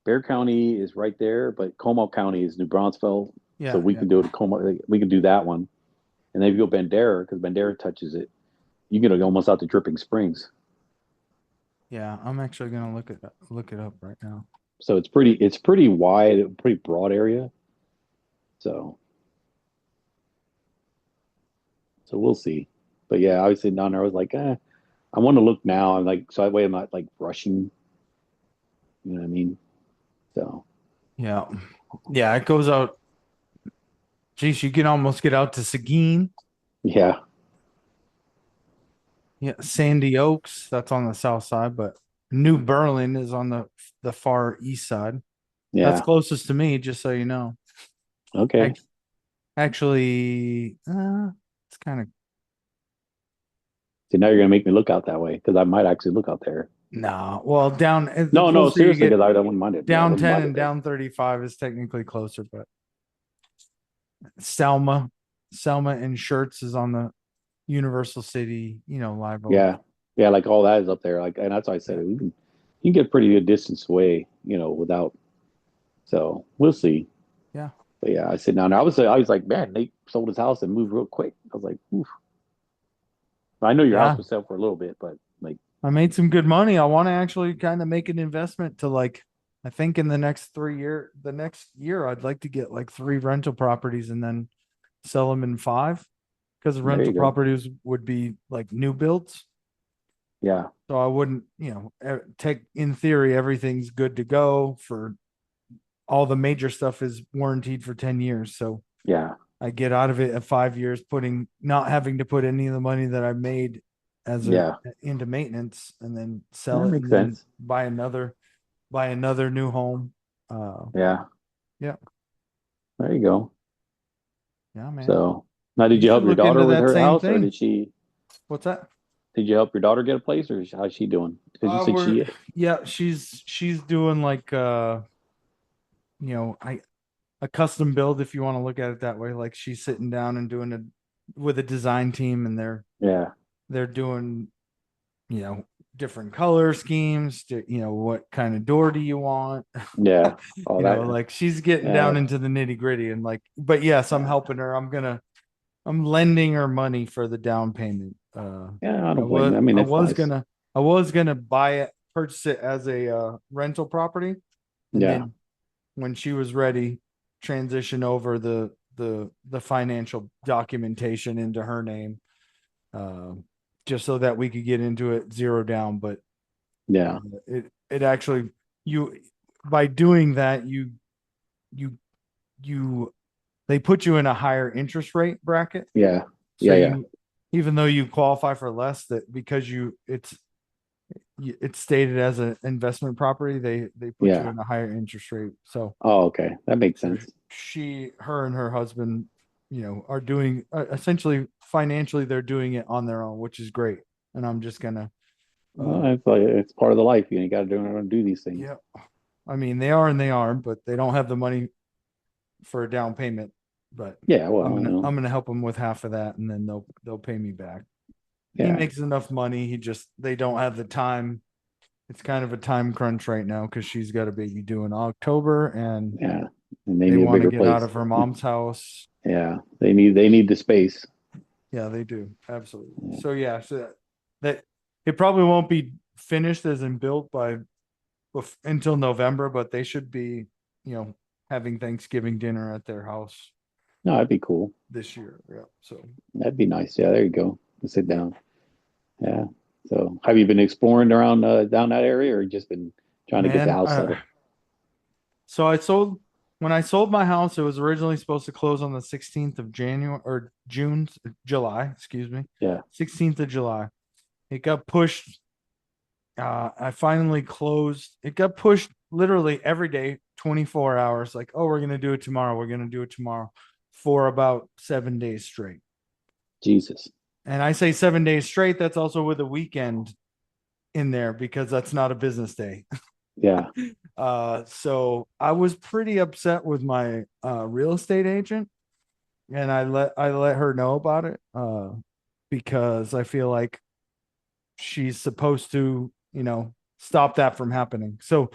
S2: Bear County is right there, but Como County is New Braunfels. So
S3: Yeah,
S2: we
S3: yeah,
S2: can do it. Como, like, we can do that one, and then if you go Bandera, because Bandera touches it, you get almost out to Dripping Springs.
S3: yeah. I'm actually gonna look it up right now.
S2: So it's pretty wide, pretty broad area. So So we'll see. But yeah, I was sitting down there. I was like, I want to look now. I'm like, so that way I'm not like rushing. You know what I mean? So
S3: Yeah, yeah. It goes out. Geez, you can almost get out to Seguin.
S2: yeah,
S3: Yeah, Sandy Oaks. That's on the south side, but New Berlin is on the far east side. That's
S2: yeah.
S3: closest to me, just so you know.
S2: Okay.
S3: Ac- Actually, it's kind of
S2: So now you're gonna make me look out that way because I might actually look out there.
S3: nah. Well, down the
S2: No, no,
S3: closer you
S2: seriously,
S3: get,
S2: because I wouldn't mind it. Yeah, I
S3: down
S2: wouldn't
S3: 10
S2: mind it
S3: and
S2: there.
S3: down 35 is technically closer, but Selma, Selma and Shirts is on the Universal City, Live Oak.
S2: Yeah, yeah, like all that is up there. Like, and that's why I said
S3: Yeah.
S2: you can get pretty good distance away, without. So we'll see.
S3: Yeah.
S2: But yeah, I sit down there. I was like, man, Nate sold his house and moved real quick. I was like, oof. I know your house
S3: Yeah.
S2: was sell for a little bit, but like,
S3: I made some good money. I want to actually kind of make an investment to I think in the next year, I'd like to get like three rental properties and then sell them in five because the
S2: there you
S3: rental
S2: go.
S3: properties would be like new builds.
S2: Yeah,
S3: So I wouldn't, take in theory, everything's good to go for all the major stuff is warranted for 10 years. So
S2: yeah,
S3: I get out of it at 5 years, not having to put any of the money that I made
S2: yeah.
S3: into maintenance and then sell
S2: That
S3: it
S2: makes
S3: and then
S2: sense.
S3: buy another new home.
S2: Yeah,
S3: Yeah.
S2: there you go.
S3: Yeah, man.
S2: So now, did
S3: You
S2: you
S3: should
S2: help your
S3: look into
S2: daughter with
S3: that
S2: her
S3: same
S2: house, or
S3: thing. What's that?
S2: did you help your daughter get a place, or how's she doing? Because you said
S3: We're
S2: she,
S3: yeah, she's doing like I a custom build if you want to look at it that way. Like she's sitting down and doing with a design team and
S2: yeah,
S3: they're doing different color schemes to, what kind of door do you want?
S2: yeah, all that,
S3: Like she's getting
S2: yeah,
S3: down into the nitty gritty and but yes, I'm
S2: yeah,
S3: helping her. I'm gonna I'm lending her money for the down payment.
S2: Yeah, I
S3: I
S2: don't blame
S3: was
S2: you. I mean,
S3: I
S2: it's
S3: was
S2: nice.
S3: gonna I was gonna buy it, purchase it as a rental property, and
S2: Yeah,
S3: then when she was ready, transition over the financial documentation into her name, uh, just so that we could get into it zero down. But
S2: yeah,
S3: it actually, you, by doing that, you you they put you in a higher interest rate bracket.
S2: yeah,
S3: So
S2: yeah, yeah,
S3: you, even though you qualify for less, that because it's stated as an investment property, they put you
S2: yeah.
S3: in a higher interest rate. So
S2: Oh, okay, that makes
S3: so
S2: sense.
S3: her and her husband, are doing, essentially financially, they're doing it on their own, which is great. And I'm just gonna,
S2: Well,
S3: uh,
S2: it's like it's part of the life. You got to do these things.
S3: yeah. I mean, they are and they aren't, but they don't have the money for a down payment. But
S2: Yeah, well,
S3: I'm gonna help them with half of that, and then they'll pay me back. He
S2: yeah,
S3: makes enough money. They don't have the time. It's kind of a time crunch right now because she's got a baby due in October, and
S2: yeah. And they
S3: they
S2: need a
S3: want to
S2: bigger
S3: get out
S2: place.
S3: of her mom's house.
S2: Yeah, they need the space.
S3: Yeah, they do. Absolutely.
S2: Yeah,
S3: So yeah, that it probably won't be finished as in built by until November, but they should be, having Thanksgiving dinner at their house
S2: no, that'd be cool.
S3: this year. Yeah. So
S2: That'd be nice. Yeah, there you go. Sit down. Yeah. So, have you been exploring around down that area, or just been trying to get the
S3: man,
S2: house settled?
S3: so when I sold my house, it was originally supposed to close on the 16th of January or July, excuse me,
S2: Yeah,
S3: 16th of July. It got pushed. I finally closed. It got pushed literally every day, 24 hours. Like, oh, we're gonna do it tomorrow. We're gonna do it tomorrow, for about 7 days straight.
S2: Jesus.
S3: And I say 7 days straight. That's also with a weekend in there because that's not a business day.
S2: Yeah,
S3: So I was pretty upset with my real estate agent, and I let her know about it, because I feel like she's supposed to, stop that from happening. So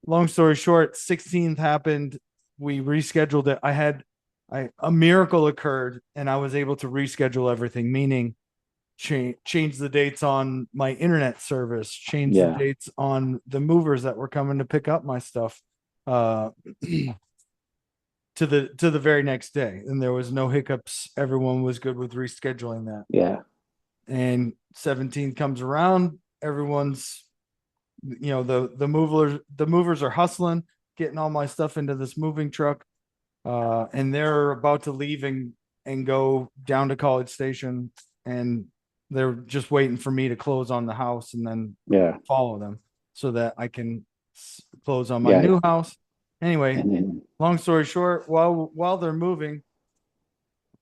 S3: long story short, 16th happened. We rescheduled it. A miracle occurred, and I was able to reschedule everything, meaning change the dates on my internet service, change the
S2: yeah,
S3: dates on the movers that were coming to pick up my stuff, uh, to the very next day. And there was no hiccups. Everyone was good with rescheduling that.
S2: yeah,
S3: And 17th comes around, everyone's, the movers are hustling, getting all my stuff into this moving truck, and they're about to leave and go down to College Station, and they're just waiting for me to close on the house and then
S2: yeah,
S3: follow them so that I can close on my
S2: yeah, yeah.
S3: new house. Anyway,
S2: And then,
S3: long story short, while they're moving,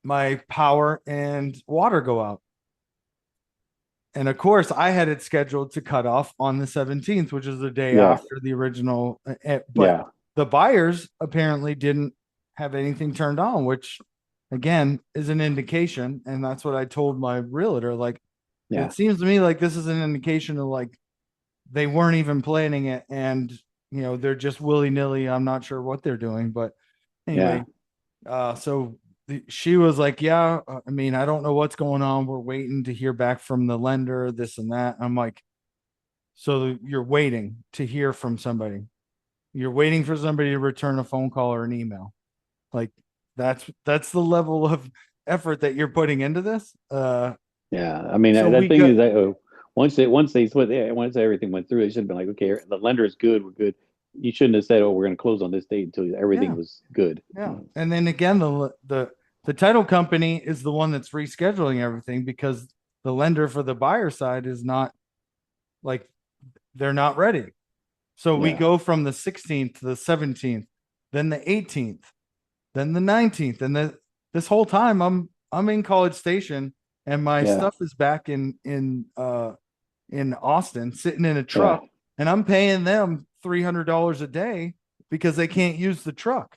S3: my power and water go out. And of course, I had it scheduled to cut off on the 17th, which is the day
S2: yeah,
S3: after the original. But
S2: yeah,
S3: the buyers apparently didn't have anything turned on, which again is an indication. And that's what I told my realtor. Like,
S2: yeah,
S3: it seems to me like this is an indication of, like, they weren't even planning it. And, they're just willy nilly. I'm not sure what they're doing. But
S2: yeah,
S3: anyway, so she was like, "Yeah, I mean, I don't know what's going on. We're waiting to hear back from the lender, this and that." I'm like, "So you're waiting to hear from somebody? You're waiting for somebody to return a phone call or an email? Like, that's the level of effort that you're putting into this?"
S2: yeah. I mean,
S3: So
S2: that
S3: we
S2: thing
S3: got,
S2: is that once everything went through, it should have been like, okay, the lender is good, we're good. You shouldn't have said, oh, we're going to close on this date until everything
S3: yeah,
S2: was good.
S3: yeah. And then again, the title company is the one that's rescheduling everything because the lender for the buyer side is not, like, they're not ready. So we
S2: Yeah,
S3: go from the 16th to the 17th, then the 18th, then the 19th, and this whole time I'm in College Station, and my
S2: yeah,
S3: stuff is back in Austin, sitting in a
S2: yeah,
S3: truck, and I'm paying them $300 a day because they can't use the truck,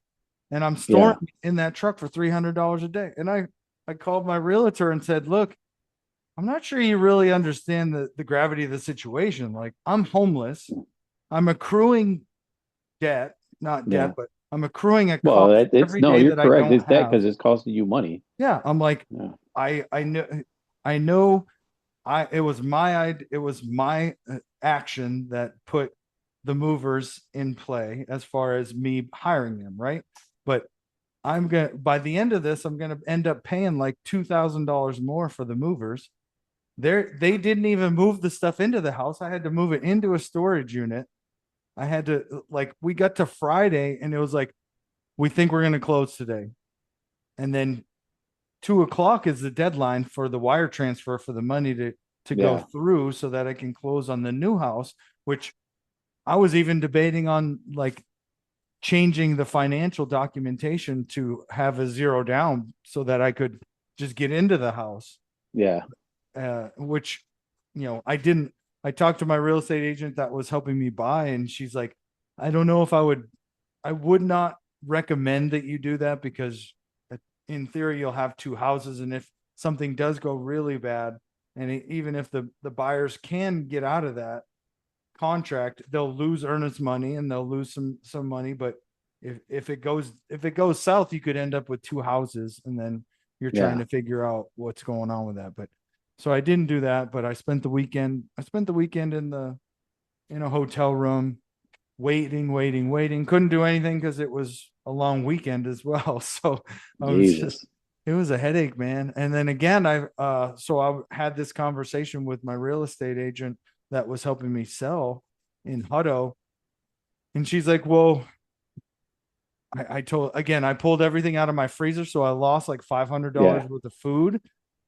S3: and I'm storing
S2: yeah,
S3: in that truck for $300 a day. And I called my realtor and said, "Look, I'm not sure you really understand the gravity of the situation. Like, I'm homeless. I'm accruing debt, not debt,
S2: yeah,
S3: but I'm accruing a
S2: Well,
S3: cost
S2: it's
S3: every
S2: no,
S3: day
S2: you're
S3: that I
S2: correct.
S3: don't
S2: It's that
S3: have.
S2: because it's costing you money.
S3: Yeah, I'm like,
S2: Yeah.
S3: I know, I know, it was my action that put the movers in play as far as me hiring them, right? But I'm gonna by the end of this, I'm gonna end up paying like $2,000 more for the movers. They didn't even move the stuff into the house. I had to move it into a storage unit. I had to like we got to Friday and it was like, we think we're gonna close today. And then 2 o'clock is the deadline for the wire transfer for the money to go
S2: Yeah.
S3: through so that I can close on the new house, which I was even debating on like changing the financial documentation to have a zero down so that I could just get into the house.
S2: Yeah.
S3: Which, I didn't. I talked to my real estate agent that was helping me buy, and she's like, I don't know if I would not recommend that you do that because in theory you'll have two houses, and if something does go really bad, and even if the buyers can get out of that contract, they'll lose earnest money and they'll lose some money. But if it goes south, you could end up with two houses, and then you're trying
S2: Yeah.
S3: to figure out what's going on with that. But so I didn't do that, but I spent the weekend. I spent the weekend in a hotel room, waiting. Couldn't do anything because it was a long weekend as well. So I was just
S2: Jesus.
S3: it was a headache, man. And then again, I had this conversation with my real estate agent that was helping me sell in Hutto. And she's like, well, I pulled everything out of my freezer. So I lost like $500
S2: Yeah.
S3: worth of food.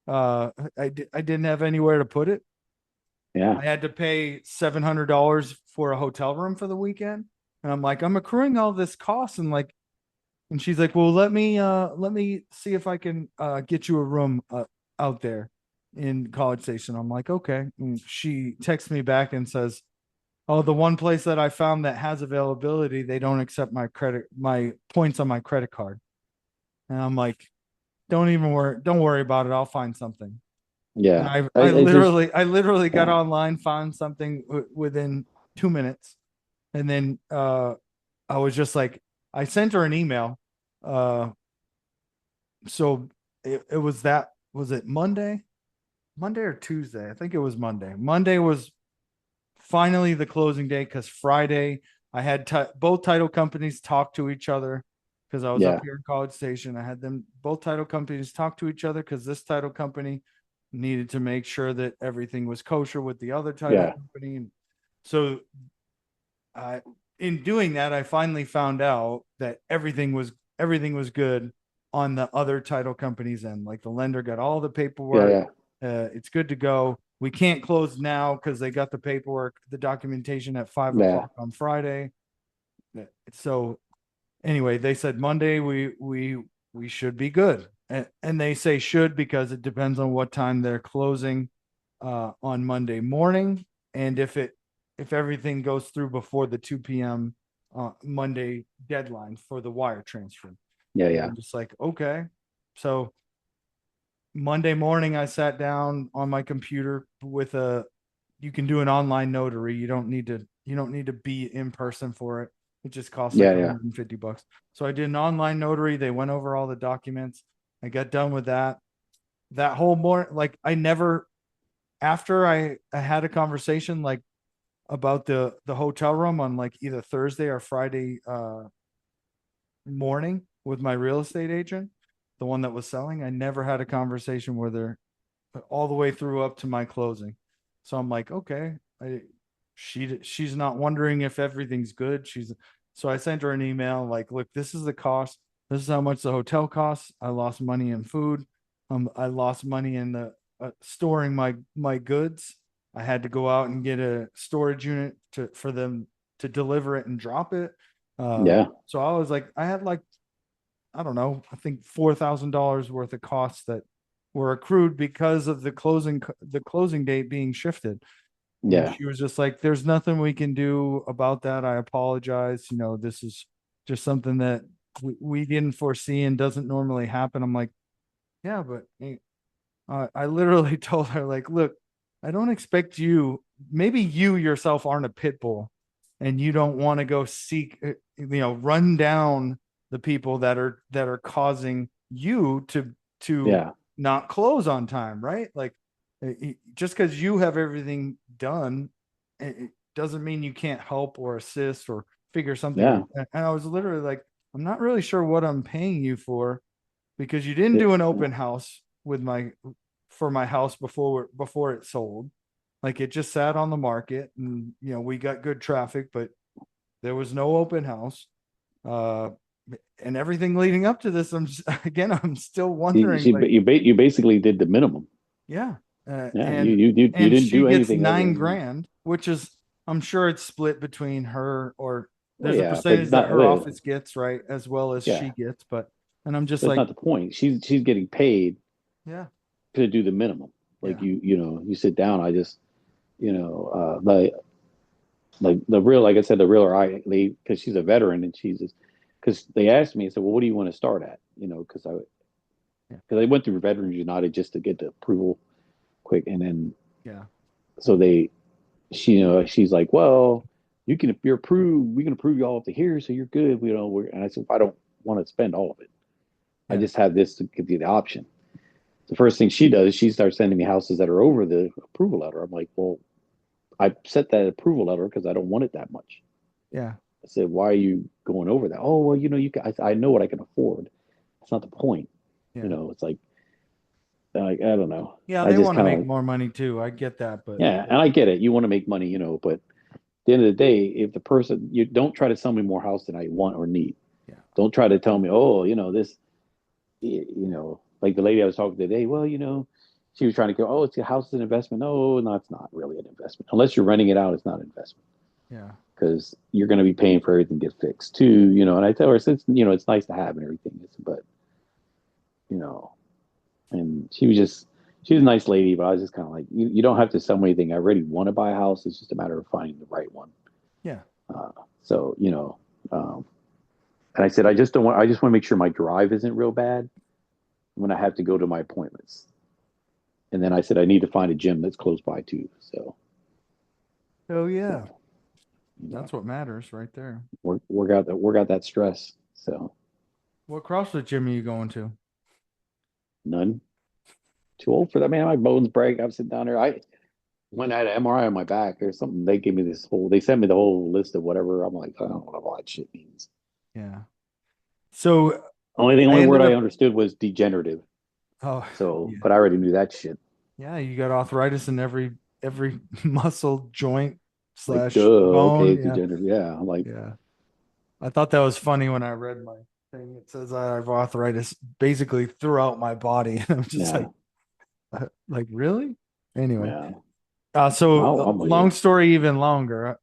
S3: I didn't have anywhere to put it.
S2: Yeah.
S3: I had to pay $700 for a hotel room for the weekend. And I'm like, I'm accruing all this cost. And she's like, well, let me see if I can get you a room out there in College Station. I'm like, okay. And she texts me back and says, oh, the one place that I found that has availability, they don't accept my points on my credit card. And I'm like, don't worry about it. I'll find something. And
S2: Yeah.
S3: I
S2: I,
S3: I
S2: I just
S3: literally I literally got
S2: yeah.
S3: online, found something within 2 minutes, and then I was just like, I sent her an email. Uh, so it was it Monday or Tuesday? I think it was Monday. Monday was finally the closing day because Friday I had both title companies talk to each other because I was up
S2: Yeah.
S3: here in College Station. I had them both title companies talk to each other because this title company needed to make sure that everything was kosher with the other title
S2: Yeah.
S3: company. And so I in doing that, I finally found out that everything was good on the other title company's end. Like the lender got all the
S2: Yeah.
S3: paperwork.
S2: Yeah.
S3: It's good to go. We can't close now because they got the paperwork, the documentation at five
S2: Yeah.
S3: o'clock on Friday. So anyway, they said Monday we should be good, and they say should because it depends on what time they're closing on Monday morning, and if everything goes through before the 2 p.m. Monday deadline for the wire transfer.
S2: Yeah.
S3: And
S2: Yeah.
S3: I'm just like, okay. So Monday morning, I sat down on my computer with you can do an online notary. You don't need to be in person for it. It just costs like
S2: Yeah. Yeah.
S3: $150. So I did an online notary. They went over all the documents. I got done with that. That whole morning, like I never, after I had a conversation like about the hotel room on like either Thursday or Friday morning with my real estate agent, the one that was selling. I never had a conversation with her all the way through up to my closing. So I'm like, okay, she's not wondering if everything's good. So I sent her an email like, look, this is the cost. This is how much the hotel costs. I lost money in food. I lost money in the storing my goods. I had to go out and get a storage unit for them to deliver it and drop it.
S2: Yeah.
S3: So I was like, I had like, I don't know, I think $4,000 worth of costs that were accrued because of the closing date being shifted. And
S2: Yeah.
S3: she was just like, there's nothing we can do about that. I apologize. This is just something that we didn't foresee and doesn't normally happen. I'm like, yeah, but I literally told her, like, look, I don't expect you, maybe you yourself aren't a pit bull and you don't want to go seek run down the people that are causing you to
S2: Yeah.
S3: not close on time, right? Like just because you have everything done, it doesn't mean you can't help or assist or figure something
S2: Yeah.
S3: out. And I was literally like, I'm not really sure what I'm paying you for, because you didn't
S2: It,
S3: do an open house for my house before it sold. Like, it just sat on the market, and we got good traffic, but there was no open house. Uh, and everything leading up to this, I'm still wondering, like,
S2: you basically did the minimum.
S3: yeah,
S2: Yeah.
S3: and
S2: You didn't
S3: she
S2: do
S3: gets
S2: anything other
S3: nine
S2: than,
S3: grand, which is, I'm sure it's split between her, or
S2: well,
S3: there's a
S2: yeah, but
S3: percentage that
S2: not,
S3: her office gets, right, as well as
S2: yeah,
S3: she gets. But, and I'm just
S2: that's
S3: like,
S2: not the point. She's getting paid
S3: yeah,
S2: to do the minimum. Like,
S3: yeah,
S2: you sit down. I just, like the real, like I said, the realtor, because she's a veteran, and she's just, because they asked me, I said, well, what do you want to start at?
S3: yeah,
S2: Because I went through Veterans United just to get the approval quick, and then
S3: yeah,
S2: so she's like, well, if you're approved, we can approve you all up to here, so you're good. And I said, I don't want to spend all of it. I
S3: yeah,
S2: just have this to give you the option. The first thing she does is she starts sending me houses that are over the approval letter. I'm like, well, I set that approval letter because I don't want it that much.
S3: yeah,
S2: I said, why are you going over that? Oh, well, I know what I can afford. That's not the point.
S3: yeah.
S2: It's like I don't know.
S3: Yeah,
S2: I
S3: they
S2: just
S3: want to
S2: kind
S3: make
S2: of,
S3: more money too. I get that, but
S2: yeah, and I get it. You want to make money, but at the end of the day, if the person, you don't try to sell me more house than I want or need.
S3: yeah,
S2: Don't try to tell me, oh, this, like the lady I was talking to today. Well, she was trying to go, oh, it's a house is an investment. No, it's not really an investment. Unless you're renting it out, it's not an investment
S3: yeah,
S2: because you're going to be paying for everything to get fixed too. And I tell her, since it's nice to have and everything, but you know, and she was a nice lady, but I was just kind of like, you don't have to sell me anything. I already want to buy a house. It's just a matter of finding the right one.
S3: yeah,
S2: Uh, so, um, and I said, I just want to make sure my drive isn't real bad when I have to go to my appointments. And then I said, I need to find a gym that's close by too. So,
S3: oh yeah,
S2: so,
S3: that's what matters right there.
S2: work out that stress. So
S3: What CrossFit gym are you going to?
S2: none. Too old for that, man. My bones break. I'm sitting down there. When I had an MRI on my back, there's something they gave me they sent me the whole list of whatever. I'm like, I don't know what all that shit means.
S3: Yeah. So I
S2: Only word
S3: ended
S2: I
S3: up.
S2: understood was degenerative.
S3: Oh
S2: So,
S3: yeah,
S2: but I already knew that shit.
S3: yeah. You got arthritis in every muscle, joint
S2: Like,
S3: slash
S2: duh, okay,
S3: bone. Yeah,
S2: degenerative. Yeah. I'm like,
S3: yeah. I thought that was funny when I read my thing. It says I have arthritis basically throughout my body. And I'm just
S2: yeah,
S3: like really? Anyway,
S2: yeah.
S3: so
S2: I'm with
S3: long
S2: you.
S3: story even longer.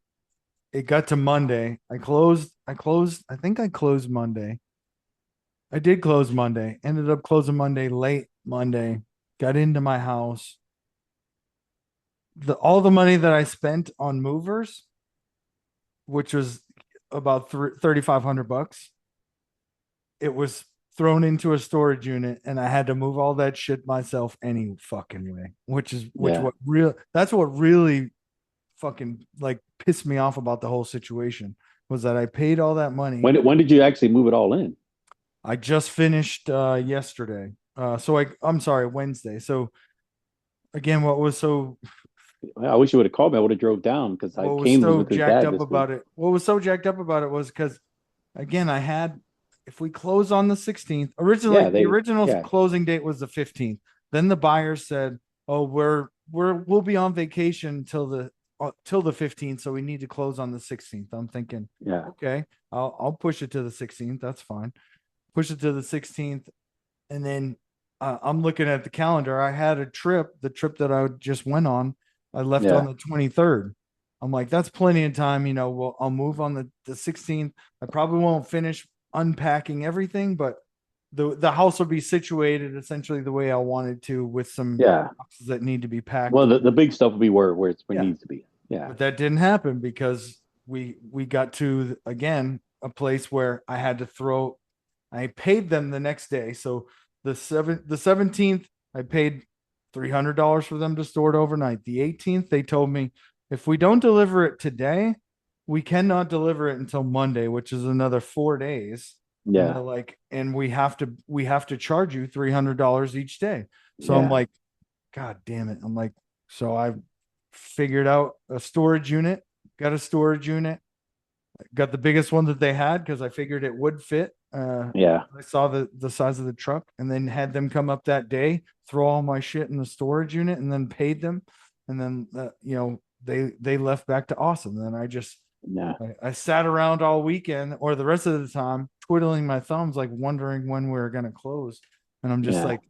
S3: It got to Monday. I closed. I closed. I think I closed Monday. I did close Monday. Ended up closing Monday late Monday. Got into my house. All the money that I spent on movers, which was about 3,500 bucks, it was thrown into a storage unit, and I had to move all that shit myself any fucking way.
S2: Yeah.
S3: That's what really fucking like pissed me off about the whole situation, was that I paid all that money.
S2: When did you actually move it all in?
S3: I just finished yesterday. I'm sorry, Wednesday. So again,
S2: I wish you would have called me. I would have drove down because
S3: what was
S2: Kane was
S3: so
S2: with his
S3: jacked
S2: dad
S3: up
S2: this week.
S3: about it? What was so jacked up about it was because, again, I had, if we close on the 16th, originally
S2: Yeah,
S3: the original
S2: yeah,
S3: closing date was the 15th. Then the buyer said, "Oh, we'll be on vacation till the 15th, so we need to close on the 16th." I'm thinking,
S2: yeah,
S3: okay, I'll push it to the 16th. That's fine. Push it to the 16th, and then I'm looking at the calendar. I had the trip that I just went on. I left on
S2: yeah,
S3: the 23rd. I'm like, that's plenty of time. Well, I'll move on the 16th. I probably won't finish unpacking everything, but the house will be situated essentially the way I wanted to, with some
S2: yeah.
S3: boxes that need to be packed.
S2: Well, the big stuff will be where it
S3: Yeah,
S2: needs to be. Yeah,
S3: but that didn't happen because we got to, again, a place where I paid them the next day. So the 17th, I paid $300 for them to store it overnight. The 18th, they told me, if we don't deliver it today, we cannot deliver it until Monday, which is another 4 days. And they're
S2: Yeah.
S3: like, and we have to charge you $300 each day. So I'm
S2: Yeah.
S3: like, God damn it. I'm like, so I figured out a storage unit, got a storage unit, got the biggest one that they had because I figured it would fit.
S2: Yeah.
S3: I saw the size of the truck, and then had them come up that day, throw all my shit in the storage unit, and then paid them, and then they left back to Austin. Then
S2: Yeah.
S3: I sat around all weekend or the rest of the time twiddling my thumbs, like wondering when we were going to close. And I'm just
S2: Yeah.
S3: like,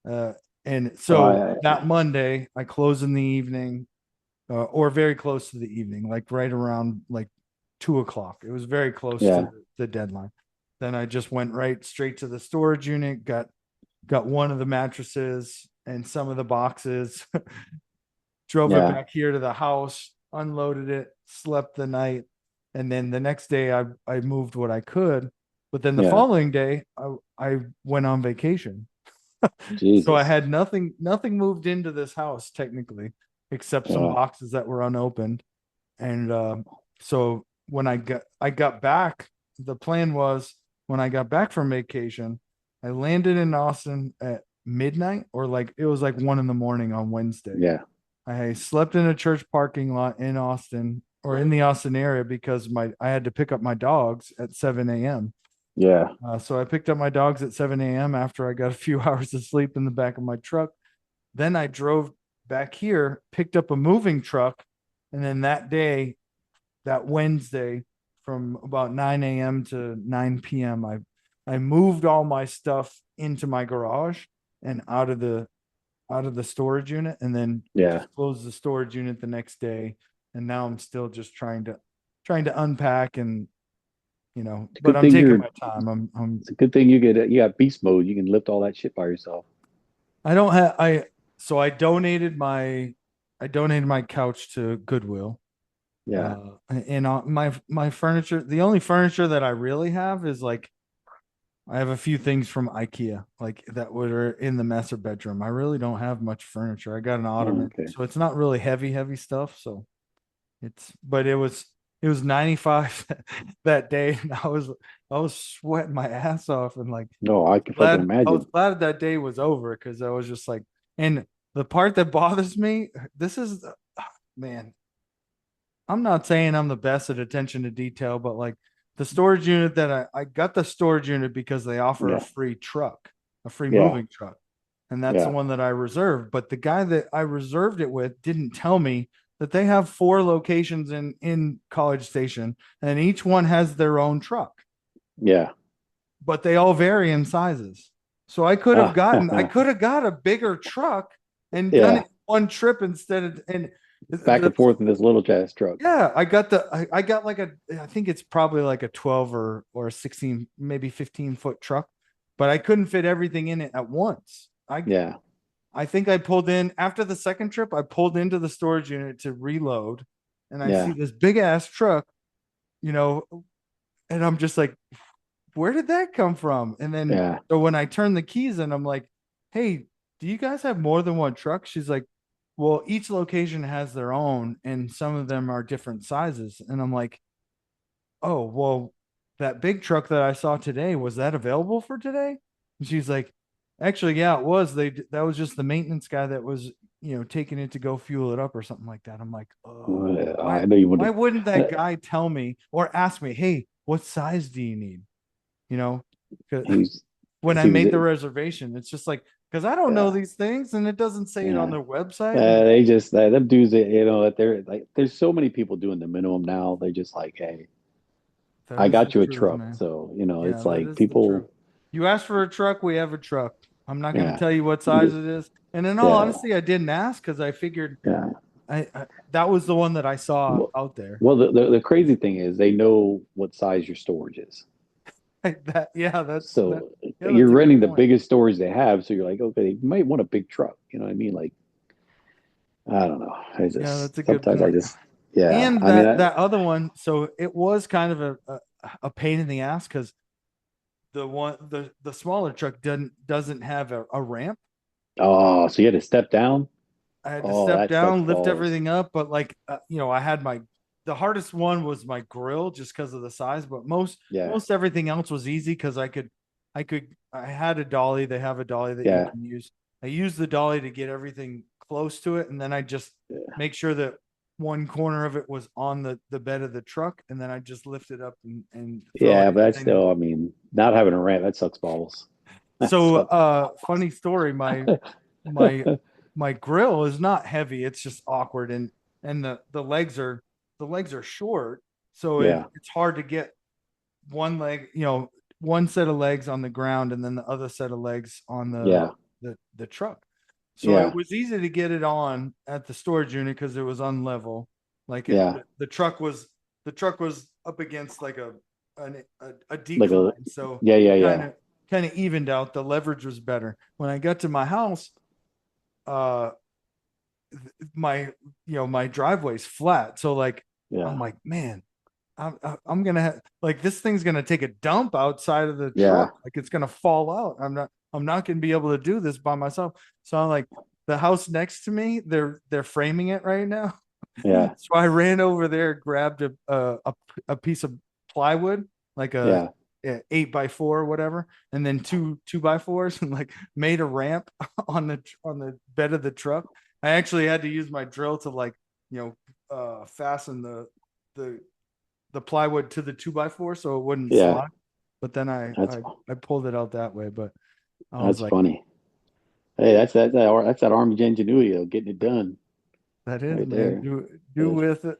S3: uh, and
S2: So
S3: so that Monday I close in the evening, or very close to the evening, like right around like 2 o'clock. It was very close to
S2: yeah.
S3: the deadline. Then I just went right straight to the storage unit, got one of the mattresses and some of the boxes, drove it
S2: Yeah.
S3: back here to the house, unloaded it, slept the night, and then the next day I moved what I could. But then the
S2: Yeah.
S3: following day I went on vacation. So I
S2: Jesus.
S3: had nothing moved into this house technically, except some
S2: Yeah.
S3: boxes that were unopened. And so when I got back, the plan was when I got back from vacation, I landed in Austin at midnight, or like it was like 1 in the morning on Wednesday.
S2: Yeah.
S3: I slept in a church parking lot in Austin, or in the Austin area, because I had to pick up my dogs at 7 a.m.
S2: Yeah.
S3: So I picked up my dogs at 7 a.m. after I got a few hours of sleep in the back of my truck. Then I drove back here, picked up a moving truck, and then that day, that Wednesday, from about 9 a.m. to 9 p.m., I moved all my stuff into my garage and out of the storage unit, and then
S2: Yeah.
S3: just closed the storage unit the next day. And now I'm still just trying to unpack, and
S2: It's a
S3: but
S2: good
S3: I'm
S2: thing
S3: taking
S2: you're.
S3: my time. I'm
S2: It's a good thing you got beast mode. You can lift all that shit by yourself.
S3: I don't have I so I donated my couch to Goodwill.
S2: Yeah.
S3: And my furniture, the only furniture that I really have is like, I have a few things from IKEA, like that were in the master bedroom. I really don't have much furniture. I got an
S2: Oh,
S3: ottoman,
S2: okay.
S3: so it's not really heavy stuff. So but it was 95 that day, and I was sweating my ass off, and like
S2: No, I can fucking
S3: I was
S2: imagine.
S3: glad that day was over, because I was just like, and the part that bothers me, this is, man, I'm not saying I'm the best at attention to detail, but like the storage unit that I got the storage unit because they offer a
S2: Yeah.
S3: free truck, a free
S2: Yeah.
S3: moving truck. And that's the
S2: Yeah.
S3: one that I reserved. But the guy that I reserved it with didn't tell me that they have 4 locations in College Station, and each one has their own truck,
S2: Yeah.
S3: but they all vary in sizes. So
S2: Ah,
S3: I could have got a bigger truck and done
S2: yeah.
S3: it one trip instead of, and
S2: Back
S3: the
S2: and forth in this little jazz truck.
S3: yeah, I got like I think it's probably like a 12 or a 16, maybe 15-foot truck, but I couldn't fit everything in it at once.
S2: Yeah.
S3: I think I pulled in after the second trip, I pulled into the storage unit to reload, and I see
S2: Yeah.
S3: this big ass truck, you know, and I'm just like, where did that come from? And then
S2: Yeah.
S3: so when I turn the keys in, I'm like, hey, do you guys have more than one truck? She's like, well, each location has their own, and some of them are different sizes. And I'm like, oh, well, that big truck that I saw today, was that available for today? And she's like, actually, yeah, it was. That was just the maintenance guy that was, taking it to go fuel it up or something like that. I'm like, oh,
S2: I
S3: why
S2: know you want
S3: why
S2: to.
S3: wouldn't that guy tell me or ask me, hey, what size do you need? You know, 'Cause
S2: He's
S3: when
S2: because
S3: I
S2: he was.
S3: made the reservation, it's just like, because I don't know
S2: Yeah.
S3: these things, and it doesn't say it on
S2: Yeah.
S3: their website. And
S2: They just them dudes. That they're like. There's so many people doing the minimum now. They're just like, hey,
S3: that
S2: I
S3: is the
S2: got you a
S3: truth,
S2: truck.
S3: man.
S2: So
S3: Yeah,
S2: it's
S3: that
S2: like
S3: is the truth.
S2: people.
S3: You ask for a truck, we have a truck. I'm not going to
S2: Yeah.
S3: tell you what size it is. And in all
S2: Yeah.
S3: honesty, I didn't ask because I figured
S2: Yeah.
S3: that was the one that I saw
S2: Well,
S3: out there.
S2: the crazy thing is they know what size your storage is.
S3: Yeah,
S2: So
S3: yeah,
S2: you're
S3: that's a good
S2: renting the
S3: point.
S2: biggest storage they have. So you're like, okay, you might want a big truck. You know what I mean? Like, I don't know. I
S3: Yeah,
S2: just
S3: that's a good
S2: sometimes I
S3: point.
S2: just yeah.
S3: And
S2: I mean,
S3: that other one, so it was kind of a pain in the ass, because the smaller truck doesn't have a ramp.
S2: oh, so you had to step down.
S3: I had to
S2: Oh,
S3: step
S2: that sucks
S3: down, lift
S2: balls.
S3: everything up, but like I had the hardest one was my grill just because of the size, but
S2: Yeah.
S3: most everything else was easy because I had a dolly. They have a dolly that you
S2: Yeah.
S3: can use. I used the dolly to get everything close to it, and then I just make sure that one corner of it was on the bed of the truck, and then I just lift it up and throw
S2: Yeah, but that's
S3: everything.
S2: still, I mean, not having a ramp, that sucks balls. That
S3: So
S2: sucks.
S3: funny story, my my grill is not heavy, it's just awkward, and the legs are short, so
S2: Yeah.
S3: it's hard to get one leg, one set of legs on the ground and then the other set of legs on
S2: Yeah.
S3: the truck. So it
S2: Yeah.
S3: was easy to get it on at the storage unit because it was unlevel. Like
S2: Yeah.
S3: the truck was up against like a
S2: Like a,
S3: decline. So
S2: yeah, yeah,
S3: it
S2: yeah.
S3: kind of evened out. The leverage was better. When I got to my house, uh my my driveway's flat. So like I'm
S2: Yeah.
S3: like, man, I'm gonna like this thing's gonna take a dump outside of the
S2: Yeah.
S3: truck. Like it's gonna fall out. I'm not gonna be able to do this by myself. So I'm like, the house next to me, they're framing it right now.
S2: Yeah.
S3: So I ran over there, grabbed a piece of plywood, like
S2: Yeah.
S3: a 8x4 or whatever, and then two by fours, and like made a ramp on the bed of the truck. I actually had to use my drill to like fasten the the plywood to the 2x4 so it wouldn't
S2: Yeah.
S3: slide. But then
S2: That's
S3: I pulled it out that way. But I was
S2: that's
S3: like,
S2: funny. Hey, that's that army ingenuity of getting it done
S3: that is,
S2: right
S3: man.
S2: there.
S3: Do with it.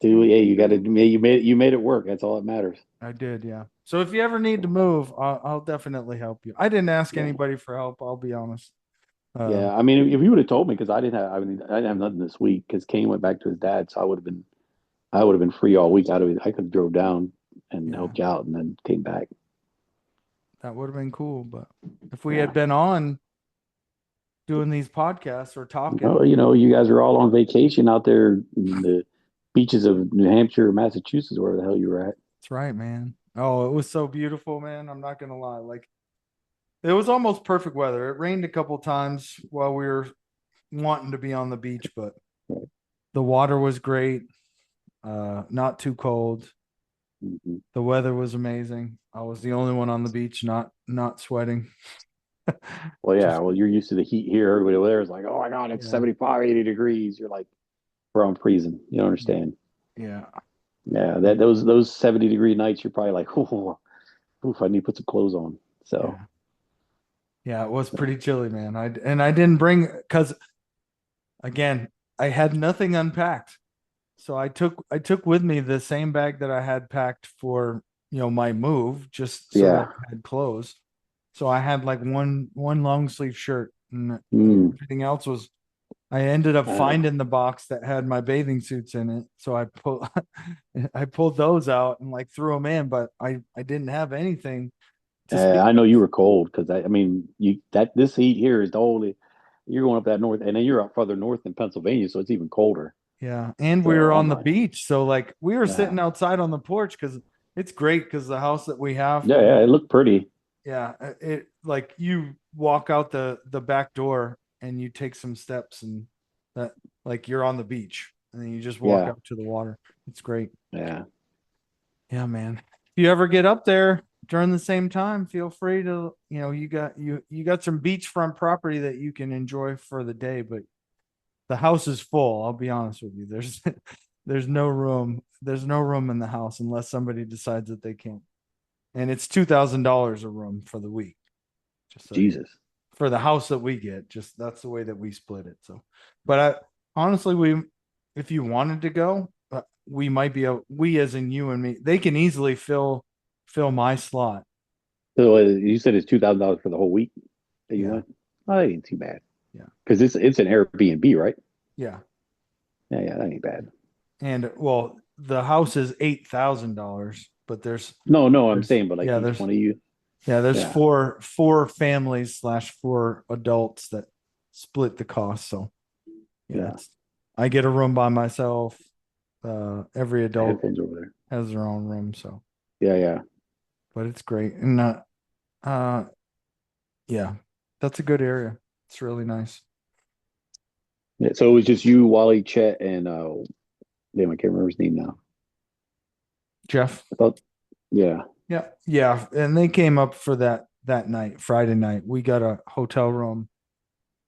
S2: Dude, yeah, you got to you made it work. That's all that matters.
S3: I did, yeah. So if you ever need to move, I'll definitely help you. I didn't ask
S2: Yeah.
S3: anybody for help. I'll be honest. Uh,
S2: Yeah. I mean, if you would have told me, because I mean, I didn't have nothing this week because Kane went back to his dad, so I would have been free all week. I could have drove down and
S3: yeah,
S2: helped you out and then came back.
S3: that would have been cool. But if we
S2: Yeah.
S3: had been on doing these podcasts or talking,
S2: Oh, you guys are all on vacation out there in the beaches of New Hampshire or Massachusetts, where the hell you were at.
S3: that's right, man. Oh, it was so beautiful, man. I'm not gonna lie. Like it was almost perfect weather. It rained a couple times while we were wanting to be on the beach, but the water was great. Not too cold.
S2: Mhm.
S3: The weather was amazing. I was the only one on the beach not sweating.
S2: Well, yeah.
S3: Just
S2: Well, you're used to the heat here. Everybody over there is like, oh my God, it's
S3: yeah,
S2: 75, 80 degrees. You're like, bro, I'm freezing. You don't understand.
S3: yeah,
S2: Yeah, that those 70-degree nights, you're probably like, oh, oof, I need to put some clothes on. So,
S3: yeah, yeah. It was pretty chilly, man. I didn't bring because again I had nothing unpacked, so I took with me the same bag that I had packed for my move, just so that
S2: yeah.
S3: I had clothes. So I had like one long sleeve shirt, and
S2: Mm,
S3: everything else was. I ended up
S2: uh,
S3: finding the box that had my bathing suits in it, so I pulled those out and like threw them in, but I didn't have anything to speak
S2: I know
S3: of.
S2: you were cold because I mean, this heat here is the only. You're going up that north, and then you're up further north in Pennsylvania, so it's even colder.
S3: Yeah, and we
S2: So
S3: were on
S2: I'm
S3: the
S2: like,
S3: beach, so like we were
S2: yeah,
S3: sitting outside on the porch because it's great because the house that we have,
S2: yeah, yeah. It looked pretty.
S3: yeah, it like you walk out the back door and you take some steps and that like you're on the beach and then you just walk
S2: Yeah,
S3: out to the water. It's great.
S2: yeah.
S3: Yeah, man. If you ever get up there during the same time, feel free to, you got some beachfront property that you can enjoy for the day, but the house is full. I'll be honest with you. There's no room. There's no room in the house unless somebody decides that they can. And it's $2,000 a room for the week. Just so you
S2: Jesus.
S3: for the house that we get, just that's the way that we split it. So, but I honestly, if you wanted to go, we might be we as in you and me, they can easily fill my slot.
S2: So you said it's $2,000 for the whole week that you
S3: Yeah,
S2: went. Oh, that ain't too bad
S3: yeah,
S2: because it's an Airbnb, right?
S3: yeah.
S2: Yeah, yeah, that ain't bad.
S3: And well, the house is $8,000, but
S2: No, no, I'm
S3: there's
S2: saying, but like
S3: yeah,
S2: each one of you,
S3: there's
S2: yeah,
S3: four families slash four adults that split the cost. So yeah,
S2: yeah.
S3: it's I get a room by myself. Every
S2: The
S3: adult
S2: headphones over there.
S3: has their own room, so
S2: Yeah, yeah,
S3: but it's great. And uh yeah, that's a good area. It's really nice.
S2: yeah. So it was just you, Wally, Chet, and Damn, I can't remember his name now.
S3: Jeff.
S2: I thought, yeah.
S3: Yeah, yeah, and they came up for that night, Friday night. We got a hotel room,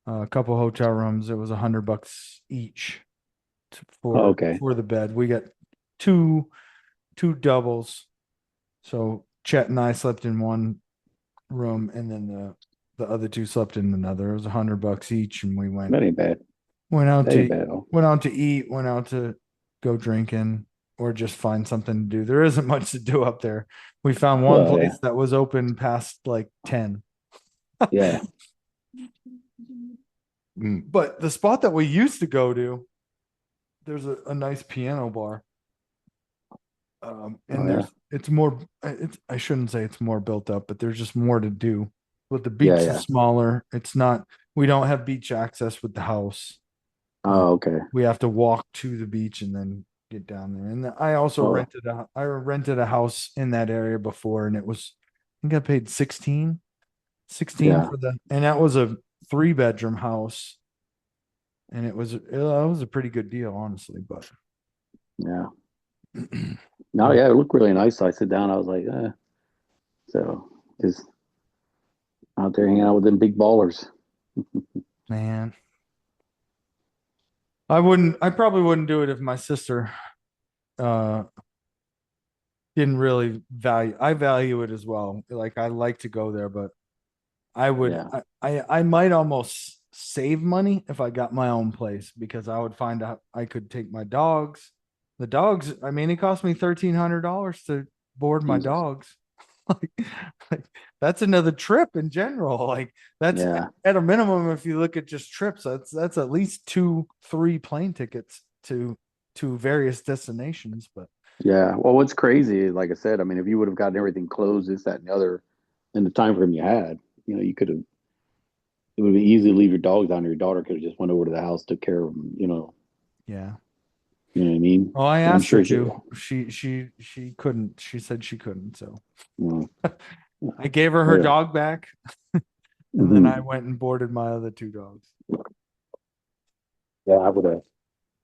S3: a couple hotel rooms. It was $100 each
S2: Oh,
S3: for
S2: okay.
S3: the bed. We got two doubles. So Chet and I slept in one room, and then the other two slept in another. It was $100 each, and we
S2: That ain't bad.
S3: went out
S2: That ain't
S3: to
S2: bad at all.
S3: went out to eat, went out to go drinking, or just find something to do. There isn't much to do up there. We found one
S2: Well, yeah,
S3: place that was open past like 10.
S2: yeah.
S3: But the spot that we used to go to, there's a nice piano bar.
S2: Oh,
S3: And
S2: yeah,
S3: it's more, I shouldn't say it's more built up, but there's just more to do. But the
S2: yeah,
S3: beach is
S2: yeah.
S3: smaller. It's not, we don't have beach access with the house. Uh,
S2: Oh, okay.
S3: we have to walk to the beach and then get down there. And I also
S2: Oh,
S3: I rented a house in that area before, and it was, I think I paid 16
S2: yeah,
S3: for and that was a 3-bedroom house. And it was a pretty good deal, honestly, but
S2: yeah. No, yeah, it looked really nice. So I sit down. I was like, so just out there hanging out with them big ballers.
S3: man, I probably wouldn't do it if my sister, uh, didn't really I value it as well. Like I like to go there, but
S2: Yeah,
S3: I might almost save money if I got my own place because I would find out I could take my dogs. The dogs, I mean, it cost me $1,300 to board my
S2: Jesus.
S3: dogs. like, like that's another trip in general. Like that's
S2: Yeah,
S3: at a minimum, if you look at just trips, that's at least 2, 3 plane tickets to various destinations. But
S2: yeah. Well, what's crazy is, like I said, I mean, if you would have gotten everything closed, this, that, and the other, in the time frame you had, you could have. It would be easy to leave your dogs down. Your daughter could have just went over to the house, took care of them.
S3: yeah.
S2: You know what I mean.
S3: Well, I
S2: And I'm
S3: asked her
S2: sure she.
S3: to. She couldn't. She said she couldn't. So
S2: Well,
S3: I gave her her
S2: yeah.
S3: dog back, and then I
S2: Mhm.
S3: went and boarded my other 2 dogs.
S2: Yeah, I would have.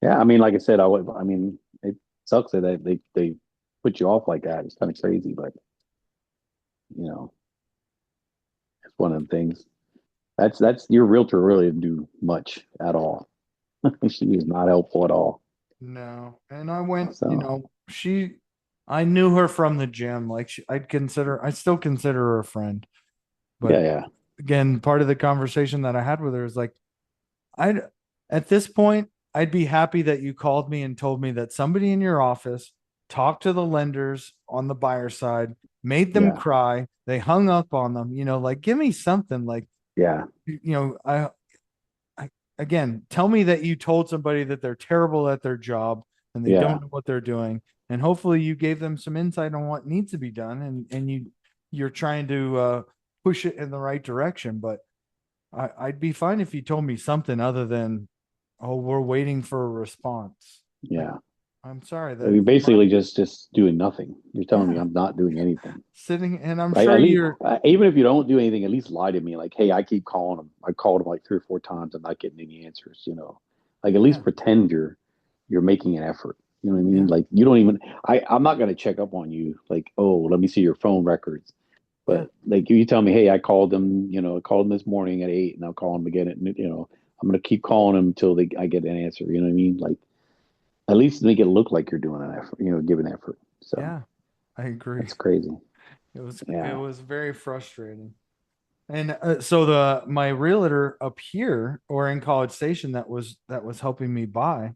S2: Yeah, I mean, like I said, I would. I mean, it sucks that they put you off like that. It's kind of crazy, but you know, it's one of the things. That's your realtor really didn't do much at all. She was not helpful at all.
S3: No, and I went.
S2: So
S3: I knew her from the gym. Like I still consider her a friend.
S2: yeah,
S3: But
S2: yeah,
S3: again, part of the conversation that I had with her is like, I at this point, I'd be happy that you called me and told me that somebody in your office talked to the lenders on the buyer side, made them
S2: yeah,
S3: cry, they hung up on them, like give me something like,
S2: yeah,
S3: I again, tell me that you told somebody that they're terrible at their job and they
S2: yeah,
S3: don't know what they're doing. And hopefully you gave them some insight on what needs to be done and you're trying to push it in the right direction. But I'd be fine if you told me something other than, oh, we're waiting for a response. Like,
S2: yeah.
S3: I'm sorry
S2: I
S3: that
S2: mean, basically just doing nothing. You're telling me
S3: yeah,
S2: I'm not doing anything.
S3: sitting and I'm
S2: Right?
S3: sure
S2: At least,
S3: you're
S2: even if you don't do anything, at least lie to me. Like, hey, I keep calling them. I called them like 3 or 4 times. I'm not getting any answers. Like at least
S3: yeah,
S2: pretend you're making an effort. You know what I mean?
S3: yeah,
S2: Like you don't even. I'm not gonna check up on you. Like, oh, let me see your phone records.
S3: yeah,
S2: But like you tell me, hey, I called them. I called them this morning at 8, and I'll call them again. I'm gonna keep calling them until I get an answer. You know what I mean? Like at least make it look like you're doing an effort. Giving effort. So
S3: yeah. I agree.
S2: that's crazy.
S3: It
S2: Yeah.
S3: was very frustrating. And so the my realtor up here or in College Station that was helping me buy,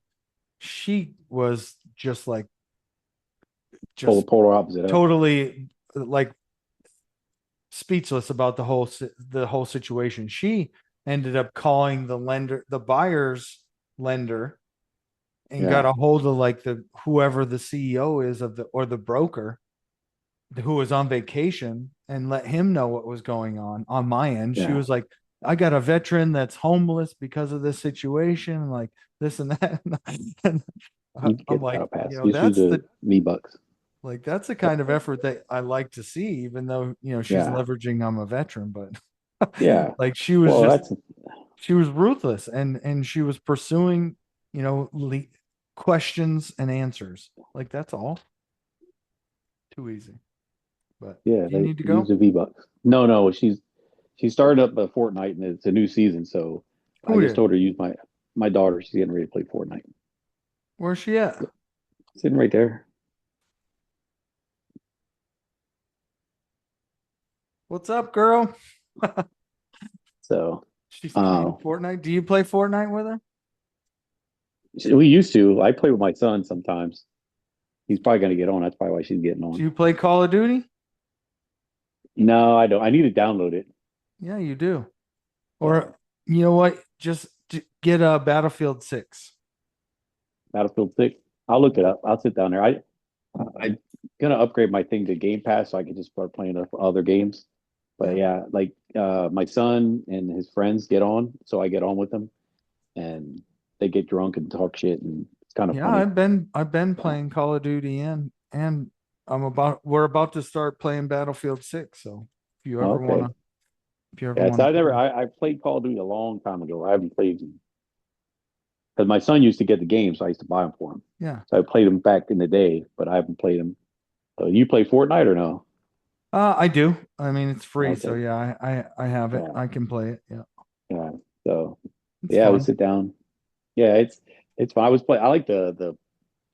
S3: she was just
S2: Polar opposite, huh?
S3: totally like speechless about the whole situation. She ended up calling the buyer's lender, and got
S2: Yeah.
S3: a hold of like the whoever the CEO is of the broker who was on vacation and let him know what was going on my end. She
S2: Yeah.
S3: was like, I got a veteran that's homeless because of this situation, like this and that. And
S2: You
S3: I'm
S2: get that
S3: like,
S2: a pass. Just use the V-Bucks.
S3: that's the kind of effort that I like to see, even though, she's
S2: Yeah.
S3: leveraging I'm a veteran, but
S2: Yeah.
S3: like
S2: Well, that's
S3: she was ruthless and she was pursuing, you know, questions and answers. Like that's all. Too easy. But
S2: Yeah,
S3: do you
S2: they
S3: need to
S2: use
S3: go?
S2: the V-Bucks. No, she started up a Fortnite and it's a new season, so I
S3: Who
S2: just
S3: did?
S2: told her to use my daughter. She's getting ready to play Fortnite.
S3: Where's she at?
S2: Sitting right there.
S3: What's up, girl?
S2: So,
S3: She's playing
S2: uh,
S3: Fortnite. Do you play Fortnite with her?
S2: we used to. I play with my son sometimes. He's probably going to get on. That's probably why she's getting
S3: Do
S2: on.
S3: you play Call of Duty?
S2: No, I don't. I need to download it.
S3: Yeah, you do.
S2: Yeah,
S3: Or you know what? Just get a Battlefield 6.
S2: Battlefield 6. I'll look it up. I'll sit down there. I'm gonna upgrade my thing to Game Pass so I can just start playing other games. But
S3: Yeah.
S2: yeah, like my son and his friends get on, so I get on with them, and they get drunk and talk shit, and it's kind of
S3: Yeah,
S2: funny.
S3: I've been
S2: So
S3: playing Call of Duty and we're about to start playing Battlefield 6. So
S2: okay,
S3: if you ever
S2: yeah. So
S3: wanna play.
S2: I played Call of Duty a long time ago. I haven't played because my son used to get the game, so I used to buy them for him.
S3: Yeah.
S2: So I played them back in the day, but I haven't played them. You play Fortnite or no?
S3: I do. I mean, it's free, so
S2: Okay,
S3: yeah, I have it.
S2: yeah,
S3: I can play it. Yeah.
S2: yeah. So
S3: It's
S2: yeah, we
S3: fun.
S2: sit down. Yeah, it's fun. I was play. I like the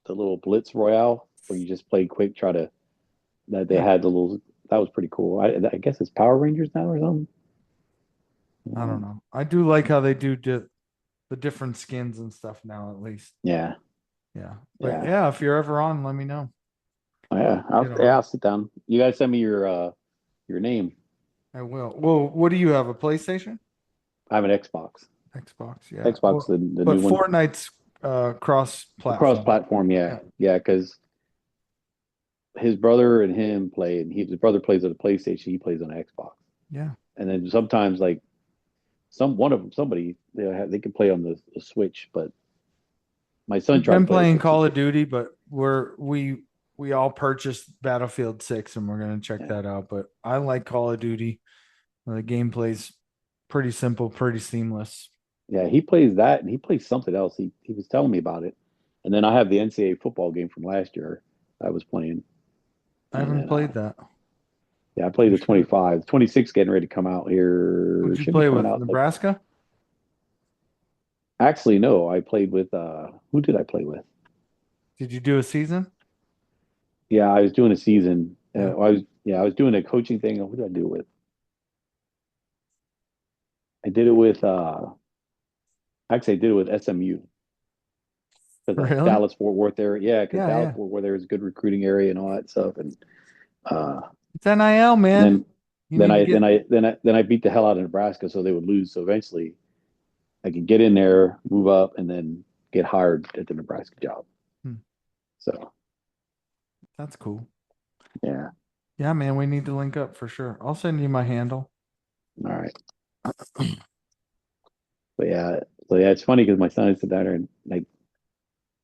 S2: little Blitz Royale where you just play quick. Try to that they
S3: Yeah.
S2: had the little. That was pretty cool. I guess it's Power Rangers now or something.
S3: I don't know. I do like how they do the different skins and stuff now, at least.
S2: Yeah,
S3: Yeah. But
S2: yeah,
S3: yeah, if you're ever on, let me know.
S2: yeah.
S3: Get
S2: Yeah,
S3: on.
S2: I'll sit down. You guys send me your name.
S3: I will. Well, what do you have? A PlayStation?
S2: I have an Xbox.
S3: Xbox, yeah.
S2: Xbox,
S3: Well,
S2: the
S3: but
S2: new one.
S3: Fortnite's cross
S2: Across
S3: platform.
S2: platform, yeah,
S3: Yeah.
S2: yeah, because his brother and him play, and his brother plays on a PlayStation, he plays on an Xbox,
S3: Yeah.
S2: and then sometimes like somebody they can play on the Switch, but my son
S3: We've
S2: tried to
S3: been
S2: play the
S3: playing
S2: Switch.
S3: Call of Duty, but we all purchased Battlefield 6 and we're gonna check
S2: Yeah,
S3: that out. But I like Call of Duty. The gameplay's pretty simple, pretty seamless.
S2: yeah, he plays that, and he plays something else. He was telling me about it, and then I have the NCAA football game from last year I was playing,
S3: I
S2: and
S3: haven't
S2: then
S3: played that.
S2: yeah, I played
S3: You
S2: the
S3: should.
S2: 25, 26 getting ready to come out here.
S3: Who'd you
S2: Should be
S3: play
S2: coming
S3: with?
S2: out like
S3: Nebraska?
S2: actually no, I played with who did I play with?
S3: Did you do a season?
S2: Yeah, I was doing a season.
S3: Yeah.
S2: I was doing a coaching thing. Who did I do it with? I did it with actually I did it with SMU because
S3: Really?
S2: Dallas Fort Worth area. Yeah, because
S3: Yeah,
S2: Dallas
S3: yeah.
S2: Fort Worth there is a good recruiting area and all that stuff. And uh,
S3: It's NIL, man.
S2: then
S3: You need to get.
S2: then I beat the hell out of Nebraska, so they would lose. So eventually, I could get in there, move up, and then get hired at the Nebraska job.
S3: Hmm,
S2: So
S3: that's cool.
S2: yeah,
S3: Yeah, man. We need to link up for sure. I'll send you my handle.
S2: all right. But yeah, so yeah, it's funny because my son is down there and like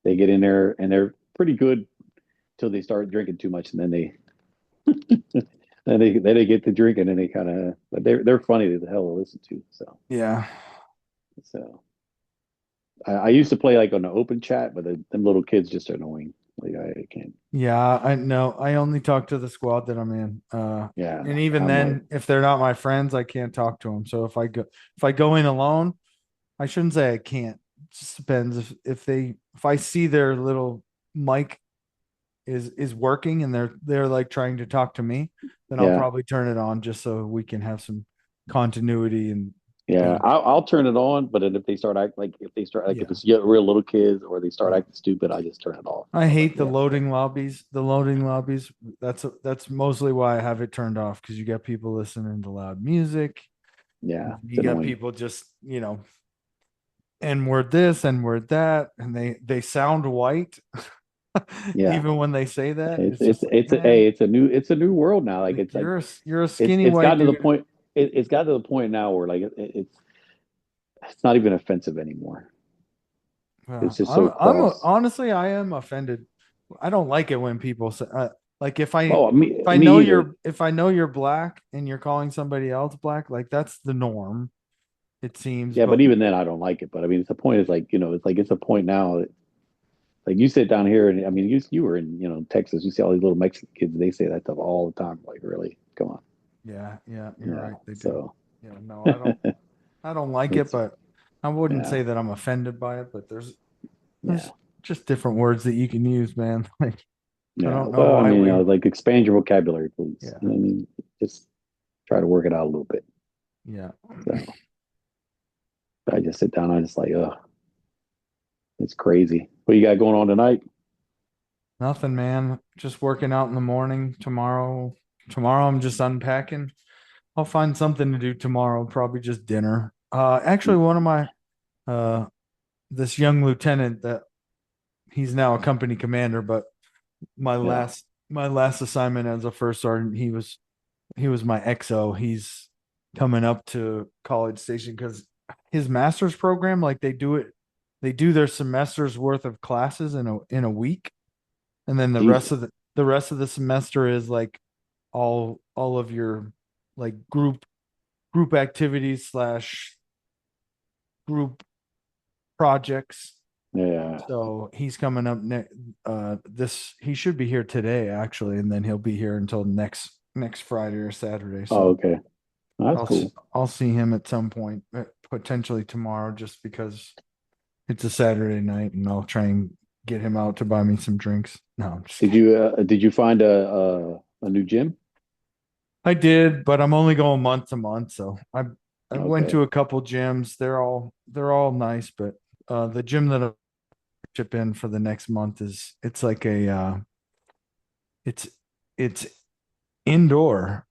S2: they get in there and they're pretty good till they start drinking too much, and then they then they get to drinking and they kind of but they're funny to the hell to listen to.
S3: Yeah.
S2: So I used to play like on the open chat, but them little kids just are annoying. Like I can't.
S3: Yeah, I know. I only talk to the squad that I'm in.
S2: Yeah,
S3: And even
S2: I'm like
S3: then, if they're not my friends, I can't talk to them. So if I go in alone, I shouldn't say I can't. It just depends if I see their little mic is working and they're like trying to talk to me, then I'll
S2: yeah.
S3: probably turn it on just so we can have some continuity and
S2: Yeah,
S3: be
S2: I'll turn it on, but then if they start act like if they start like if
S3: yeah.
S2: it's real little kids or they start
S3: Yeah.
S2: acting stupid, I just turn it off.
S3: I
S2: I was like,
S3: hate the
S2: yeah,
S3: loading lobbies. The loading lobbies. That's mostly why I have it turned off because you got people listening to loud music.
S2: yeah, it's
S3: You got
S2: annoying.
S3: people just and word this and word that, and they sound white
S2: Yeah,
S3: even when they say that.
S2: it's
S3: It's just like,
S2: it's a
S3: man,
S2: hey, it's a new world now. Like
S3: like
S2: it's like
S3: you're a skinny
S2: it's
S3: white
S2: gotten to the
S3: dude.
S2: point. It's gotten to the point now where like it's not even offensive anymore. It's just so cross.
S3: Honestly, I am offended. I don't like it when people say like
S2: Oh, me either.
S3: if I know you're black and you're calling somebody else black, like that's the norm. It seems,
S2: Yeah,
S3: but
S2: but even then, I don't like it. But I mean, it's the point is like it's a point now that Like you sit down here, and I mean, you were in Texas. You see all these little Mexican kids. They say that stuff all the time. Like, really, come on.
S3: Yeah, yeah, you're right.
S2: Yeah.
S3: They do.
S2: So
S3: Yeah, no, I don't like it,
S2: it's
S3: but I wouldn't
S2: yeah,
S3: say that I'm offended by it, but there's
S2: yeah,
S3: just different words that you can use, man. Like I
S2: yeah.
S3: don't know
S2: Well, I
S3: why
S2: mean,
S3: we
S2: like expand your vocabulary, please.
S3: yeah,
S2: You know what I mean? Just try to work it out a little bit.
S3: yeah.
S2: So I just sit down. I just like, it's crazy. What you got going on tonight?
S3: Nothing, man. Just working out in the morning. Tomorrow I'm just unpacking. I'll find something to do tomorrow, probably just dinner. Actually one of my uh this young lieutenant that he's now a company commander, but my
S2: Yeah.
S3: last assignment as a first sergeant, he was my XO. He's coming up to College Station because his master's program, like they do their semester's worth of classes in a week, and then the rest
S2: Jesus.
S3: of the semester is like all of your like group activities slash group projects.
S2: Yeah.
S3: So he's coming up next. This he should be here today actually, and then he'll be here until next Friday or Saturday.
S2: Oh,
S3: So
S2: okay. That's
S3: I'll
S2: cool.
S3: I'll see him at some point, potentially tomorrow, just because it's a Saturday night, and I'll try and get him out to buy me some drinks. No, I'm just kidding.
S2: Did you find a new gym?
S3: I did, but I'm only going month to month, so I went
S2: Okay.
S3: to a couple gyms. They're all nice, but the gym that I chip in for the next month it's like it's it's indoor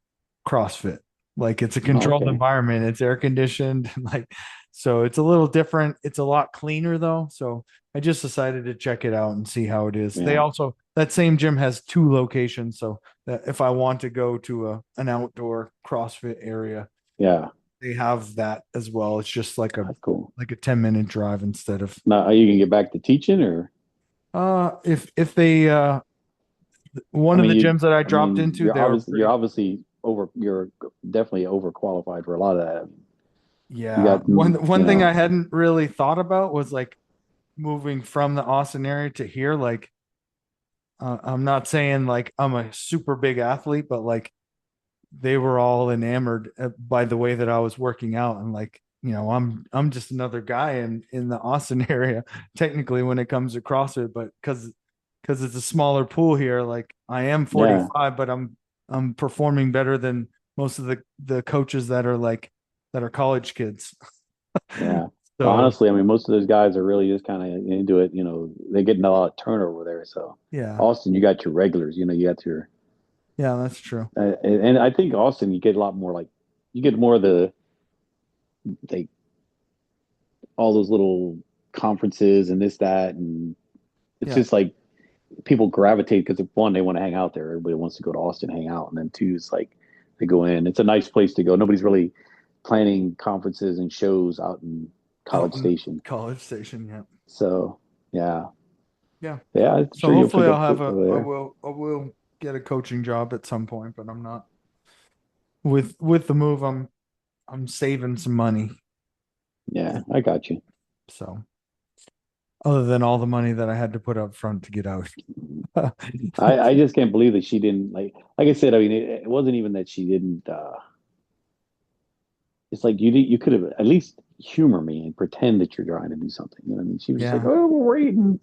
S3: CrossFit. Like it's a controlled
S2: Okay.
S3: environment. It's air conditioned. Like so it's a little different. It's a lot cleaner though. So I just decided to check it out and see how it is. They
S2: Yeah.
S3: also that same gym has two locations. So that if I want to go to an outdoor CrossFit area,
S2: Yeah.
S3: they have that as well. It's just like a
S2: That's cool.
S3: 10-minute drive instead of
S2: Now, are you gonna get back to teaching, or
S3: if they
S2: I
S3: one of
S2: mean,
S3: the gyms that I
S2: I
S3: dropped
S2: mean,
S3: into, they were
S2: you're
S3: pretty.
S2: obviously you're definitely overqualified for a lot of that. You
S3: Yeah.
S2: got,
S3: One thing I hadn't really thought about was like moving from the Austin area to here. Like, I'm not saying like I'm a super big athlete, but like they were all enamored by the way that I was working out, and like I'm just another guy in the Austin area, technically when it comes to CrossFit, but because it's a smaller pool here, like I am
S2: yeah,
S3: 45, but I'm performing better than most of the coaches that are college kids.
S2: yeah. Well,
S3: So
S2: honestly, I mean, most of those guys are really just kind of into it. They're getting a lot of turnover there. So,
S3: yeah,
S2: Austin, you got your regulars. You got your,
S3: yeah, that's true.
S2: and I think Austin, you get a lot more like, you get more of the like all those little conferences and this that, and it's
S3: Yeah.
S2: just like people gravitate because if one, they want to hang out there. Everybody wants to go to Austin, hang out, and then two is like they go in. It's a nice place to go. Nobody's really planning conferences and shows out in
S3: Out
S2: College
S3: in
S2: Station.
S3: College Station, yeah.
S2: So yeah,
S3: Yeah.
S2: yeah, I'm
S3: So
S2: sure you'll
S3: hopefully
S2: pick
S3: I'll
S2: up
S3: have
S2: over
S3: I
S2: there.
S3: will get a coaching job at some point, but I'm not with the move I'm saving some money.
S2: Yeah, I got you.
S3: So other than all the money that I had to put up front to get out.
S2: I just can't believe that she didn't like I said. I mean, it wasn't even that she didn't. It's like you could have at least humor me and pretend that you're trying to do something. You know what I mean? She was just like,
S3: Yeah.
S2: "Oh, we're waiting.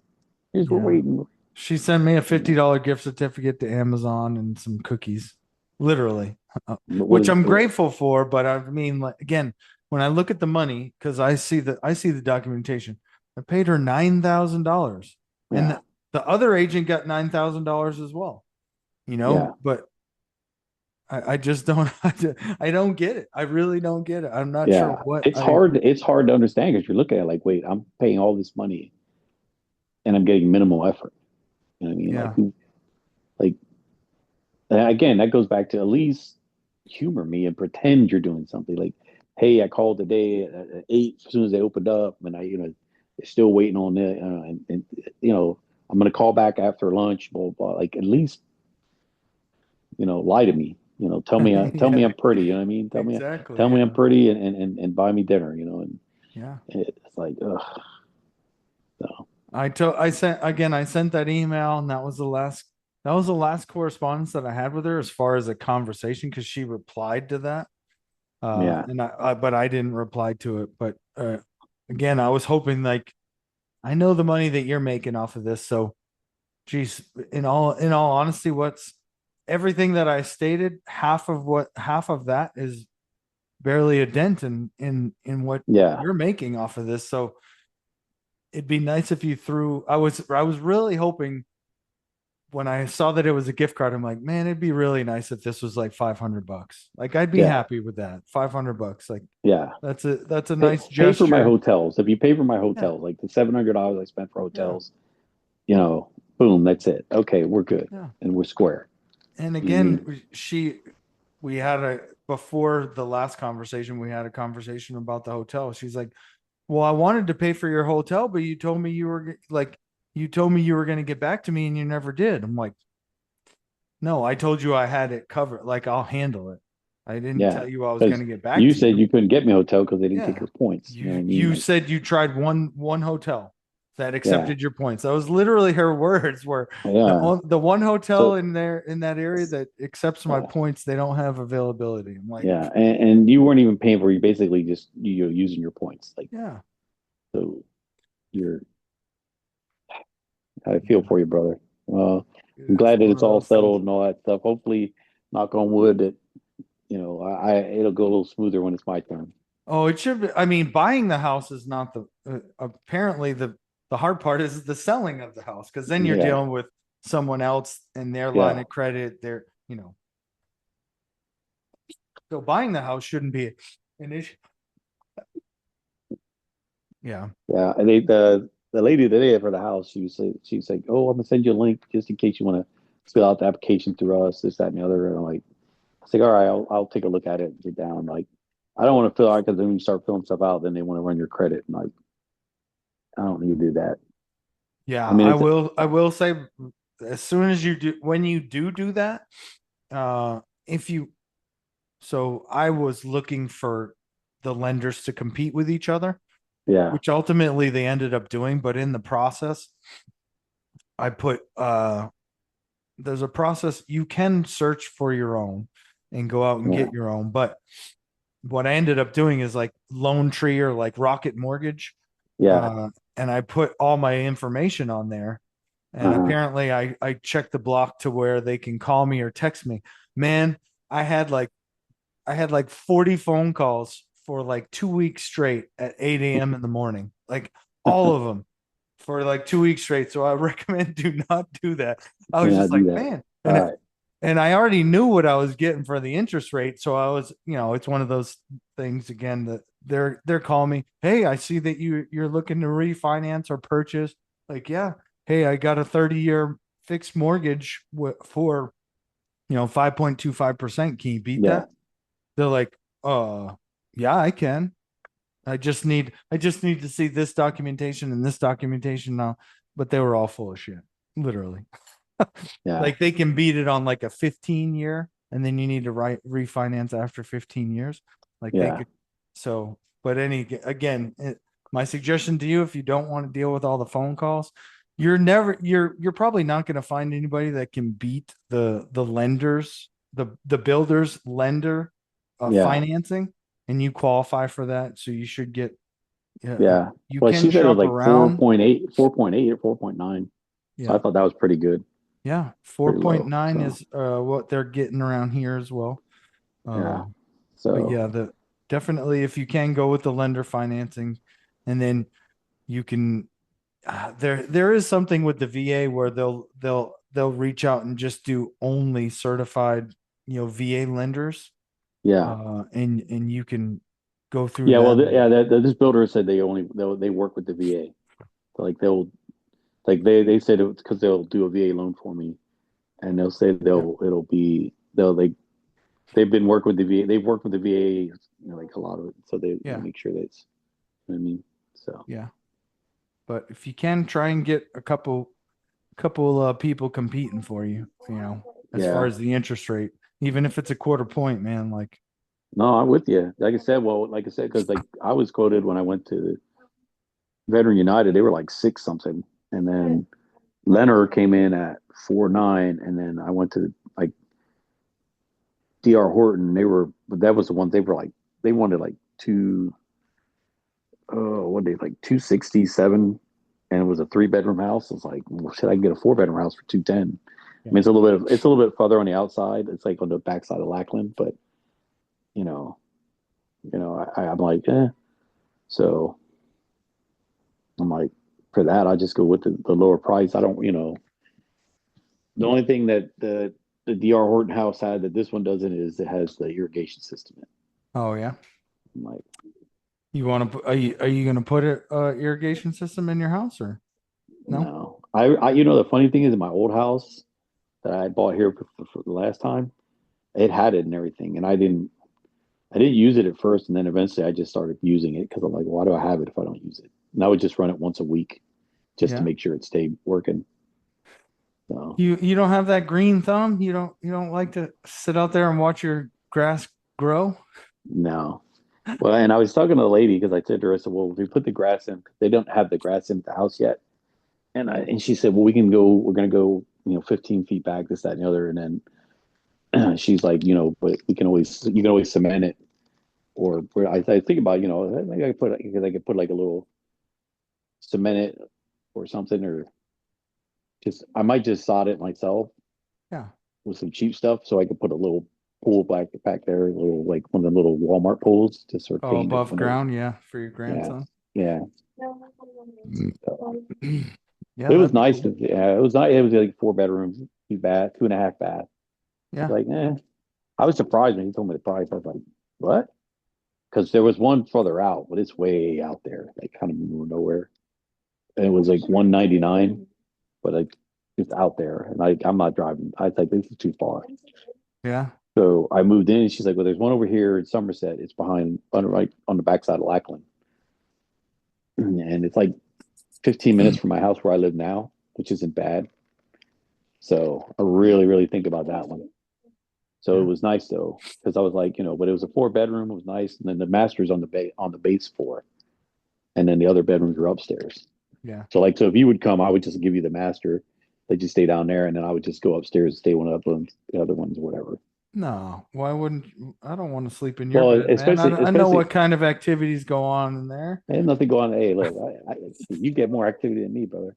S2: Here's we're
S3: Yeah.
S2: waiting."
S3: She sent me a
S2: You know,
S3: $50 gift certificate to Amazon and some cookies, literally,
S2: but what
S3: which
S2: is
S3: I'm grateful for. But I mean, like, again, when I look at the money, because I see the documentation, I paid her $9,000, and
S2: yeah,
S3: the other agent got $9,000 as well.
S2: yeah,
S3: But I just don't I don't get it. I really don't get it. I'm not sure
S2: yeah.
S3: what
S2: It's
S3: I
S2: hard. It's hard to understand because you're looking at it like, wait, I'm paying all this money and I'm getting minimal effort. You know what I mean? Like
S3: yeah
S2: who? Like and again, that goes back to at least humor me and pretend you're doing something. Like, hey, I called today at 8 as soon as they opened up, and they're still waiting on it, and I'm gonna call back after lunch. Blah blah. Like, at least lie to me. Tell me
S3: yeah
S2: I'm pretty. You know what I mean?
S3: exactly
S2: Tell me I'm
S3: yeah
S2: pretty, and buy me dinner. And
S3: yeah.
S2: it's like, ugh. So.
S3: I sent that email, and that was the last correspondence that I had with her as far as a conversation, because she replied to that.
S2: Yeah,
S3: But I didn't reply to it. But again, I was hoping, like, I know the money that you're making off of this, so geez, in all honesty, what's everything that I stated, half of that is barely a dent in what
S2: yeah,
S3: you're making off of this. So it'd be nice if you threw. I was really hoping when I saw that it was a gift card. I'm like, man, it'd be really nice if this was like $500. Like, I'd be
S2: yeah,
S3: happy with that. $500. Like,
S2: yeah.
S3: that's a
S2: Pay
S3: nice
S2: pay for my
S3: gesture.
S2: hotels. If you pay for my
S3: Yeah,
S2: hotels, like the $700 I spent for
S3: yeah,
S2: hotels, boom, that's it. Okay, we're good
S3: yeah.
S2: and we're square.
S3: And
S2: You know what I mean?
S3: again, we had a before the last conversation, we had a conversation about the hotel. She's like, well, I wanted to pay for your hotel, but you told me you were going to get back to me and you never did. I'm like, no, I told you I had it covered. Like, I'll handle it. I didn't
S2: Yeah,
S3: tell you I was going
S2: because
S3: to get back
S2: you
S3: to
S2: said
S3: you.
S2: you couldn't get me a hotel because they didn't take
S3: Yeah.
S2: your points. You know what I mean?
S3: You
S2: Like,
S3: said you tried one hotel that
S2: yeah,
S3: accepted your points. That was literally her words, were
S2: yeah.
S3: the one hotel
S2: So,
S3: in that area that accepts my
S2: yeah,
S3: points, they don't have availability. I'm like,
S2: yeah, and you weren't even paying for it. You basically just you're using your points. Like,
S3: yeah.
S2: so you're. I feel for you, brother. Well, I'm
S3: It's
S2: glad that
S3: one
S2: it's
S3: of
S2: all
S3: those things.
S2: settled and all that stuff. Hopefully, knock on wood, that it'll go a little smoother when it's my turn.
S3: Oh, it should be. I mean, buying the house is not apparently the hard part is the selling of the house, because then you're
S2: Yeah,
S3: dealing with someone else and their line
S2: yeah,
S3: of credit. So buying the house shouldn't be an issue. Yeah.
S2: yeah. And the lady that did for the house, she's like, oh, I'm gonna send you a link just in case you want to fill out the application through us, this, that, and the other. And I'm like, I say, all right, I'll take a look at it and get down. Like, I don't want to fill out because then when you start filling stuff out, then they want to run your credit. And like, I don't need to do that.
S3: Yeah,
S2: I mean, it's
S3: I will say, as soon as you do, when you do that, if you so I was looking for the lenders to compete with each other,
S2: yeah,
S3: which ultimately they ended up doing, but in the process, I put there's a process you can search for your own and go out and
S2: yeah,
S3: get your own. But what I ended up doing is like Lone Tree or like Rocket Mortgage.
S2: yeah,
S3: And I put all my information on there. And
S2: uh-huh,
S3: apparently I checked the block to where they can call me or text me. Man, I had like I had like 40 phone calls for like 2 weeks straight at 8 a.m. in the morning. Like, all of them for like 2 weeks straight. So I recommend do not do that. I was
S2: yeah, I
S3: just
S2: do
S3: like,
S2: that.
S3: man,
S2: All right,
S3: and I already knew what I was getting for the interest rate. So I was, it's one of those things again that they're calling me. Hey, I see that you're looking to refinance or purchase. Like, yeah. Hey, I got a 30-year fixed mortgage for 5.25%. Can you beat
S2: yeah,
S3: that? They're like, yeah, I can. I just need to see this documentation and this documentation now. But they were all full of shit, literally.
S2: yeah,
S3: Like, they can beat it on like a 15 year, and then you need to refinance after 15 years. Like, they
S2: yeah,
S3: could. So, but again, my suggestion to you, if you don't want to deal with all the phone calls, you're probably not going to find anybody that can beat the lenders, the builder's lender
S2: yeah,
S3: financing, and you qualify for that. So you should get,
S2: yeah.
S3: you
S2: Well,
S3: can
S2: she said it was
S3: shop
S2: like
S3: around.
S2: 4.8 or 4.9. So I
S3: Yeah.
S2: thought that was pretty good,
S3: Yeah.
S2: pretty low.
S3: 4.9
S2: So
S3: is what they're getting around here as well.
S2: yeah,
S3: Uh, but
S2: so
S3: yeah, the definitely, if you can go with the lender financing, and then you can, there is something with the VA where they'll reach out and just do only certified, VA lenders,
S2: yeah,
S3: and you can go through
S2: yeah. Well,
S3: them.
S2: yeah, this builder said they work with the VA. Like they said it's because they'll do a VA loan for me, and they'll say
S3: Yeah,
S2: they'll like they've been working with the VA. They've worked with the VA, like a lot of it. So they
S3: yeah,
S2: make sure that it's, you know what I mean. So
S3: yeah. But if you can, try and get a couple people competing for you, as far
S2: yeah,
S3: as the interest rate, even if it's a quarter point, man. Like,
S2: no, I'm with you. Like I said, because like I was quoted when I went to Veteran United, they were like six something, and then Leonard came in at 4.9, and then I went to like DR Horton. But that was the one they wanted like what they like 267, and it was a 3 bedroom house. I was like, well, should I get a 4 bedroom house for 210? I mean, it's a little bit further on the outside. It's like on the backside of Lackland, but you know, I'm like, eh. So I'm like, for that, I just go with the lower price. I don't, the only thing that the DR Horton house had that this one doesn't is it has the irrigation system in it.
S3: Oh yeah.
S2: I'm like,
S3: You want to? Are you going to put a irrigation system in your house or no?
S2: no. The funny thing is, in my old house that I bought here for the last time, it had it and everything, and I didn't use it at first, and then eventually I just started using it because I'm like, why do I have it if I don't use it? And I would just run it once a week just to
S3: Yeah.
S2: make sure it stayed working. So
S3: You don't have that green thumb? You don't like to sit out there and watch your grass grow?
S2: no. Well, and I was talking to the lady because I said to her, I said, well, we put the grass in. They don't have the grass in the house yet. And she said, well, we're going to go, 15 feet back, this, that, and the other. And then she's like, but you can always cement it. Or where I think about, maybe I could put like a little cement it or something, or I might just sod it myself
S3: Yeah.
S2: with some cheap stuff so I could put a little pool back there, a little like one of the little Walmart pools to sort of
S3: Oh,
S2: paint it
S3: above
S2: whenever.
S3: ground, yeah, for your
S2: Yeah.
S3: grandson.
S2: Yeah.
S3: Yeah,
S2: But it was
S3: that'd be
S2: nice.
S3: cool.
S2: Yeah, it was nice. It was like 4 bedrooms, 2 bath, 2.5 bath. I was
S3: Yeah.
S2: like, eh. I was surprised when he told me the price. I was like, what? Because there was one further out, but it's way out there, like kind of middle of nowhere. And it was like 199, but like it's out there. And I'm not driving. I was like, this is too far.
S3: Yeah.
S2: So I moved in and she's like, well, there's one over here in Somerset. It's behind right on the backside of Lackland. And it's like 15 minutes from my house where I live now, which isn't bad. So I really, really think about that one. So it
S3: Yeah.
S2: was nice though, because I was like, but it was a 4 bedroom. It was nice, and then the master's on the base floor, and then the other bedrooms were upstairs.
S3: Yeah.
S2: So if you would come, I would just give you the master. Let you stay down there, and then I would just go upstairs and stay one of the other ones, or whatever.
S3: No, why wouldn't I don't want to sleep in your
S2: Well,
S3: bed, man. I know
S2: especially,
S3: what kind of activities go on in there.
S2: I had nothing going on. Hey, look, you get more activity than me, brother.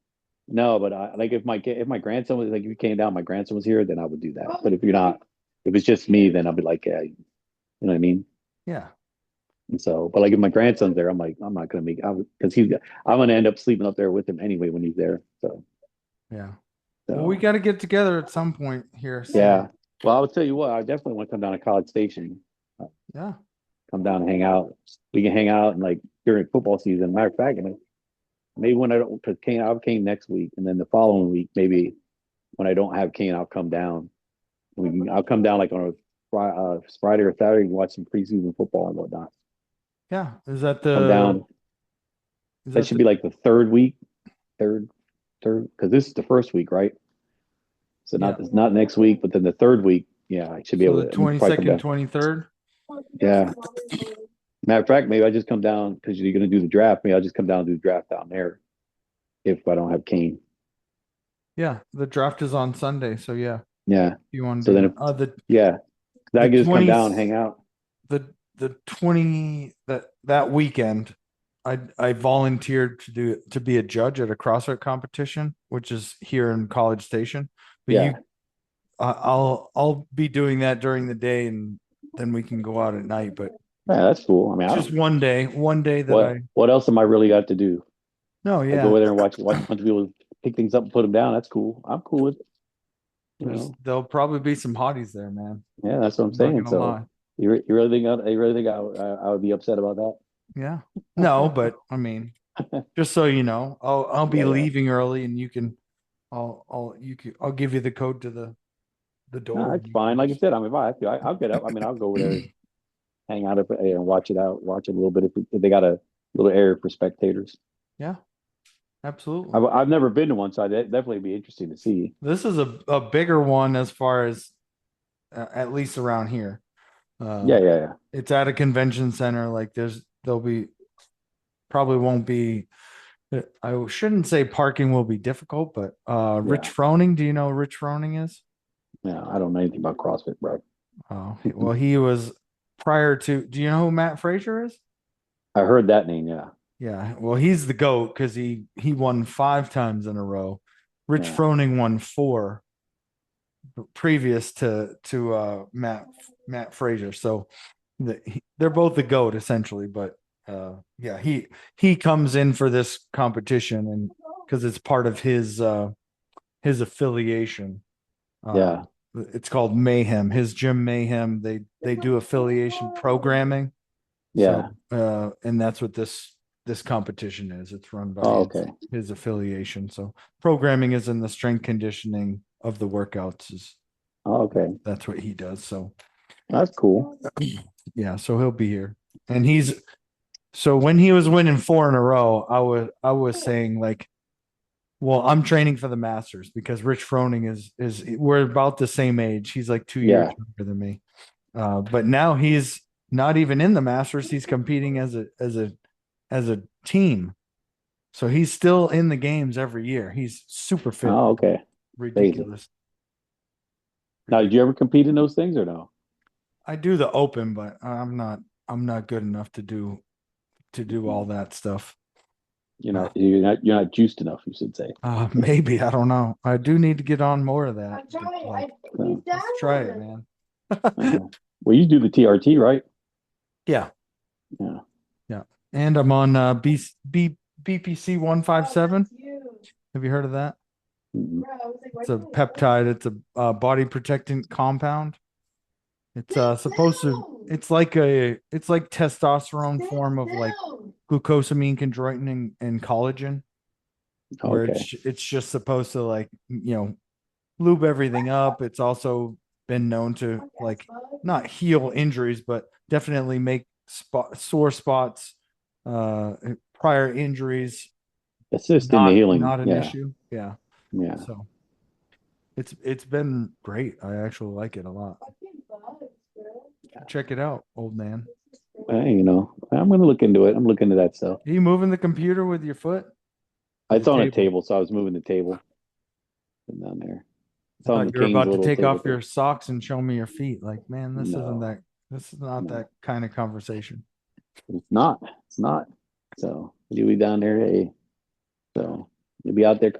S2: No, but like if my grandson was like if you came down, my grandson was here, then I would do that. But if you're not, if it's just me, then I'd be like, yeah, you know what I mean.
S3: Yeah.
S2: And so, but like if my grandson's there, I'm like, I'm not gonna make because I'm gonna end up sleeping up there with him anyway when he's there. So,
S3: Yeah. Well, we
S2: so
S3: got to get together at some point here soon.
S2: yeah. Well, I'll tell you what, I definitely want to come down to College Station,
S3: Yeah.
S2: come down and hang out. We can hang out and like during football season. Matter of fact, maybe when I don't, because I'll Kane next week, and then the following week, maybe when I don't have Kane, I'll come down. I'll come down like on a Friday or Saturday and watch some preseason football and whatnot.
S3: Yeah.
S2: Come down.
S3: Is
S2: That
S3: that
S2: should
S3: the
S2: be like the third week, third, because this is the first week, right? So
S3: yeah.
S2: not it's not next week, but then the third week, yeah, I should be
S3: So
S2: able
S3: the
S2: to. We could probably come
S3: 22nd,
S2: down.
S3: 23rd?
S2: Yeah. Matter of fact, maybe I just come down because you're going to do the draft. Maybe I'll just come down and do the draft down there if I don't have Kane.
S3: Yeah, the draft is on Sunday, so yeah,
S2: Yeah.
S3: you want to
S2: So
S3: do
S2: then,
S3: that.
S2: yeah, I
S3: The
S2: can just come
S3: 20
S2: down and hang out.
S3: the 20 that weekend I volunteered to be a judge at a CrossFit competition, which is here in College Station. But
S2: Yeah.
S3: I'll be doing that during the day, and then we can go out at night. But
S2: Yeah, that's cool. I mean,
S3: it's
S2: I
S3: just
S2: don't.
S3: one day that
S2: What
S3: I
S2: What else am I really got to do?
S3: no,
S2: I go
S3: yeah.
S2: over there and watch a bunch of people pick things up and put them down. That's cool. I'm cool with it. You know.
S3: There'll probably be some hotties there, man.
S2: Yeah, that's what I'm
S3: I'm not
S2: saying.
S3: gonna
S2: So
S3: lie.
S2: you really think I would be upset about that?
S3: Yeah. No, but I mean, just so you know, I'll be
S2: Yeah, yeah.
S3: leaving early, and you can I'll give you the code to the
S2: No,
S3: door.
S2: that's fine. Like I said, I mean, if I have to, I'll get up. I mean, I'll go over there, hang out up and watch it a little bit if they got a little area for spectators.
S3: Yeah, absolutely.
S2: I've never been to one, so I'd definitely be interesting to see.
S3: This is a bigger one as far as at least around here.
S2: Yeah,
S3: Uh,
S2: yeah, yeah.
S3: it's at a convention center. Like there'll be probably won't be I shouldn't say parking will be difficult, but Rich
S2: Yeah,
S3: Froning, do you know who Rich Froning is?
S2: yeah. I don't know anything about CrossFit, bro.
S3: Oh, well, he was prior to, do you know who Matt Frazier is?
S2: I heard that name. Yeah,
S3: Yeah, well, he's the GOAT because he won 5 times in a row. Rich
S2: yeah.
S3: Froning won four previous to Matt Frazier. So they're both the GOAT essentially, but yeah, he comes in for this competition and because it's part of his affiliation. Uh,
S2: Yeah,
S3: it's called Mayhem. His gym Mayhem. They do affiliation programming.
S2: yeah.
S3: So and that's what this competition is. It's run by
S2: Oh,
S3: his
S2: okay.
S3: his affiliation. So programming is in the strength conditioning of the workouts. Is
S2: Oh, okay.
S3: that's what he does. So
S2: That's cool.
S3: yeah, so he'll be here. And he's so when he was winning four in a row, I was saying like, well, I'm training for the Masters because Rich Froning is we're about the same age. He's like 2 years
S2: Yeah.
S3: younger than me. But now he's not even in the Masters. He's competing as a team. So he's still in the games every year. He's super fit.
S2: Oh, okay. Crazy.
S3: Ridiculous.
S2: Now, did
S3: Ridiculous.
S2: you ever compete in those things or no?
S3: I do the open, but I'm not good enough to do all that stuff. Uh,
S2: You're not juiced enough, you should say.
S3: maybe I don't know. I do need to get on more of that. Like,
S2: So,
S3: let's try it, man.
S2: uh, well, you do the TRT, right?
S3: Yeah,
S2: Yeah.
S3: yeah. And I'm on BPC 157. Have you heard of that?
S2: Mhm.
S3: It's a peptide. It's a body protectant compound. It's supposed to. It's like testosterone form of like glucosamine, chondroitin, and collagen, where
S2: Okay.
S3: it's just supposed to like lube everything up. It's also been known to like not heal injuries, but definitely make sore spots, uh, prior injuries
S2: Assist in the healing.
S3: not an
S2: Yeah.
S3: issue. Yeah.
S2: Yeah.
S3: So it's been great. I actually like it a lot. Check it out, old man.
S2: I'm going to look into it. I'm looking into that stuff.
S3: Are you moving the computer with your foot or the
S2: It's on a
S3: table?
S2: table, so I was moving the table down there. It's
S3: I
S2: on
S3: thought
S2: the
S3: you were
S2: King's
S3: about to
S2: little
S3: take off
S2: table.
S3: your socks and show me your feet. Like, man,
S2: No,
S3: this is not
S2: no,
S3: that kind of conversation.
S2: it's not. It's not. So you'll be down there. Hey, so you'll be out there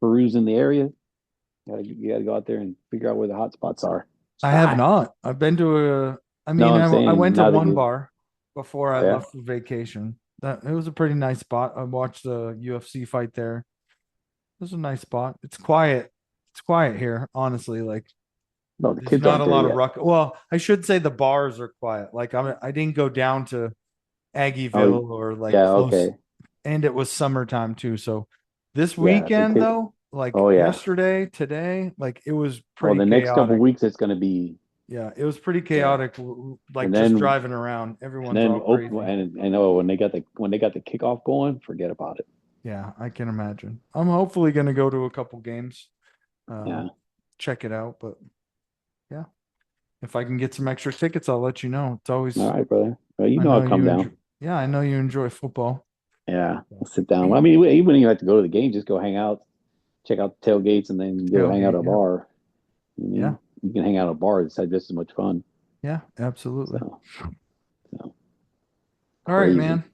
S2: perusing the area. You gotta go out there and figure out where the hot spots are.
S3: I have
S2: Ah,
S3: not. I've been to a, I
S2: no,
S3: mean,
S2: I'm
S3: I
S2: saying
S3: went to
S2: now that
S3: one
S2: you,
S3: bar before I
S2: oh yeah,
S3: left for vacation. That it was a pretty nice spot. I watched the UFC fight there. It was a nice spot. It's quiet. It's quiet here, honestly. Like
S2: no, the
S3: there's
S2: kids
S3: not
S2: aren't
S3: a
S2: there
S3: lot of
S2: yet.
S3: ruck. Well, I should say the bars are quiet. Like I didn't go down to
S2: Oh
S3: Aggieville or like
S2: yeah,
S3: close,
S2: okay,
S3: and it was summertime too. So this
S2: yeah, the
S3: weekend
S2: kid.
S3: though, like
S2: Oh yeah.
S3: yesterday, today, like it was
S2: Well,
S3: pretty
S2: the next couple
S3: chaotic.
S2: weeks it's gonna be
S3: Yeah, it was pretty
S2: yeah,
S3: chaotic. Like
S2: and
S3: just
S2: then
S3: driving around,
S2: and
S3: everyone's
S2: then
S3: all
S2: open
S3: crazy.
S2: and oh when they got the kickoff going, forget about it.
S3: Yeah, I can imagine. I'm hopefully gonna go to a couple games, uh,
S2: Yeah.
S3: check it out. But yeah, if I can get some extra tickets, I'll let you know. It's
S2: All
S3: always
S2: right, brother. Well,
S3: I
S2: I'll
S3: know
S2: come
S3: you enjoy.
S2: down.
S3: Yeah, I know you enjoy football.
S2: Yeah, we'll sit down. I mean, even if you have to go to the game, just go hang out, check out the tailgates, and then go hang out at
S3: Tailgate.
S2: a
S3: Yeah,
S2: bar. I
S3: yeah,
S2: mean, you can hang out at a bar. It's had just as much fun.
S3: yeah. Absolutely.
S2: So, so
S3: All right,
S2: crazy.
S3: man.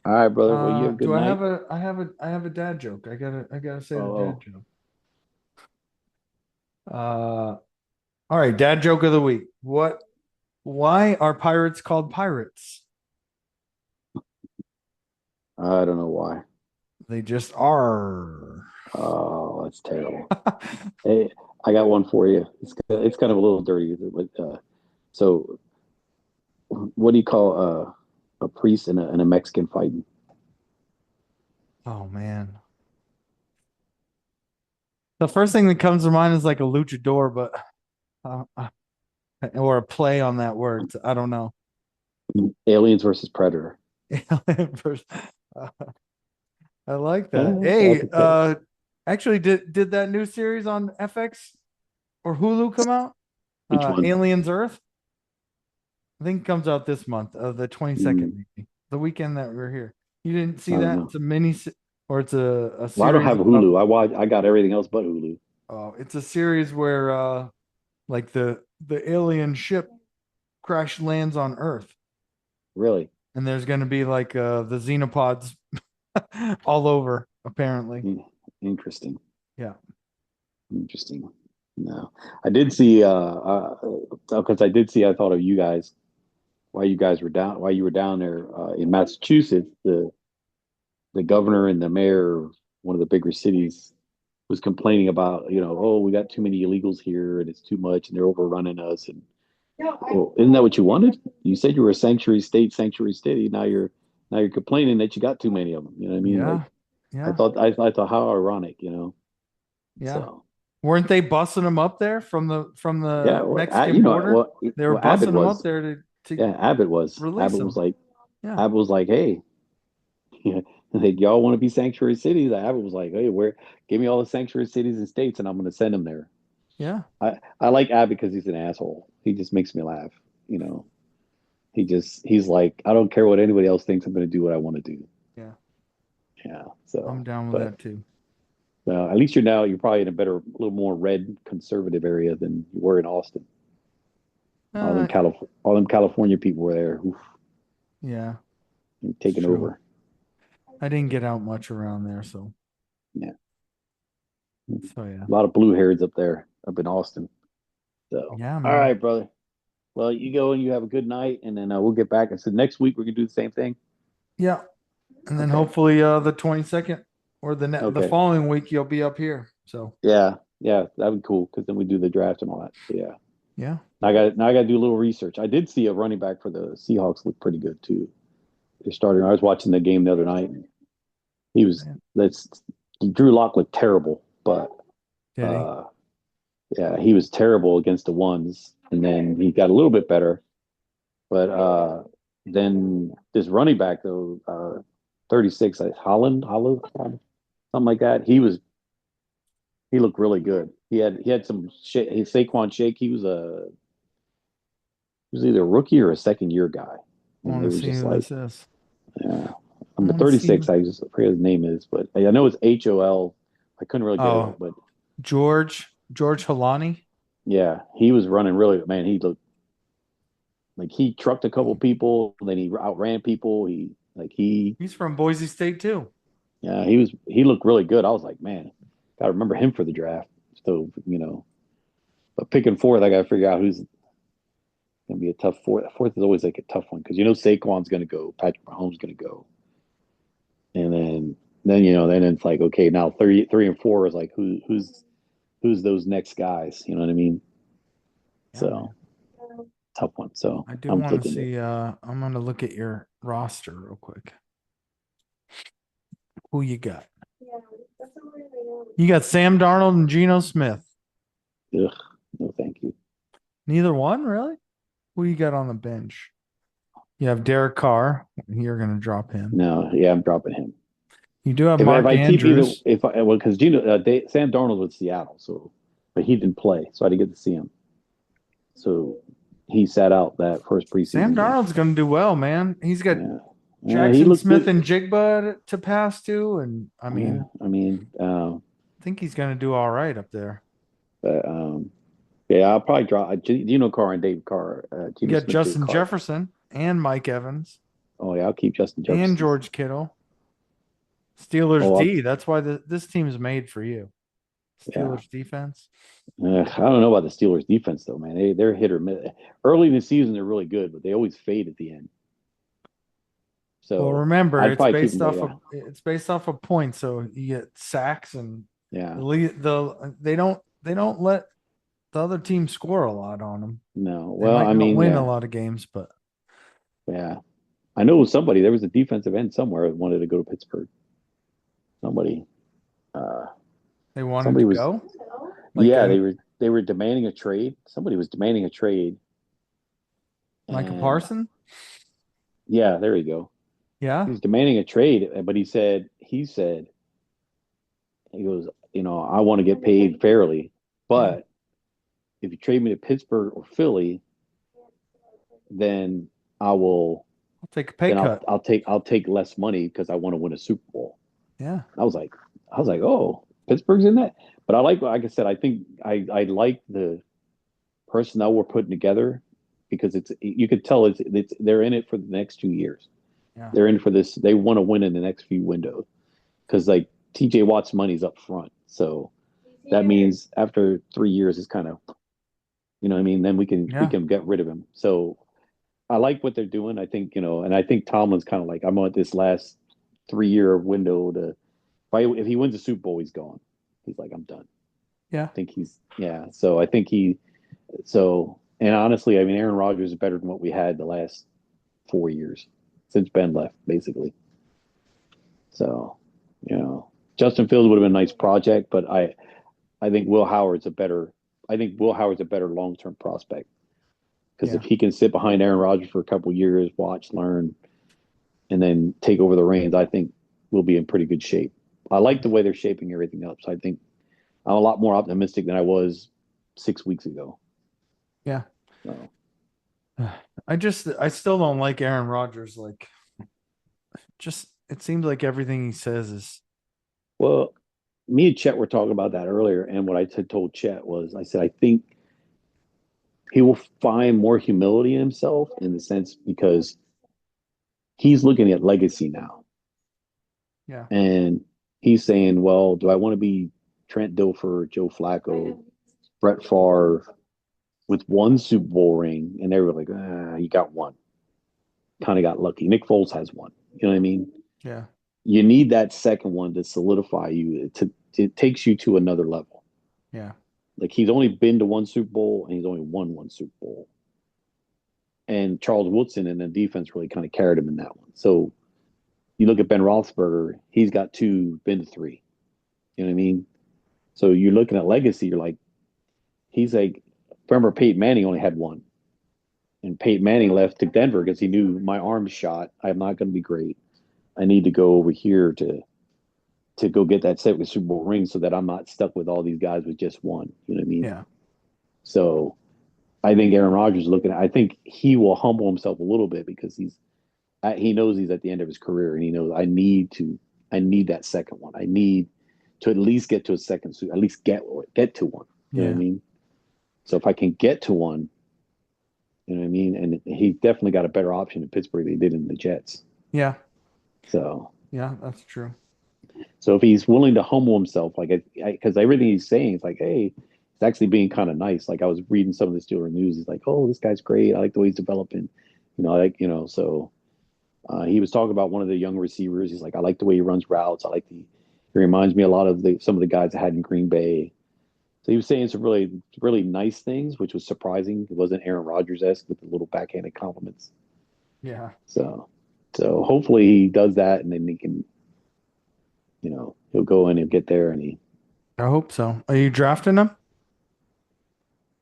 S2: All right, brother. Well, you have a good
S3: Do I have
S2: night.
S3: a dad joke? I gotta say the dad
S2: Oh,
S3: joke. Uh, all right, dad joke of the week. Why are pirates called pirates?
S2: I don't know why.
S3: They just are.
S2: Oh, that's terrible. Hey, I got one for you. It's kind of a little dirty, but so what do you call a priest and a Mexican fighting?
S3: Oh man. The first thing that comes to mind is like a luchador, but or a play on that word. I don't know.
S2: Aliens versus Predator.
S3: Uh, I like that.
S2: That's
S3: Hey,
S2: okay.
S3: actually, did that new series on FX or Hulu come out?
S2: Which one?
S3: Aliens Earth. I think it comes out this month, the
S2: Mm,
S3: 22nd, maybe the weekend that we're here. You didn't
S2: I
S3: see
S2: don't
S3: that?
S2: know.
S3: It's a mini. or it's a
S2: Well, I don't
S3: series
S2: have
S3: about.
S2: Hulu. I got everything else but Hulu.
S3: It's a series where like the alien ship crash lands on Earth,
S2: Really.
S3: and there's going to be like the xenopods all over apparently.
S2: Hmm. Interesting.
S3: Yeah.
S2: Interesting. No, I did see. Because I did see. I thought of you guys while you were down there in Massachusetts. The governor and the mayor of one of the bigger cities was complaining about, oh, we got too many illegals here and it's too much and they're overrunning us. And well, isn't that what you wanted? You said you were a sanctuary city. Now you're complaining that you got too many of them. You know what I mean? Like
S3: Yeah. Yeah.
S2: I thought how ironic,
S3: Yeah.
S2: So
S3: Weren't they busing them up there from
S2: yeah,
S3: the
S2: well,
S3: Mexican border? They were
S2: Abbott
S3: busing them up
S2: was,
S3: there to
S2: yeah, Abbott was.
S3: release them. Yeah.
S2: Abbott was like, hey, like y'all want to be sanctuary cities? Abbott was like, hey, where? Give me all the sanctuary cities and states, and I'm going to send them there.
S3: Yeah.
S2: I like Abbott because he's an asshole. He just makes me laugh. You know, he's like, I don't care what anybody else thinks. I'm going to do what I want to do.
S3: Yeah.
S2: Yeah.
S3: I'm
S2: So,
S3: down with
S2: but
S3: that too.
S2: at least you're probably in a better, a little more red conservative area than you were in Austin.
S3: Uh,
S2: All them California people were there, oof,
S3: yeah, it's
S2: taking
S3: true.
S2: over.
S3: I didn't get out much around there, so
S2: Yeah.
S3: yeah.
S2: A lot of blue hairs up there, up in Austin. So,
S3: Yeah,
S2: all
S3: man.
S2: right, brother. Well, you go and you have a good night, and then we'll get back. And so next week we're gonna do the same thing.
S3: Yeah. And then
S2: Okay.
S3: hopefully the 22nd or the
S2: Okay.
S3: following week you'll be up here. So,
S2: Yeah. Yeah. That'd be cool because then we do the draft and all that. So, yeah.
S3: yeah.
S2: Now I got to do a little research. I did see a running back for the Seahawks look pretty good too. They're starting. I was watching the game the other night. And he was
S3: Yeah.
S2: that's Drew Lock looked terrible, but
S3: Did he?
S2: uh, yeah, he was terrible against the ones, and then he got a little bit better. But then this running back though, 36, Holland, something like that. He looked really good. He had some shake, Saquon Shake. He was either a rookie or a second year guy,
S3: I
S2: and
S3: want
S2: it
S3: to
S2: was
S3: see
S2: just
S3: who
S2: like,
S3: this is.
S2: yeah.
S3: I
S2: I'm the
S3: want to
S2: 36.
S3: see.
S2: I just forget his name is, but I know it's HOL. I couldn't really get
S3: Oh,
S2: it, but
S3: George Halani.
S2: yeah, he was running really. Man, he looked like he trucked a couple people, then he outran people.
S3: He's from Boise State too.
S2: Yeah, he looked really good. I was like, man, gotta remember him for the draft. So but picking fourth, I gotta figure out who's gonna be a tough fourth. Fourth is always like a tough one because Saquon's gonna go, Patrick Mahomes gonna go, and then it's like okay, now three and four is like who's those next guys? You know what I mean?
S3: Yeah, man.
S2: So tough one. So
S3: I do
S2: I'm
S3: want to
S2: looking at
S3: see. I'm gonna look at your roster real quick. Who you got? You got Sam Darnold and Geno Smith.
S2: ugh, no thank you.
S3: Neither one, really? Who you got on the bench? You have Derek Carr. You're gonna drop him.
S2: No, yeah, I'm dropping him.
S3: You do have
S2: If
S3: Mark
S2: I keep either
S3: Andrews.
S2: if I well because Sam Darnold with Seattle, so but he didn't play, so I didn't get to see him. So he sat out that first
S3: Sam
S2: preseason game.
S3: Darnold's gonna do well, man. He's got
S2: Yeah, he
S3: Jackson
S2: looked
S3: Smith
S2: good.
S3: and Jigba to pass to, and I
S2: Yeah,
S3: mean,
S2: I mean,
S3: I think he's gonna do all right up there.
S2: but, yeah, I'll probably draw Geno Carr and David Carr,
S3: You
S2: Geno
S3: got
S2: Smith, David
S3: Justin
S2: Carr.
S3: Jefferson and Mike Evans
S2: Oh yeah, I'll keep Justin
S3: and
S2: Jefferson.
S3: George Kittle. Steelers
S2: Oh,
S3: D. That's why this team is made for you.
S2: yeah.
S3: Steelers defense.
S2: I don't know about the Steelers defense though, man. They're hit or miss. Early in the season, they're really good, but they always fade at the end.
S3: Well,
S2: So
S3: remember
S2: I'd probably keep them, but yeah,
S3: it's based off of points, so you get sacks and
S2: yeah.
S3: they don't let the other team score a lot on them.
S2: No,
S3: They
S2: well,
S3: might
S2: I
S3: not
S2: mean,
S3: win a
S2: yeah,
S3: lot of games, but
S2: yeah. I know somebody. There was a defensive end somewhere that wanted to go to Pittsburgh. Somebody, uh,
S3: they wanted
S2: somebody
S3: to
S2: was,
S3: go. Like
S2: yeah, they were demanding a trade. Somebody was demanding a trade,
S3: Micah
S2: and
S3: Parson.
S2: yeah, there you go. He
S3: Yeah.
S2: was demanding a trade, but he goes, I want to get paid fairly,
S3: Yeah.
S2: but if you trade me to Pittsburgh or Philly, then I will,
S3: I'll take a pay
S2: then
S3: cut.
S2: I'll take less money because I want to win a Super Bowl.
S3: Yeah.
S2: I was like, oh, Pittsburgh's in that. But like I said, I think I like the personnel we're putting together because you could tell it's they're in it for the next 2 years.
S3: Yeah.
S2: They're in for this. They want to win in the next few windows because like TJ Watt's money's up front, so that means after 3 years it's kind of what I mean. Then we
S3: Yeah.
S2: can get rid of him. So I like what they're doing. I think and I think Tomlin's kind of like I'm on this last 3 year window to if he wins the Super Bowl, he's gone. He's like I'm done.
S3: Yeah.
S2: I think he's yeah. So I think and honestly, I mean Aaron Rodgers is better than what we had the last 4 years since Ben left, basically. So Justin Fields would have been a nice project, but I think Will Howard's a better long term prospect because if
S3: Yeah.
S2: he can sit behind Aaron Rodgers for a couple of years, watch, learn, and then take over the reins, I think we'll be in pretty good shape. I like the way they're shaping everything up, so I think I'm a lot more optimistic than I was 6 weeks ago.
S3: Yeah.
S2: So,
S3: I still don't like Aaron Rodgers. Like, just it seems like everything he says is
S2: well, me and Chet were talking about that earlier, and what I told Chet was, I said I think he will find more humility in himself in the sense because he's looking at legacy now.
S3: yeah.
S2: And he's saying, well, do I want to be Trent Dilfer, Joe Flacco, Brett Favre with one Super Bowl ring? And they were like, you got one. Kind of got lucky. Nick Foles has one. You know what I mean?
S3: Yeah.
S2: You need that second one to solidify you. It takes you to another level.
S3: Yeah.
S2: Like he's only been to one Super Bowl and he's only won one Super Bowl. And Charles Woodson and the defense really kind of carried him in that one. So you look at Ben Roethlisberger, he's got two, been to three. You know what I mean? So you're looking at legacy. You're like, he's like, remember Peyton Manning only had one, and Peyton Manning left to Denver because he knew my arm's shot. I'm not going to be great. I need to go over here to go get that second Super Bowl ring so that I'm not stuck with all these guys with just one. You know what I mean?
S3: Yeah.
S2: So I think Aaron Rodgers is looking. I think he will humble himself a little bit because he knows he's at the end of his career, and he knows I need that second one. I need to at least get to a second, at least get to one. You know what I
S3: Yeah.
S2: mean? So if I can get to one, you know what I mean? And he definitely got a better option in Pittsburgh than he did in the Jets.
S3: Yeah.
S2: So,
S3: Yeah. That's true.
S2: so if he's willing to humble himself, like, because everything he's saying is like, hey, it's actually being kind of nice. Like I was reading some of the Steeler news. He's like, oh, this guy's great. I like the way he's developing. So he was talking about one of the young receivers. He's like, I like the way he runs routes. He reminds me a lot of some of the guys I had in Green Bay. So he was saying some really, really nice things, which was surprising. It wasn't Aaron Rodgers-esque with the little backhanded compliments.
S3: Yeah.
S2: So, so hopefully he does that, and then he can, he'll go in and get there, and
S3: I hope so. Are you drafting him?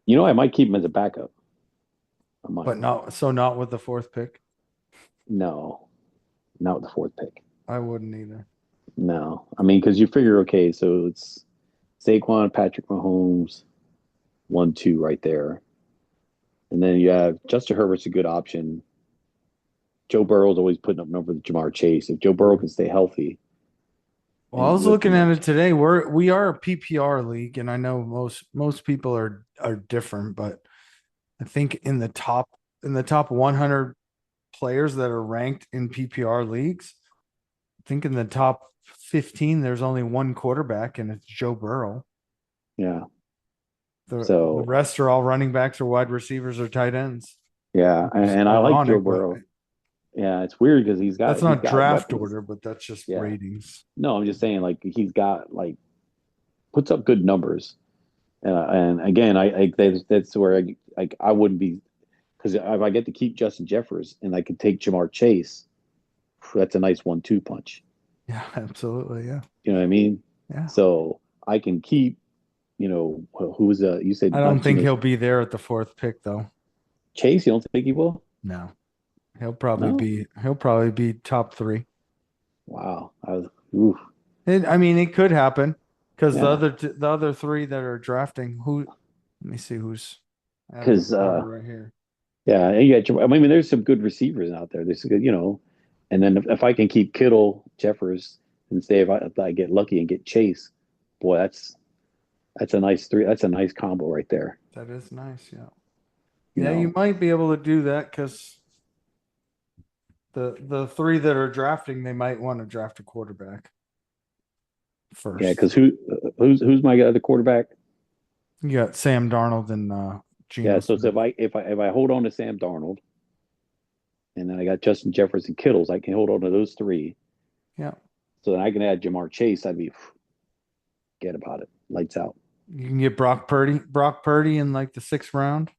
S2: I might keep him as a backup. I
S3: But
S2: might.
S3: not with the fourth pick.
S2: No, not with the fourth pick.
S3: I wouldn't either.
S2: No, I mean, because you figure, okay, so it's Saquon, Patrick Mahomes, 1, 2 right there. And then you have Justin Herbert's a good option. Joe Burrow's always putting up numbers with Jamar Chase. If Joe Burrow can stay healthy
S3: Well,
S2: and
S3: I
S2: he's
S3: was
S2: with,
S3: looking at it today. We are a PPR league, and I know most people are different, but I think in the top 100 players that are ranked in PPR leagues, I think in the top 15 there's only one quarterback, and it's Joe Burrow.
S2: yeah.
S3: The
S2: So,
S3: rest are all running backs or wide receivers or tight ends,
S2: yeah.
S3: which is
S2: And I like Joe
S3: ironic, but
S2: Burrow. Yeah, it's weird because
S3: that's
S2: he's
S3: not
S2: got
S3: draft
S2: weapons.
S3: order, but that's just
S2: Yeah.
S3: ratings.
S2: No, I'm just saying, like, he's got, like, puts up good numbers. And again, that's where I wouldn't be, because if I get to keep Justin Jeffers and I can take Jamar Chase, that's a nice 1-2 punch.
S3: Yeah, absolutely. Yeah.
S2: You know what I mean?
S3: Yeah.
S2: So I can keep, who was you
S3: I
S2: said
S3: don't
S2: not
S3: think
S2: Geno
S3: he'll be there at the fourth pick though.
S2: Chase. You don't think he will?
S3: No.
S2: No.
S3: He'll probably be top three.
S2: Wow. Oof.
S3: I mean, it could happen because
S2: Yeah.
S3: the other three that are drafting, let me see who's, I have the
S2: Because
S3: order right here.
S2: yeah, I mean, there's some good receivers out there. There's a good, and then if I can keep Kittle, Jeffers, and say if I get lucky and get Chase, boy, that's a nice three. That's a nice combo right there.
S3: That is nice. Yeah.
S2: You
S3: Yeah, you
S2: know,
S3: might be able to do that because the three that are drafting, they might want to draft a quarterback
S2: yeah,
S3: first.
S2: because who's my other quarterback?
S3: You got Sam Darnold and
S2: Yeah,
S3: Geno
S2: so
S3: Smith.
S2: if I hold on to Sam Darnold, and then I got Justin Jefferson, Kittles, I can hold on to those three.
S3: Yeah.
S2: So then I can add Jamar Chase. I'd be forget about it, lights out.
S3: You can get Brock Purdy in like the 6th round.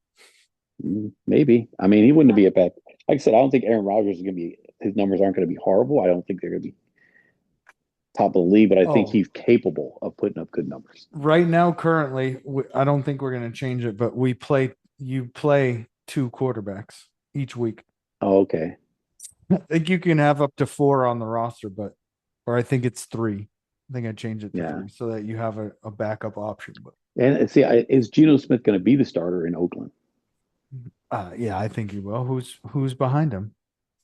S2: Maybe. I mean, he wouldn't be a bad. Like I said, I don't think Aaron Rodgers is going to be. His numbers aren't going to be horrible. I don't think they're going to be top of the league, but I think
S3: Oh,
S2: he's capable of putting up good numbers.
S3: right now, currently, I don't think we're going to change it, but you play 2 quarterbacks each week.
S2: Oh, okay.
S3: I think you can have up to 4 on the roster, or I think it's 3. I think I changed it to
S2: Yeah.
S3: 3 so that you have a backup option. But
S2: And see, is Geno Smith going to be the starter in Oakland?
S3: yeah, I think he will. Who's behind him?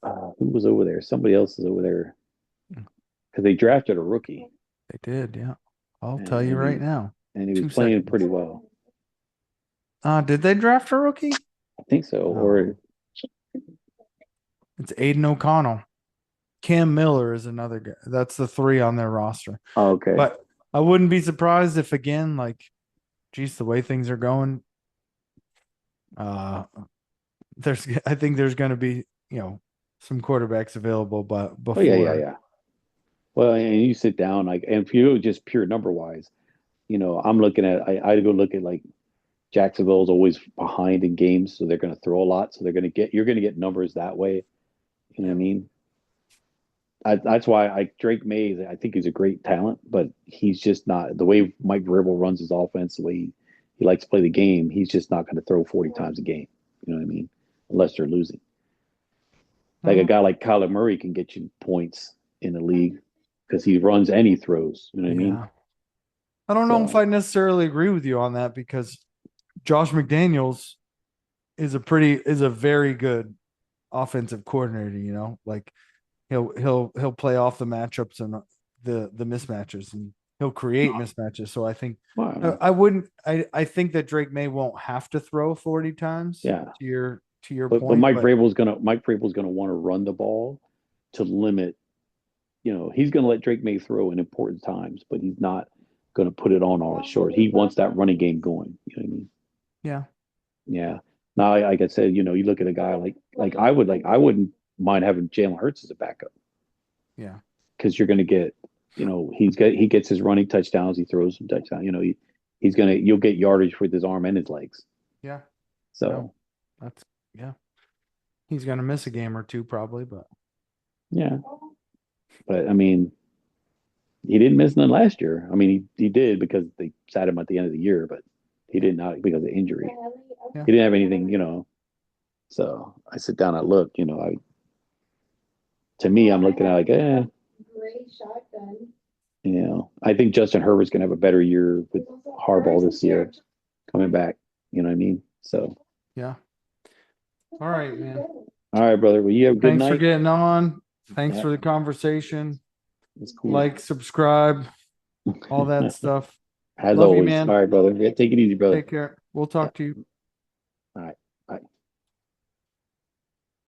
S2: Who was over there? Somebody else is over there because they drafted a rookie,
S3: They did, yeah. I'll tell you
S2: and
S3: right
S2: he
S3: now.
S2: and he was
S3: Two
S2: playing
S3: seconds.
S2: pretty well.
S3: Did they draft a rookie?
S2: I think so.
S3: No,
S2: Or
S3: it's Aiden O'Connell. Cam Miller is another guy. That's the 3 on their roster.
S2: oh, okay.
S3: But I wouldn't be surprised if again, like, geez, the way things are going, uh, I think there's going to be, some quarterbacks available, but
S2: Oh yeah, yeah,
S3: before,
S2: yeah. Well, and you sit down like, and if you just pure number wise, I'm looking at. I go look at like Jacksonville's always behind in games, so they're going to throw a lot. So you're going to get numbers that way. You know what I mean? That's why Drake May. I think he's a great talent, but he's just not the way Mike Vrabel runs his offense. The way he likes to play the game, he's just not going to throw 40 times a game. You know what I mean? Unless they're losing. Like a
S3: uh,
S2: guy like Kyler Murray can get you points in the league because he runs and he throws. You know what I mean?
S3: yeah, I don't know if
S2: So
S3: I necessarily agree with you on that because Josh McDaniels is a very good offensive coordinator. Like he'll play off the matchups and the mismatches, and he'll create mismatches. So I think
S2: well,
S3: I wouldn't. I think that Drake May won't have to throw 40 times
S2: yeah.
S3: to your
S2: But
S3: point, but
S2: Mike Vrabel's gonna want to run the ball to limit. He's gonna let Drake May throw in important times, but he's not gonna put it on all his short. He wants that running game going. You know what I mean?
S3: yeah,
S2: Yeah. Now, like I said, you look at a guy I wouldn't mind having Jalen Hurts as a backup
S3: yeah,
S2: because you're gonna get, he gets his running touchdowns, he throws some touchdowns. You'll get yardage with his arm and his legs.
S3: yeah. No,
S2: So
S3: that's yeah. He's gonna miss a game or two probably, but
S2: yeah, but I mean, he didn't miss none last year. I mean, he did because they sat him at the end of the year, but he did not because of injury.
S3: yeah.
S2: He didn't have anything. So I sit down and look, to me, I'm looking at like, I think Justin Herbert's gonna have a better year with Harbaugh this year coming back. You know what I mean? So,
S3: Yeah. All right, man.
S2: all right, brother. Well, you have a good
S3: Thanks for
S2: night.
S3: getting on. Thanks
S2: Yeah,
S3: for the conversation.
S2: it's cool.
S3: Like, subscribe, all that stuff.
S2: As
S3: Love you,
S2: always. All
S3: man.
S2: right, brother. Yeah, take it easy, brother.
S3: Take care. We'll talk to you.